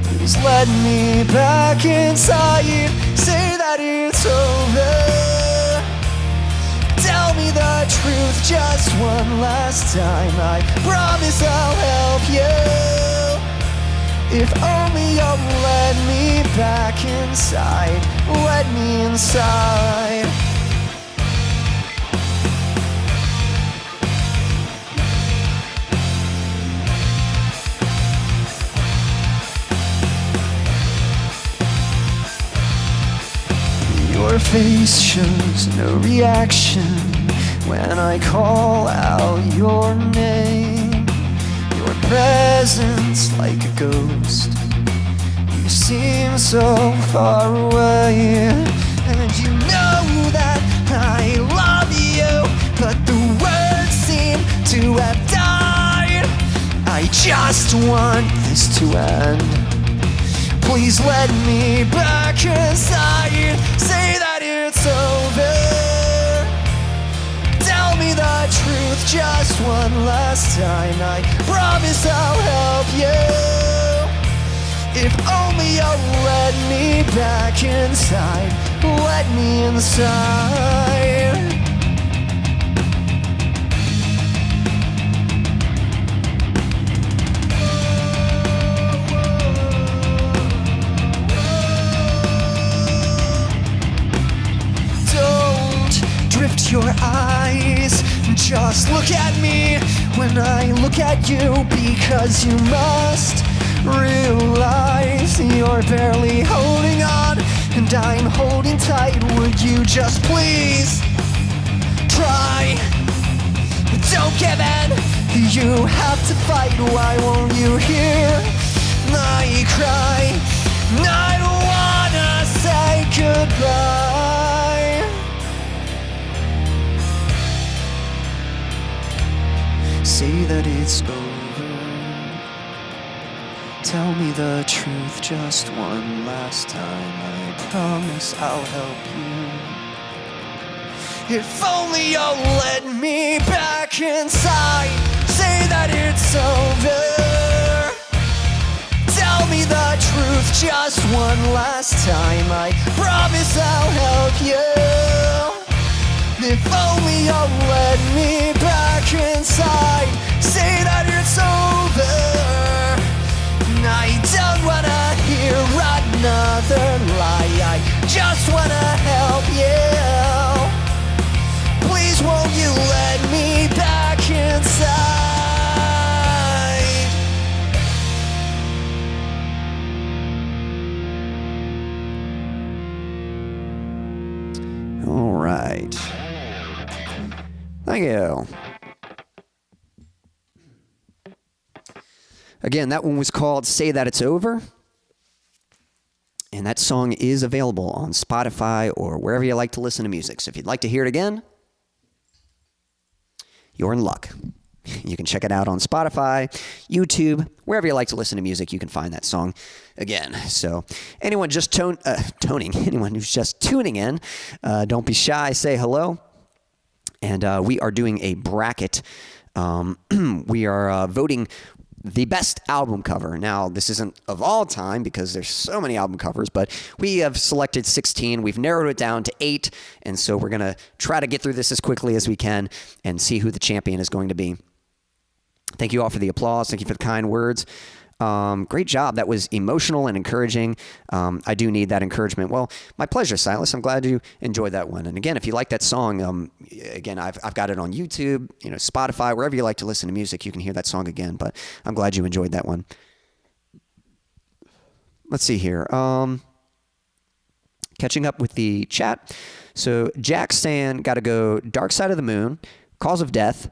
Please let me back inside. Say that it's over. Tell me the truth just one last time. I promise I'll help you. If only you'll let me back inside. Let me inside. Your face shows no reaction when I call out your name. Your presence like a ghost. You seem so far away. And you know that I love you, but the words seem to have died. I just want this to end. Please let me back inside. Say that it's over. Tell me the truth just one last time. I promise I'll help you. If only you'll let me back inside. Let me inside. Drift your eyes, just look at me when I look at you, because you must realize you're barely holding on and I'm holding tight. Would you just please try? Don't give in, you have to fight. Why won't you hear my cry? I wanna say goodbye. say that it's over. Tell me the truth just one last time. I promise I'll help you. If only you'll let me back inside. Say that it's over. Tell me the truth just one last time. I promise I'll help you. If only you'll let me back inside. Say that it's over. I don't wanna hear another lie. I just wanna help you. Please won't you let me back inside? All right. Thank you. Again, that one was called Say That It's Over. And that song is available on Spotify or wherever you like to listen to music. So if you'd like to hear it again, you're in luck. You can check it out on Spotify, YouTube, wherever you like to listen to music, you can find that song again. So anyone just anyone who's just tuning in, don't be shy, say hello. And we are doing a bracket. We are voting the best album cover. Now, this isn't of all time because there's so many album covers, but we have selected 16. We've narrowed it down to 8, and so we're going to try to get through this as quickly as we can and see who the champion is going to be. Thank you all for the applause. Thank you for the kind words. Great job. That was emotional and encouraging. I do need that encouragement. Well, my pleasure, Silas. I'm glad you enjoyed that one. And again, if you like that song, again, I've got it on YouTube, Spotify, wherever you like to listen to music, you can hear that song again. But I'm glad you enjoyed that one. Let's see here. Catching up with the chat. So Jack saying, got to go Dark Side of the Moon, Cause of Death,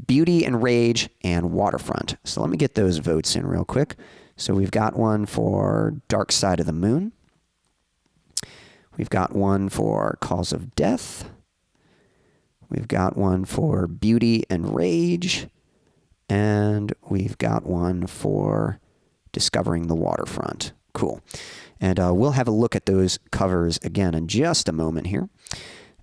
Beauty and Rage, and Waterfront. So let me get those votes in real quick. So we've got one for Dark Side of the Moon. We've got one for Cause of Death. We've got one for Beauty and Rage. And we've got one for Discovering the Waterfront. Cool. And we'll have a look at those covers again in just a moment here.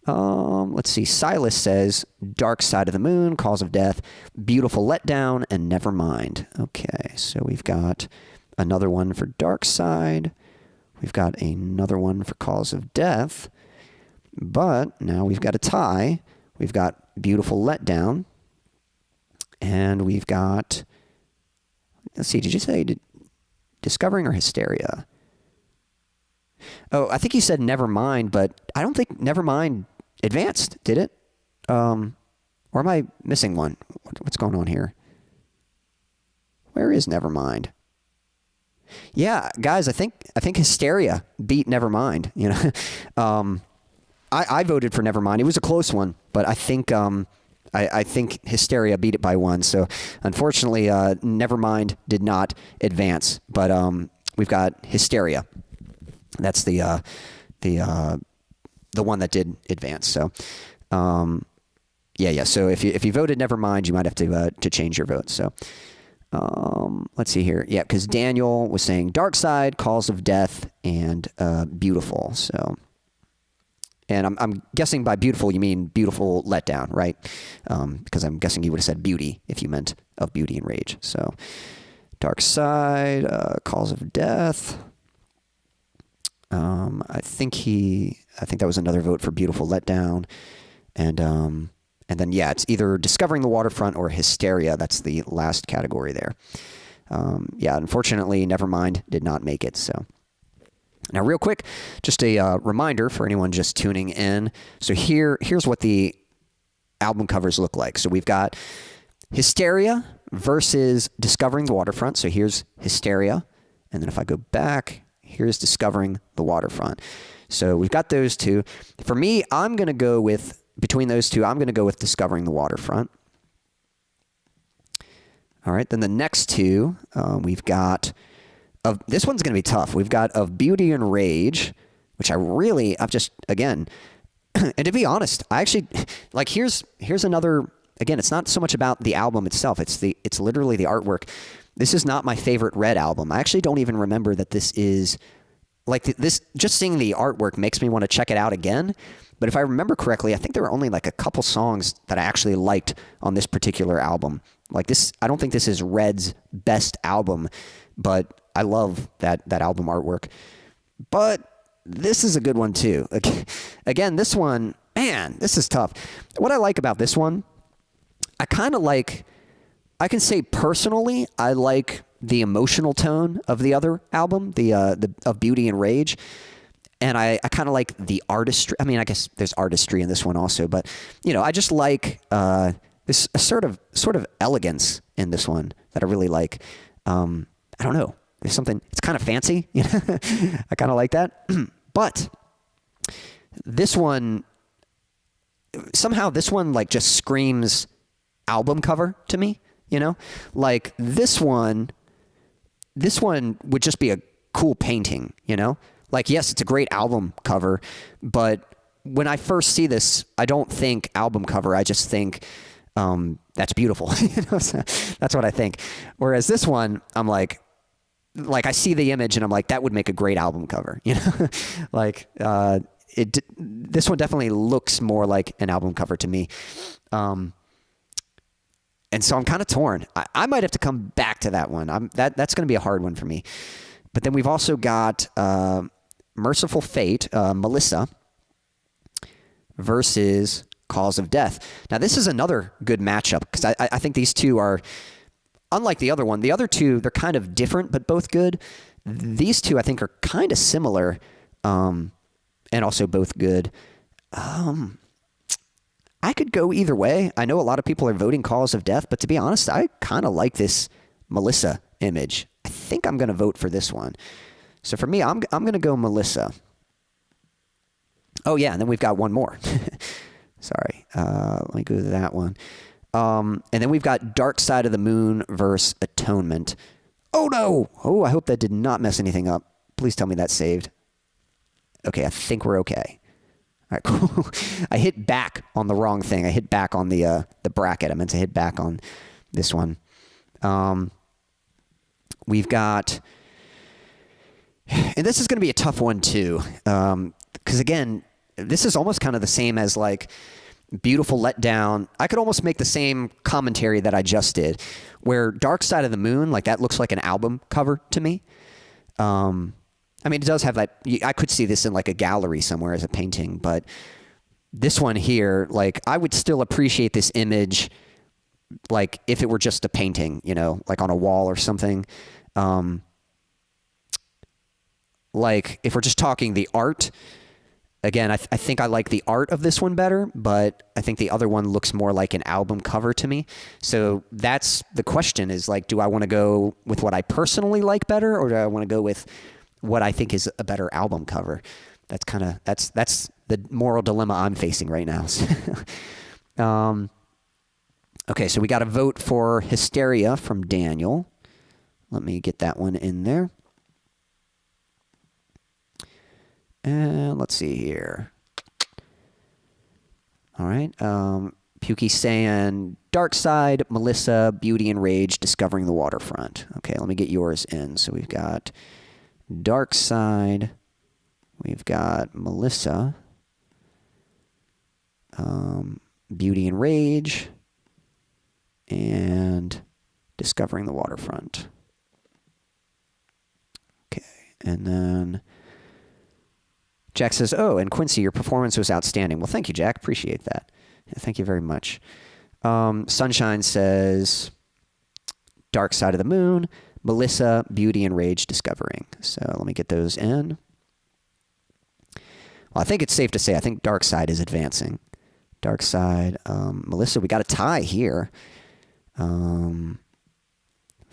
Let's see. Silas says Dark Side of the Moon, Cause of Death, Beautiful Letdown, and Nevermind. Okay, so we've got another one for Dark Side. We've got another one for Cause of Death. But now we've got a tie. We've got Beautiful Letdown. And we've got, let's see, did you say Discovering or Hysteria? Oh, I think you said Nevermind, but I don't think Nevermind advanced, did it? Or am I missing one? What's going on here? Where is Nevermind? Yeah, guys, I think Hysteria beat Nevermind. I voted for Nevermind. It was a close one, but I think I think Hysteria beat it by one. So unfortunately, Nevermind did not advance, but we've got Hysteria. That's the one that did advance. So, yeah. So if you voted Nevermind, you might have to change your vote. So, let's see here. Yeah, because Daniel was saying Dark Side, Cause of Death, and Beautiful. So, and I'm guessing by Beautiful you mean Beautiful Letdown, right? Because I'm guessing you would have said Beauty if you meant of Beauty and Rage. So, Dark Side, Cause of Death. I think that was another vote for Beautiful Letdown. And then, yeah, it's either Discovering the Waterfront or Hysteria. That's the last category there. Yeah, unfortunately, Nevermind did not make it. So now real quick, just a reminder for anyone just tuning in. So here's what the album covers look like. So we've got Hysteria versus Discovering the Waterfront. So here's Hysteria. And then if I go back, here's Discovering the Waterfront. So we've got those two. For me, between those two, I'm going to go with Discovering the Waterfront. All right, then the next two, we've got, this one's going to be tough. We've got Of Beauty and Rage, which I've just, again, and to be honest, I actually, here's another again, it's not so much about the album itself. It's literally the artwork. This is not my favorite Red album. I actually don't even remember that this is like this. Just seeing the artwork makes me want to check it out again. But if I remember correctly, I think there were only like a couple songs that I actually liked on this particular album. Like this, I don't think this is Red's best album, but I love that album artwork. But this is a good one too. Again, this one, man, this is tough. What I like about this one, I kind of like, I can say personally, I like the emotional tone of the other album, the of Beauty and Rage. And I kind of like the artistry. I mean, I guess there's artistry in this one also, but I just like this sort of elegance in this one that I really like. I don't know. There's something. It's kind of fancy. I kind of like that. But this one, somehow, this one like just screams album cover to me. Like this one would just be a cool painting. Like, yes, it's a great album cover, but when I first see this, I don't think album cover. I just think that's beautiful. So that's what I think. Whereas this one, I'm like I see the image and I'm like, that would make a great album cover. Like this one definitely looks more like an album cover to me. And so I'm kind of torn. I might have to come back to that one. That's going to be a hard one for me. But then we've also got Merciful Fate, Melissa, versus Cause of Death. Now, this is another good matchup because I think these two are, unlike the other one, the other two, they're kind of different but both good. These two, I think, are kind of similar and also both good. I could go either way. I know a lot of people are voting Cause of Death, but to be honest, I kind of like this Melissa image. I think I'm going to vote for this one. So for me, I'm going to go Melissa. Oh, yeah, and then we've got one more. Sorry. Let me go to that one. And then we've got Dark Side of the Moon versus Atonement. Oh, no. Oh, I hope that did not mess anything up. Please tell me that's saved. Okay, I think we're okay. All right, cool. I hit back on the wrong thing. I hit back on the bracket. I meant to hit back on this one. We've got... And this is going to be a tough one, too. Because, again, this is almost kind of the same as, like, Beautiful Letdown. I could almost make the same commentary that I just did, where Dark Side of the Moon, like, that looks like an album cover to me. I mean, it does have that. I could see this in, like, a gallery somewhere as a painting. But this one here, like, I would still appreciate this image, like, if it were just a painting, like on a wall or something. Like, if we're just talking the art, again, I think I like the art of this one better, but I think the other one looks more like an album cover to me. So that's the question is, like, do I want to go with what I personally like better, or do I want to go with what I think is a better album cover? That's kind of, that's the moral dilemma I'm facing right now. Okay, so we got a vote for Hysteria from Daniel. Let me get that one in there. And let's see here. All right. Pukey saying Dark Side, Melissa, Beauty and Rage, Discovering the Waterfront. Okay, let me get yours in. So we've got Dark Side. We've got Melissa. Beauty and Rage. And Discovering the Waterfront. Okay, and then Jack says, oh, and Quincy, your performance was outstanding. Well, thank you, Jack. Appreciate that. Yeah, thank you very much. Sunshine says, Dark Side of the Moon, Melissa, Beauty and Rage, Discovering. So let me get those in. Well, I think it's safe to say, I think Dark Side is advancing. Dark Side, Melissa, we got a tie here. We've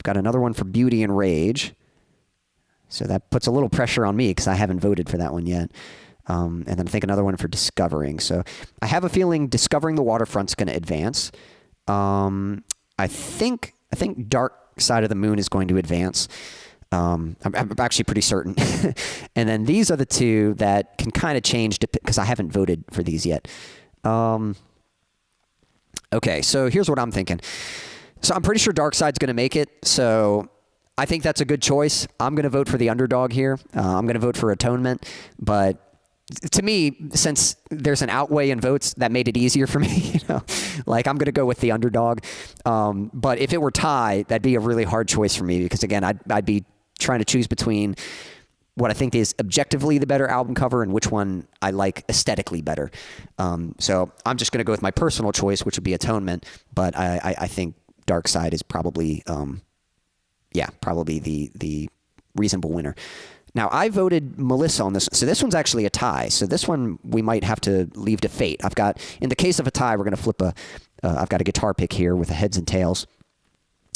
got another one for Beauty and Rage. So that puts a little pressure on me because I haven't voted for that one yet. And then I think another one for Discovering. So I have a feeling Discovering the Waterfront's going to advance. I think Dark Side of the Moon is going to advance. I'm actually pretty certain. And then these are the two that can kind of change because I haven't voted for these yet. Okay, so here's what I'm thinking. So I'm pretty sure Dark Side's going to make it. So I think that's a good choice. I'm going to vote for the underdog here. I'm going to vote for Atonement. But to me, since there's an outweigh in votes, that made it easier for me. You know, like I'm going to go with the underdog. But if it were tie, that'd be a really hard choice for me because again, I'd be trying to choose between what I think is objectively the better album cover and which one I like aesthetically better. So I'm just going to go with my personal choice, which would be Atonement. But I think Dark Side is probably, probably the reasonable winner. Now, I voted Melissa on this. So this one's actually a tie. So this one we might have to leave to fate. I've got, in the case of a tie, we're going to flip I've got a guitar pick here with a heads and tails.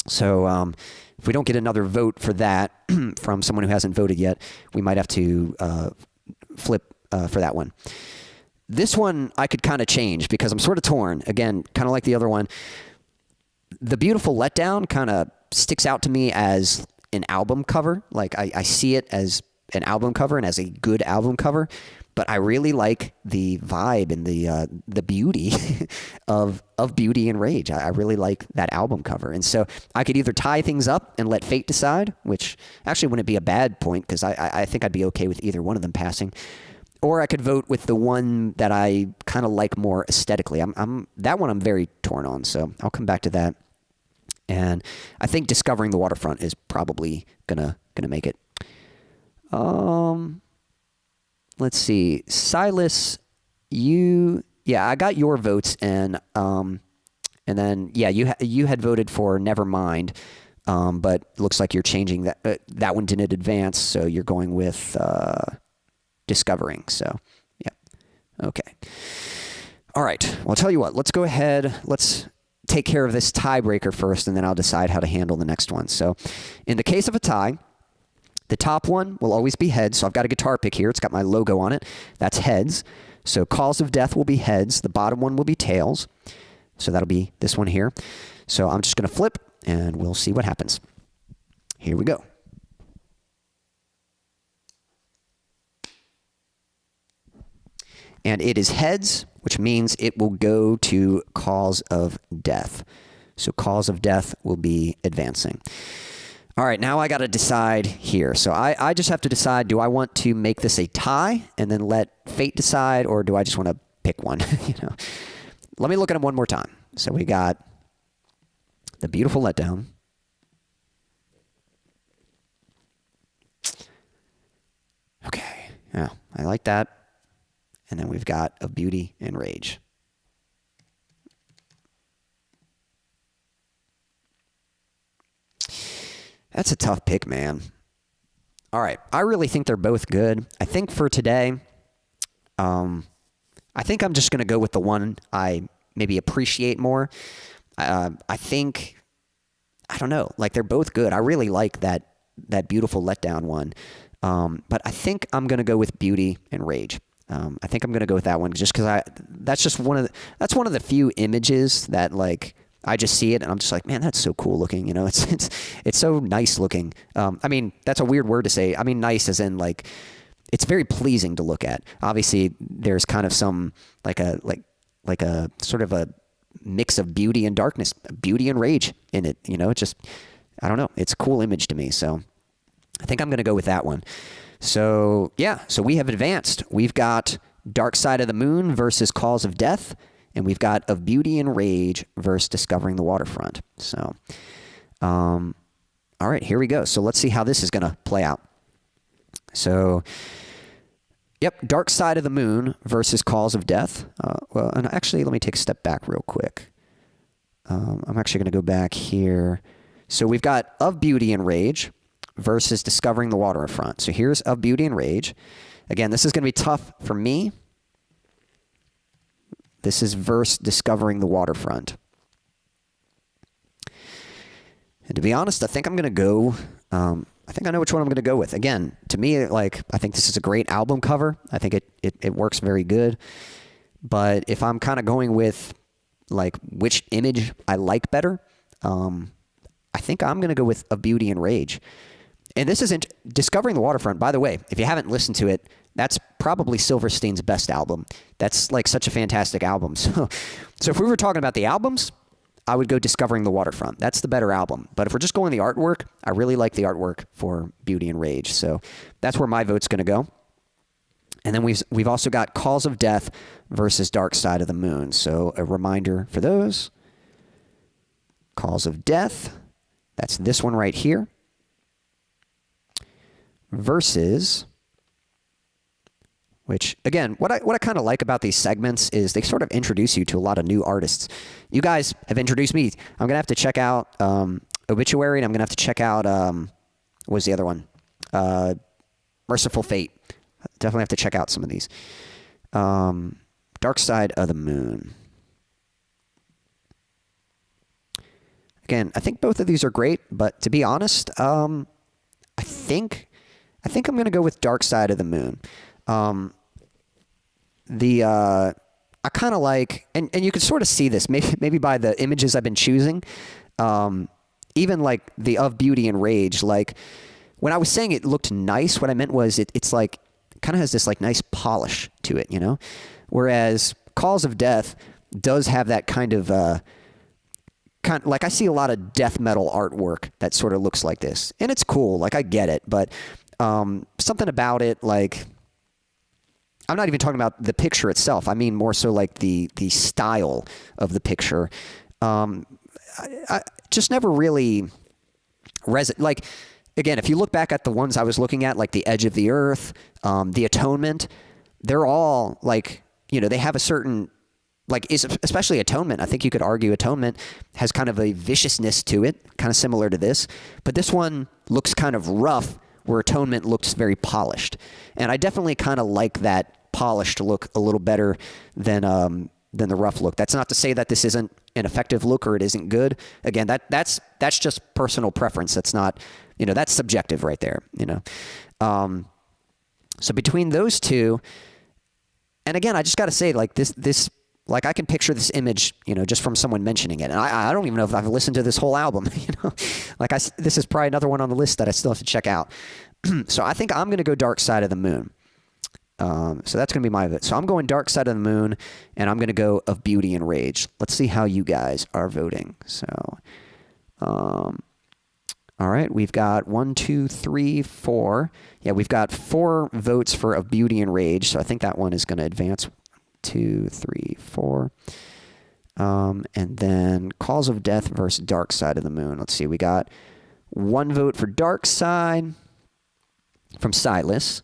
So if we don't get another vote for that from someone who hasn't voted yet, we might have to flip for that one. This one I could kind of change because I'm sort of torn. Again, kind of like the other one. The Beautiful Letdown kind of sticks out to me as an album cover. Like I see it as an album cover and as a good album cover, but I really like the vibe and the beauty of Beauty and Rage. I really like that album cover. And so I could either tie things up and let fate decide, which actually wouldn't be a bad point because I think I'd be okay with either one of them passing. Or I could vote with the one that I kind of like more aesthetically. That one I'm very torn on, so I'll come back to that. And I think Discovering the Waterfront is probably gonna make it. Let's see, Silas, I got your votes, and then you had voted for Nevermind, but looks like you're changing that. That one didn't advance, so you're going with Discovering. So yeah, okay, all right. Well, I'll tell you what. Let's go ahead. Let's take care of this tiebreaker first, and then I'll decide how to handle the next one. So, in the case of a tie, the top one will always be heads. So I've got a guitar pick here. It's got my logo on it. That's heads. So Cause of Death will be heads. The bottom one will be tails. So that'll be this one here. So I'm just going to flip, and we'll see what happens. Here we go. And it is heads, which means it will go to Cause of Death. So Cause of Death will be advancing. All right, now I got to decide here. So I just have to decide, do I want to make this a tie and then let fate decide, or do I just want to pick one? Let me look at them one more time. So we got the Beautiful Letdown. Okay, yeah, I like that. And then we've got A Beauty and Rage. That's a tough pick, man. All right. I really think they're both good. I think for today, I think I'm just going to go with the one I maybe appreciate more. I think, I don't know, like they're both good. I really like that Beautiful Letdown one. But I think I'm going to go with Beauty and Rage. I think I'm going to go with that one just because that's one of the few images that like I just see it and I'm just like, man, that's so cool looking. You know, it's so nice looking. I mean, that's a weird word to say. I mean, nice as in like, it's very pleasing to look at. Obviously there's kind of some like a sort of a mix of beauty and darkness, beauty and rage in it. You know, it's just, I don't know. It's a cool image to me. So I think I'm going to go with that one. So, yeah, so we have advanced. We've got Dark Side of the Moon versus Cause of Death, and we've got Of Beauty and Rage versus Discovering the Waterfront. So, all right, here we go. So let's see how this is going to play out. So, yep, Dark Side of the Moon versus Cause of Death. Well, and actually, let me take a step back real quick. I'm actually going to go back here. So we've got Of Beauty and Rage versus Discovering the Waterfront. So here's Of Beauty and Rage. Again, this is going to be tough for me. This is versus Discovering the Waterfront. And to be honest, I think I'm going to go, I think I know which one I'm going to go with. Again, to me, like, I think this is a great album cover. I think it works very good. But if I'm kind of going with, like, which image I like better, I think I'm going to go with Of Beauty and Rage. And this isn't Discovering the Waterfront. By the way, if you haven't listened to it, That's probably Silverstein's best album. That's like such a fantastic album. So if we were talking about the albums, I would go Discovering the Waterfront. That's the better album. But if we're just going the artwork, I really like the artwork for Beauty and Rage. So that's where my vote's going to go. And then we've also got Cause of Death versus Dark Side of the Moon. So a reminder for those. Cause of Death, that's this one right here, versus, which, again, what I kind of like about these segments is they sort of introduce you to a lot of new artists. You guys have introduced me. I'm going to have to check out Obituary, and I'm going to have to check out, what was the other one? Merciful Fate. Definitely have to check out some of these. Dark Side of the Moon. Again, I think both of these are great, but to be honest, I think I'm going to go with Dark Side of the Moon. I kind of like, and you can sort of see this maybe by the images I've been choosing, even like the Of Beauty and Rage. Like when I was saying it looked nice, what I meant was it's like kind of has this like nice polish to it, you know? Whereas Cause of Death does have that kind of like I see a lot of death metal artwork that sort of looks like this, and it's cool. Like I get it, but something about it, like I'm not even talking about the picture itself. I mean more so like the style of the picture. I just never really like. Again, if you look back at the ones I was looking at, like The Edge of the Earth, The Atonement, they're all like, you know, they have a certain, like, especially Atonement. I think you could argue Atonement has kind of a viciousness to it, kind of similar to this. But this one looks kind of rough, where Atonement looks very polished. And I definitely kind of like that polished look a little better than the rough look. That's not to say that this isn't an effective look or it isn't good. Again, that's just personal preference. That's not, you know, that's subjective right there, you know. So between those two, and again, I just got to say, like this, like I can picture this image, you know, just from someone mentioning it. And I don't even know if I've listened to this whole album, you know. Like this is probably another one on the list that I still have to check out. So I think I'm going to go Dark Side of the Moon. So that's going to be my vote. So I'm going Dark Side of the Moon, and I'm going to go Of Beauty and Rage. Let's see how you guys are voting. So, all right, we've got 1, 2, 3, 4. Yeah, we've got 4 votes for Of Beauty and Rage, so I think that one is going to advance. 2, 3, 4. And then Cause of Death versus Dark Side of the Moon. Let's see, we got 1 vote for Dark Side from Silas.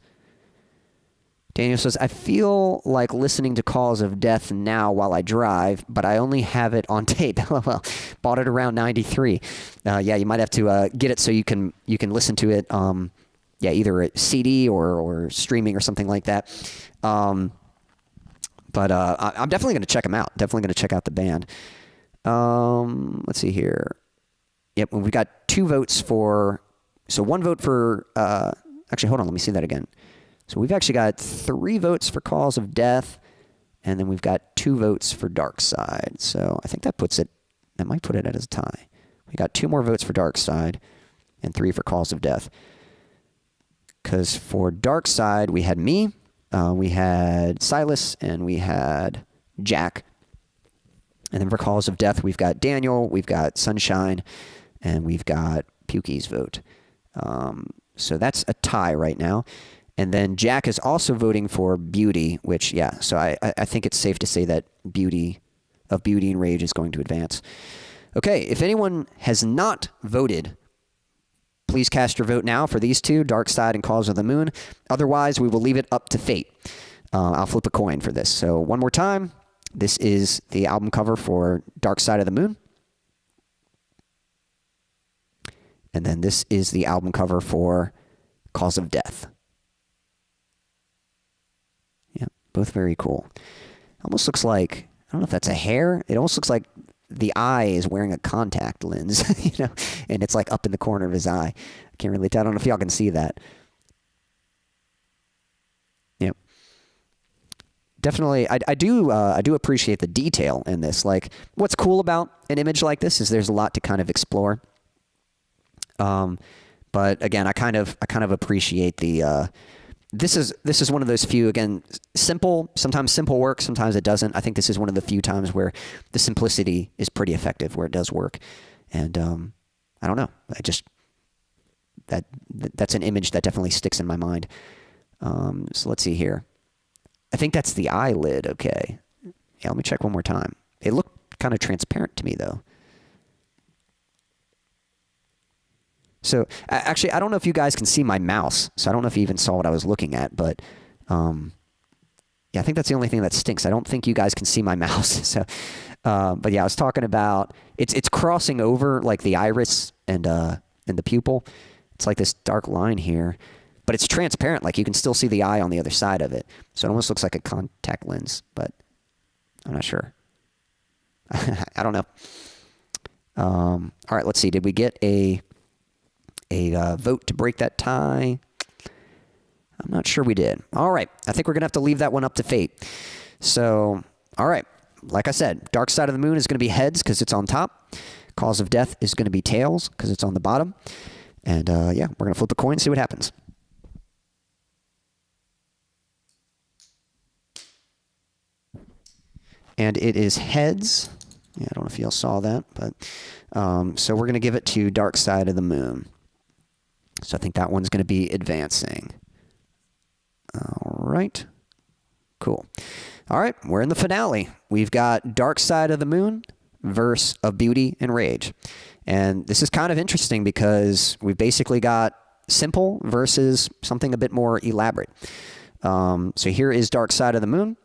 Daniel says, I feel like listening to Cause of Death now while I drive, but I only have it on tape. Well, bought it around 93. Yeah, you might have to get it so you can listen to it, yeah, either a CD or streaming or something like that. But I'm definitely going to check them out. Definitely going to check out the band. Let's see here. Yep, we got 2 votes for... So 1 vote for... actually, hold on. Let me see that again. So we've actually got 3 votes for Cause of Death, and then we've got 2 votes for Dark Side. So I think that might put it at a tie. We got 2 more votes for Dark Side and 3 for Cause of Death. Because for Dark Side, we had me, we had Silas, and we had Jack. And then for Cause of Death, we've got Daniel, we've got Sunshine, and we've got Pukey's vote. So that's a tie right now. And then Jack is also voting for Beauty, which, yeah, so I think it's safe to say that Of Beauty and Rage is going to advance. Okay, if anyone has not voted, please cast your vote now for these 2, Dark Side and Cause of the Moon. Otherwise, we will leave it up to fate. I'll flip a coin for this. So one more time, this is the album cover for Dark Side of the Moon. And then this is the album cover for Cause of Death. Both very cool. Almost looks like, I don't know if that's a hair. It almost looks like the eye is wearing a contact lens, you know, and it's like up in the corner of his eye. I can't really tell. I don't know if y'all can see that. Yep. Definitely, I do appreciate the detail in this. Like, what's cool about an image like this is there's a lot to kind of explore. But again, I kind of appreciate the this is one of those few, again, simple. Sometimes simple works, sometimes it doesn't. I think this is one of the few times where the simplicity is pretty effective, where it does work. And I don't know. That's an image that definitely sticks in my mind. So let's see here. I think that's the eyelid. Okay. Yeah, let me check one more time. It looked kind of transparent to me, though. So actually, I don't know if you guys can see my mouse. So I don't know if you even saw what I was looking at, but yeah, I think that's the only thing that stinks. I don't think you guys can see my mouse. So, but yeah, I was talking about it's crossing over like the iris and the pupil. It's like this dark line here, but it's transparent. Like you can still see the eye on the other side of it. So it almost looks like a contact lens, but I'm not sure. I don't know. All right, let's see. Did we get a vote to break that tie? I'm not sure we did. All right. I think we're going to have to leave that one up to fate. So, all right. Like I said, Dark Side of the Moon is going to be heads because it's on top. Cause of Death is going to be tails because it's on the bottom. And yeah, we're going to flip a coin, see what happens. And it is heads. Yeah, I don't know if y'all saw that, but so we're going to give it to Dark Side of the Moon. So I think that one's going to be advancing. All right. Cool. All right, we're in the finale. We've got Dark Side of the Moon verse of Beauty and Rage. And this is kind of interesting because we've basically got simple versus something a bit more elaborate. So here is Dark Side of the Moon.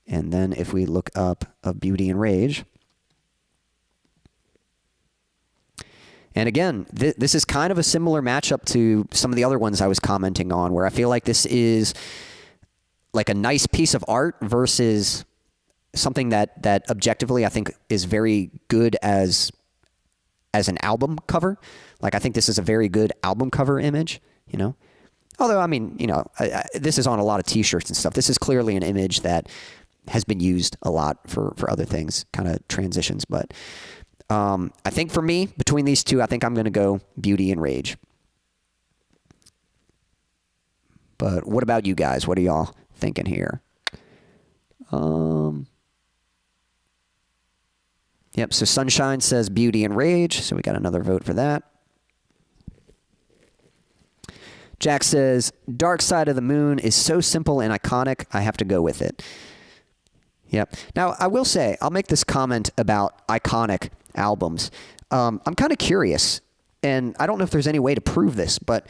And then if we look up of Beauty and Rage. And again, this is kind of a similar matchup to some of the other ones I was commenting on, where I feel like this is like a nice piece of art versus something that objectively I think is very good as an album cover. Like I think this is a very good album cover image, you know. Although, I mean, you know, this is on a lot of T-shirts and stuff. This is clearly an image that has been used a lot for other things, kind of transitions, but... I think for me, between these two, I think I'm going to go Beauty and Rage. But what about you guys? What are y'all thinking here? Yep, so Sunshine says Beauty and Rage, so we got another vote for that. Jack says, Dark Side of the Moon is so simple and iconic, I have to go with it. Yep. Now, I will say, I'll make this comment about iconic albums. I'm kind of curious, and I don't know if there's any way to prove this, but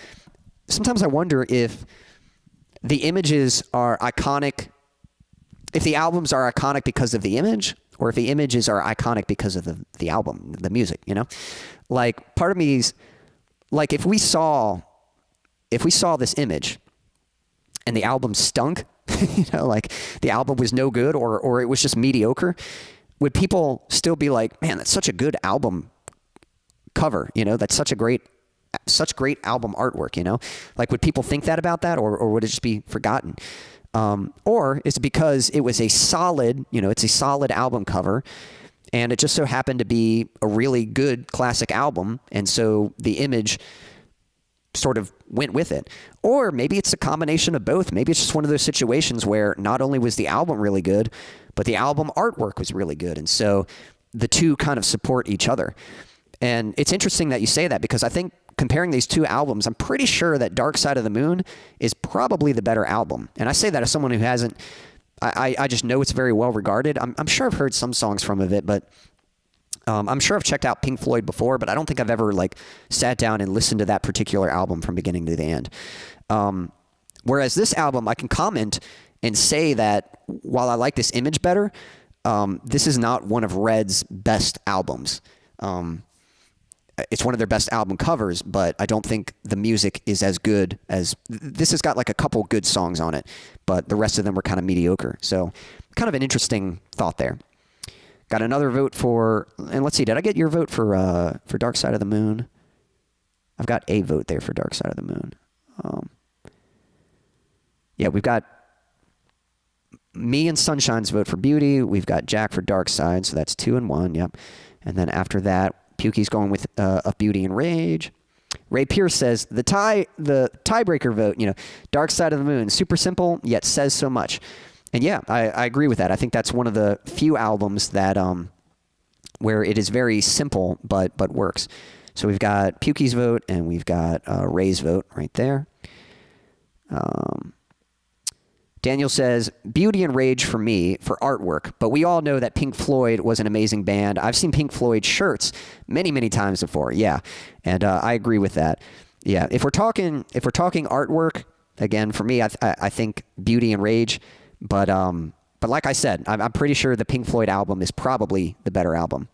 sometimes I wonder if the images are iconic, if the albums are iconic because of the image, or if the images are iconic because of the album, the music, you know? Like, part of me is, like, if we saw this image and the album stunk, you know, like the album was no good or it was just mediocre, would people still be like, man, that's such a good album cover, you know, that's such great album artwork, you know? Like, would people think that about that, or would it just be forgotten? Or is it because it was a solid, you know, it's a solid album cover, and it just so happened to be a really good classic album, and so the image sort of went with it? Or maybe it's a combination of both. Maybe it's just one of those situations where not only was the album really good, but the album artwork was really good. And so the two kind of support each other. And it's interesting that you say that, because I think comparing these two albums, I'm pretty sure that Dark Side of the Moon is probably the better album. And I say that as someone who hasn't, I just know it's very well regarded. I'm sure I've heard some songs from it, but I'm sure I've checked out Pink Floyd before, but I don't think I've ever like sat down and listened to that particular album from beginning to the end. Whereas this album, I can comment and say that while I like this image better, this is not one of Red's best albums. It's one of their best album covers, but I don't think the music is as good as... This has got like a couple good songs on it, but the rest of them were kind of mediocre. So kind of an interesting thought there. Got another vote for... And let's see, did I get your vote for Dark Side of the Moon? I've got a vote there for Dark Side of the Moon. Yeah, we've got me and Sunshine's vote for Beauty. We've got Jack for Dark Side, so that's 2 and 1, yep. And then after that, Pukey's going with Beauty and Rage. Ray Pierce says the tiebreaker vote. Dark Side of the Moon, super simple yet says so much. And yeah, I agree with that. I think that's one of the few albums that where it is very simple but works. So we've got Pukey's vote and we've got Ray's vote right there. Daniel says, Beauty and Rage for me, for artwork, but we all know that Pink Floyd was an amazing band. I've seen Pink Floyd shirts many, many times before, yeah, and I agree with that. Yeah, if we're talking artwork, again, for me, I think Beauty and Rage, but like I said, I'm pretty sure the Pink Floyd album is probably the better album.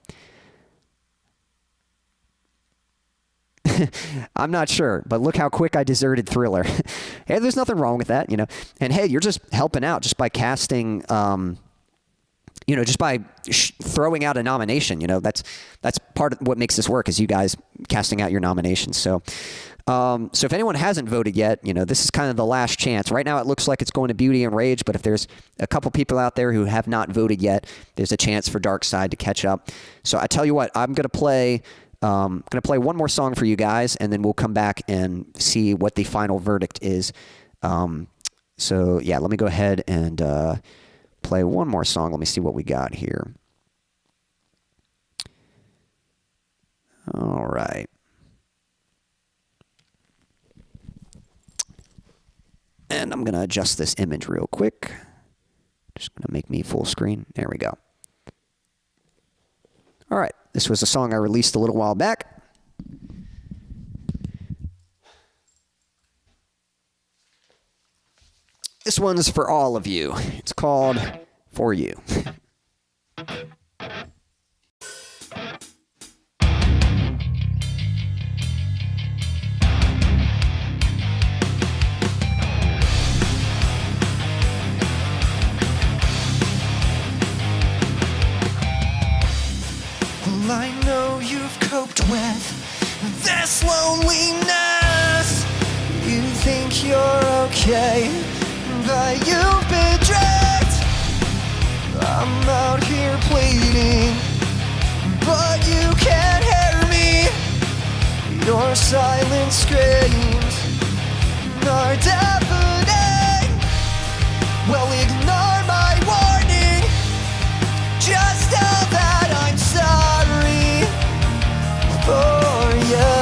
I'm not sure, but look how quick I deserted Thriller. Hey, there's nothing wrong with that, And hey, you're just helping out just by casting, just by throwing out a nomination. That's part of what makes this work is you guys casting out your nominations. So if anyone hasn't voted yet, this is kind of the last chance. Right now, it looks like it's going to Beauty and Rage, but if there's a couple people out there who have not voted yet, there's a chance for Dark Side to catch up. So I tell you what, I'm going to play one more song for you guys, and then we'll come back and see what the final verdict is. So yeah, let me go ahead and play one more song. Let me see what we got here. All right. And I'm going to adjust this image real quick. Just going to make me full screen. There we go. All right. This was a song I released a little while back. This one's for all of you. It's called For You. I know you've coped with this loneliness. You think you're okay, but you've been dragged. I'm out here pleading, but you can't hear me. Your silent screams are deafening. Well, ignore my warning. Just know that I'm sorry for you.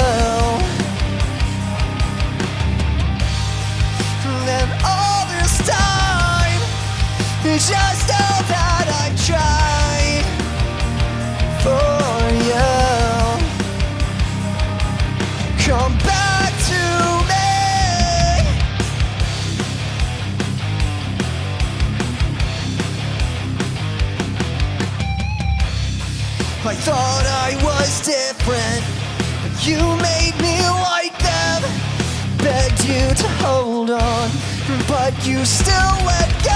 And all this time, just know that I've tried for you. Come back to me. I thought I was different, but you made me like them. Begged you to hold on, but you still let go.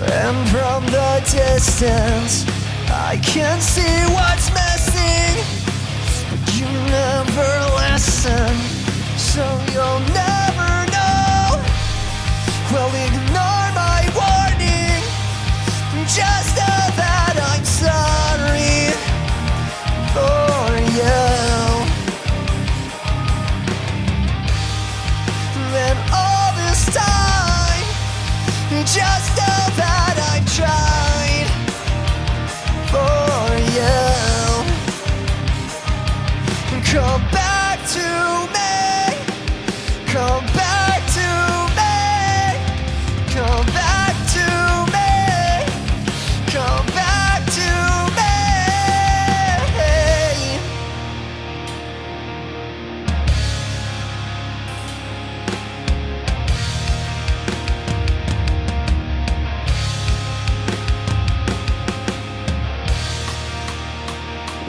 And from the distance, I can see what's missing, but you never listen, so you'll never know. Well, ignore my warning. Just know that I'm sorry for you. And all this time, just know that I've tried for you. Come back to me. Come back to me. Come back to me. Come back to me.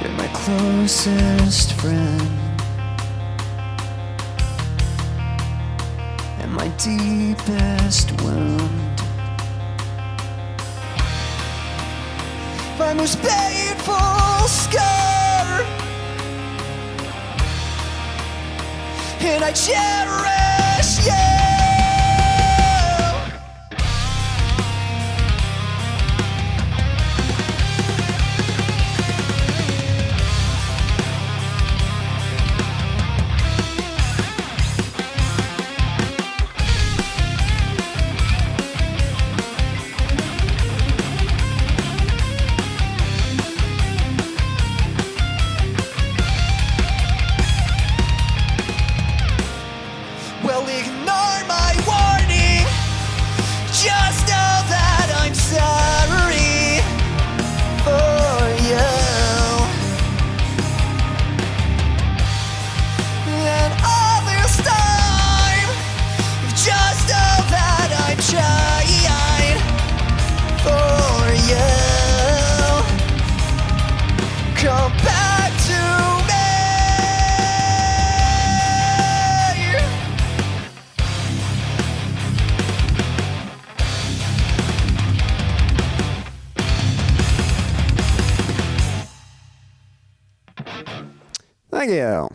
You're my closest friend and my deepest wound. My most painful scar, and I cherish you. come back to me. Thank you.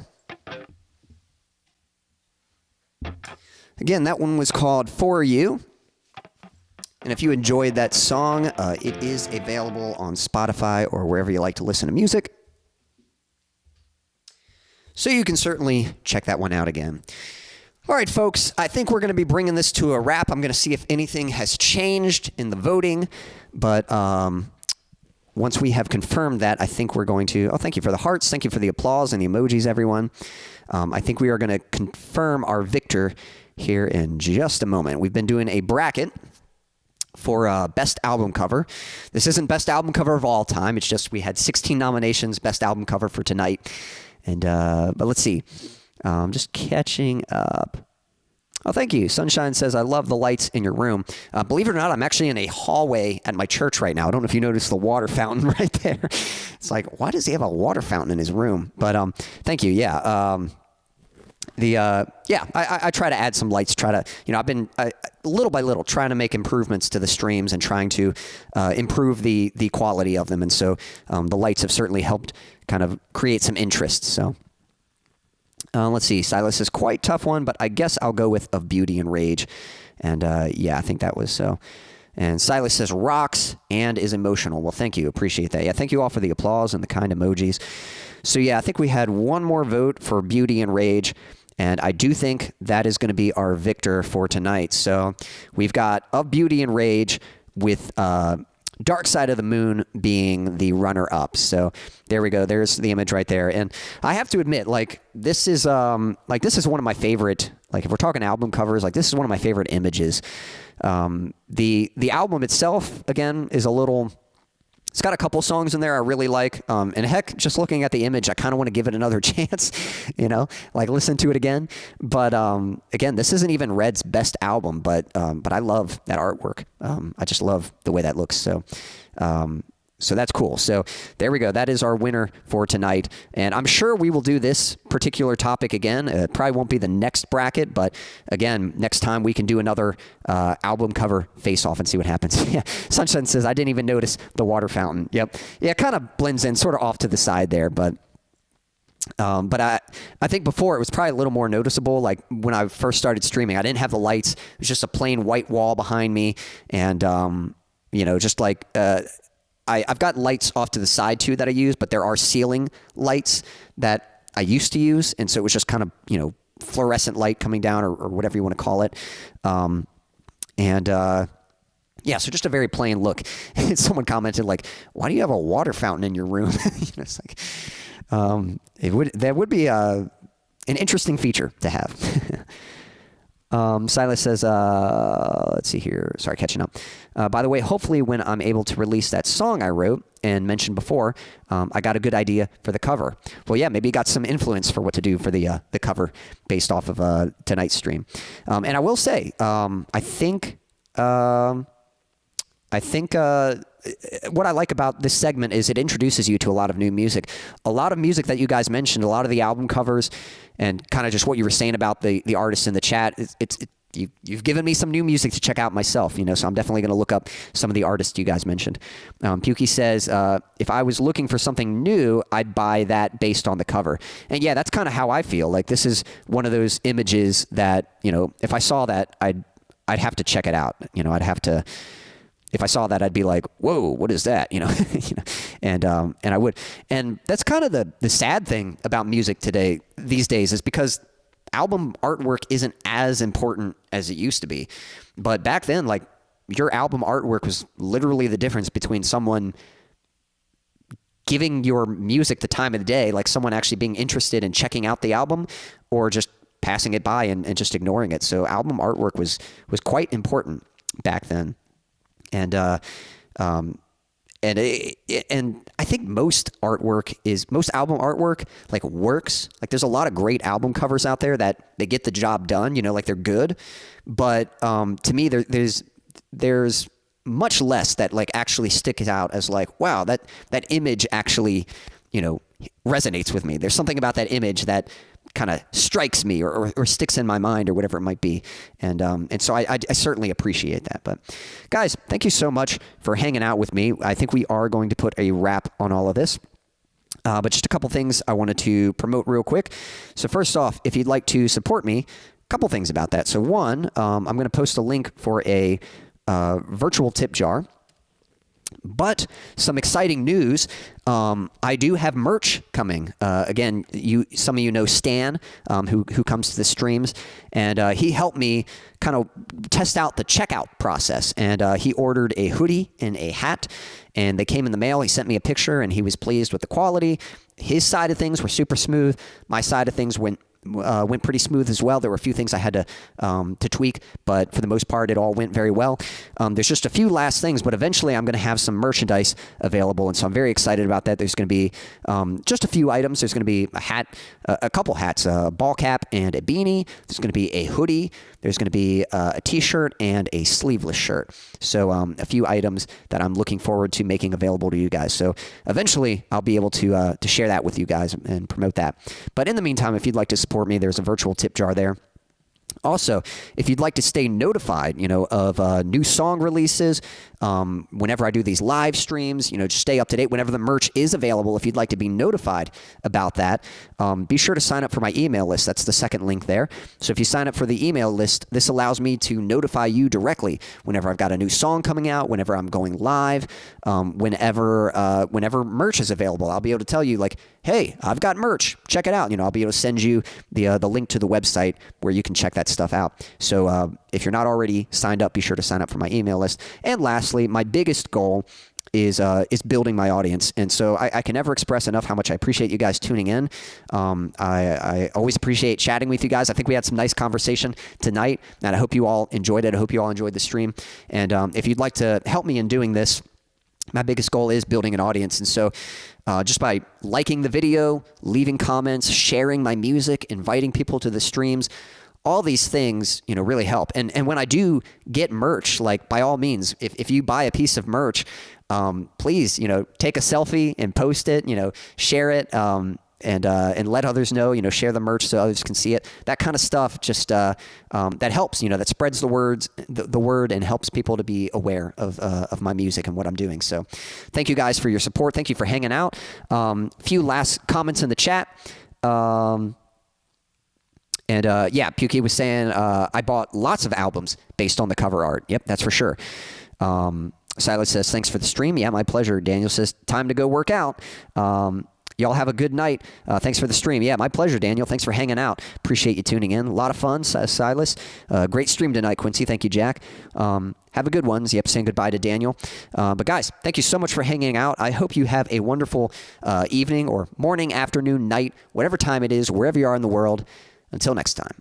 Again, that one was called For You. And if you enjoyed that song, it is available on Spotify or wherever you like to listen to music. So you can certainly check that one out again. All right, folks, I think we're going to be bringing this to a wrap. I'm going to see if anything has changed in the voting. But once we have confirmed that, I think we're going to... Oh, thank you for the hearts. Thank you for the applause and the emojis, everyone. I think we are going to confirm our victor here in just a moment. We've been doing a bracket for Best Album Cover. This isn't Best Album Cover of all time. It's just we had 16 nominations, Best Album Cover for tonight. And but let's see. Just catching up. Oh, thank you. Sunshine says, I love the lights in your room. Believe it or not, I'm actually in a hallway at my church right now. I don't know if you noticed the water fountain right there. It's like, why does he have a water fountain in his room? But thank you. Yeah. I try to add some lights, I've been little by little trying to make improvements to the streams and trying to improve the quality of them. And so the lights have certainly helped kind of create some interest. So let's see. Silas is quite tough one, but I guess I'll go with Of Beauty and Rage. And I think that was so. And Silas says rocks and is emotional. Well, thank you. Appreciate that. Yeah, thank you all for the applause and the kind emojis. So I think we had one more vote for Beauty and Rage. And I do think that is going to be our victor for tonight. So we've got Of Beauty and Rage with Dark Side of the Moon being the runner-up. So there we go. There's the image right there. And I have to admit, this is one of my favorite. If we're talking album covers, this is one of my favorite images. The album itself, again, is a little. It's got a couple songs in there I really like. And heck, just looking at the image, I kind of want to give it another chance, listen to it again. But again, this isn't even Red's best album, but I love that artwork. I just love the way that looks. So that's cool. So there we go. That is our winner for tonight. And I'm sure we will do this particular topic again. It probably won't be the next bracket, but again, next time we can do another album cover face-off and see what happens. Yeah. Sunshine says, I didn't even notice the water fountain. Yep. Yeah, it kind of blends in sort of off to the side there, but I think before it was probably a little more noticeable. Like when I first started streaming, I didn't have the lights. It was just a plain white wall behind me. And, I've got lights off to the side too that I use, but there are ceiling lights that I used to use. And so it was just kind of, fluorescent light coming down or whatever you want to call it. So just a very plain look. And someone commented why do you have a water fountain in your room? It's that would be an interesting feature to have. Silas says, let's see here. Sorry, catching up. By the way, hopefully when I'm able to release that song I wrote and mentioned before, I got a good idea for the cover. Well, yeah, maybe you got some influence for what to do for the cover based off of tonight's stream. And I will say, I think what I like about this segment is it introduces you to a lot of new music. A lot of music that you guys mentioned, a lot of the album covers, and kind of just what you were saying about the artists in the chat. You've given me some new music to check out myself, so I'm definitely going to look up some of the artists you guys mentioned. Pukey says, if I was looking for something new, I'd buy that based on the cover. And yeah, that's kind of how I feel. This is one of those images that, if I saw that, I'd have to check it out. I'd have to... If I saw that, I'd be like, whoa, what is that? And I would. And that's kind of the sad thing about music these days is because album artwork isn't as important as it used to be. But back then, your album artwork was literally the difference between someone giving your music the time of the day, like someone actually being interested in checking out the album, or just passing it by and just ignoring it. So album artwork was quite important back then. And I think most album artwork works. There's a lot of great album covers out there that they get the job done, they're good. But to me, there's much less that actually sticks out as wow, that image actually resonates with me. There's something about that image that kind of strikes me or sticks in my mind or whatever it might be. And so I certainly appreciate that. But guys, thank you so much for hanging out with me. I think we are going to put a wrap on all of this. But just a couple things I wanted to promote real quick. So first off, if you'd like to support me, a couple things about that. So one, I'm going to post a link for a virtual tip jar. But some exciting news, I do have merch coming. Again, some of you know Stan, who comes to the streams, and he helped me kind of test out the checkout process. And he ordered a hoodie and a hat, and they came in the mail. He sent me a picture, and he was pleased with the quality. His side of things were super smooth. My side of things went pretty smooth as well. There were a few things I had to tweak, but for the most part, it all went very well. There's just a few last things, but eventually I'm going to have some merchandise available, and so I'm very excited about that. There's going to be just a few items. There's going to be a hat, a couple hats, a ball cap and a beanie. There's going to be a hoodie. There's going to be a t-shirt and a sleeveless shirt. So a few items that I'm looking forward to making available to you guys. So eventually I'll be able to share that with you guys and promote that. But in the meantime, if you'd like to support me, there's a virtual tip jar there. Also, if you'd like to stay notified, of new song releases, whenever I do these live streams, just stay up to date whenever the merch is available. If you'd like to be notified about that, be sure to sign up for my email list. That's the second link there. So if you sign up for the email list, this allows me to notify you directly whenever I've got a new song coming out, whenever I'm going live, whenever merch is available. I'll be able to tell you, like, hey, I've got merch. Check it out. I'll be able to send you the link to the website where you can check that stuff out. So if you're not already signed up, be sure to sign up for my email list. And lastly, my biggest goal is building my audience. And so I can never express enough how much I appreciate you guys tuning in. I always appreciate chatting with you guys. I think we had some nice conversation tonight, and I hope you all enjoyed it. I hope you all enjoyed the stream. And if you'd like to help me in doing this, my biggest goal is building an audience. And so just by liking the video, leaving comments, sharing my music, inviting people to the streams, all these things, really help. And when I do get merch, like, by all means, if you buy a piece of merch, please, take a selfie and post it, share it, and let others know, share the merch so others can see it. That kind of stuff just that helps, that spreads the word and helps people to be aware of my music and what I'm doing. So thank you guys for your support. Thank you for hanging out. Few last comments in the chat. Yeah, Pukey was saying, I bought lots of albums based on the cover art. Yep, that's for sure. Silas says, thanks for the stream. Yeah, my pleasure. Daniel says, time to go work out. Y'all have a good night. Thanks for the stream. Yeah, my pleasure, Daniel. Thanks for hanging out. Appreciate you tuning in. A lot of fun, says Silas. Great stream tonight, Quincy. Thank you, Jack. Have a good one. Yep, saying goodbye to Daniel. But guys, thank you so much for hanging out. I hope you have a wonderful evening or morning, afternoon, night, whatever time it is, wherever you are in the world. Until next time.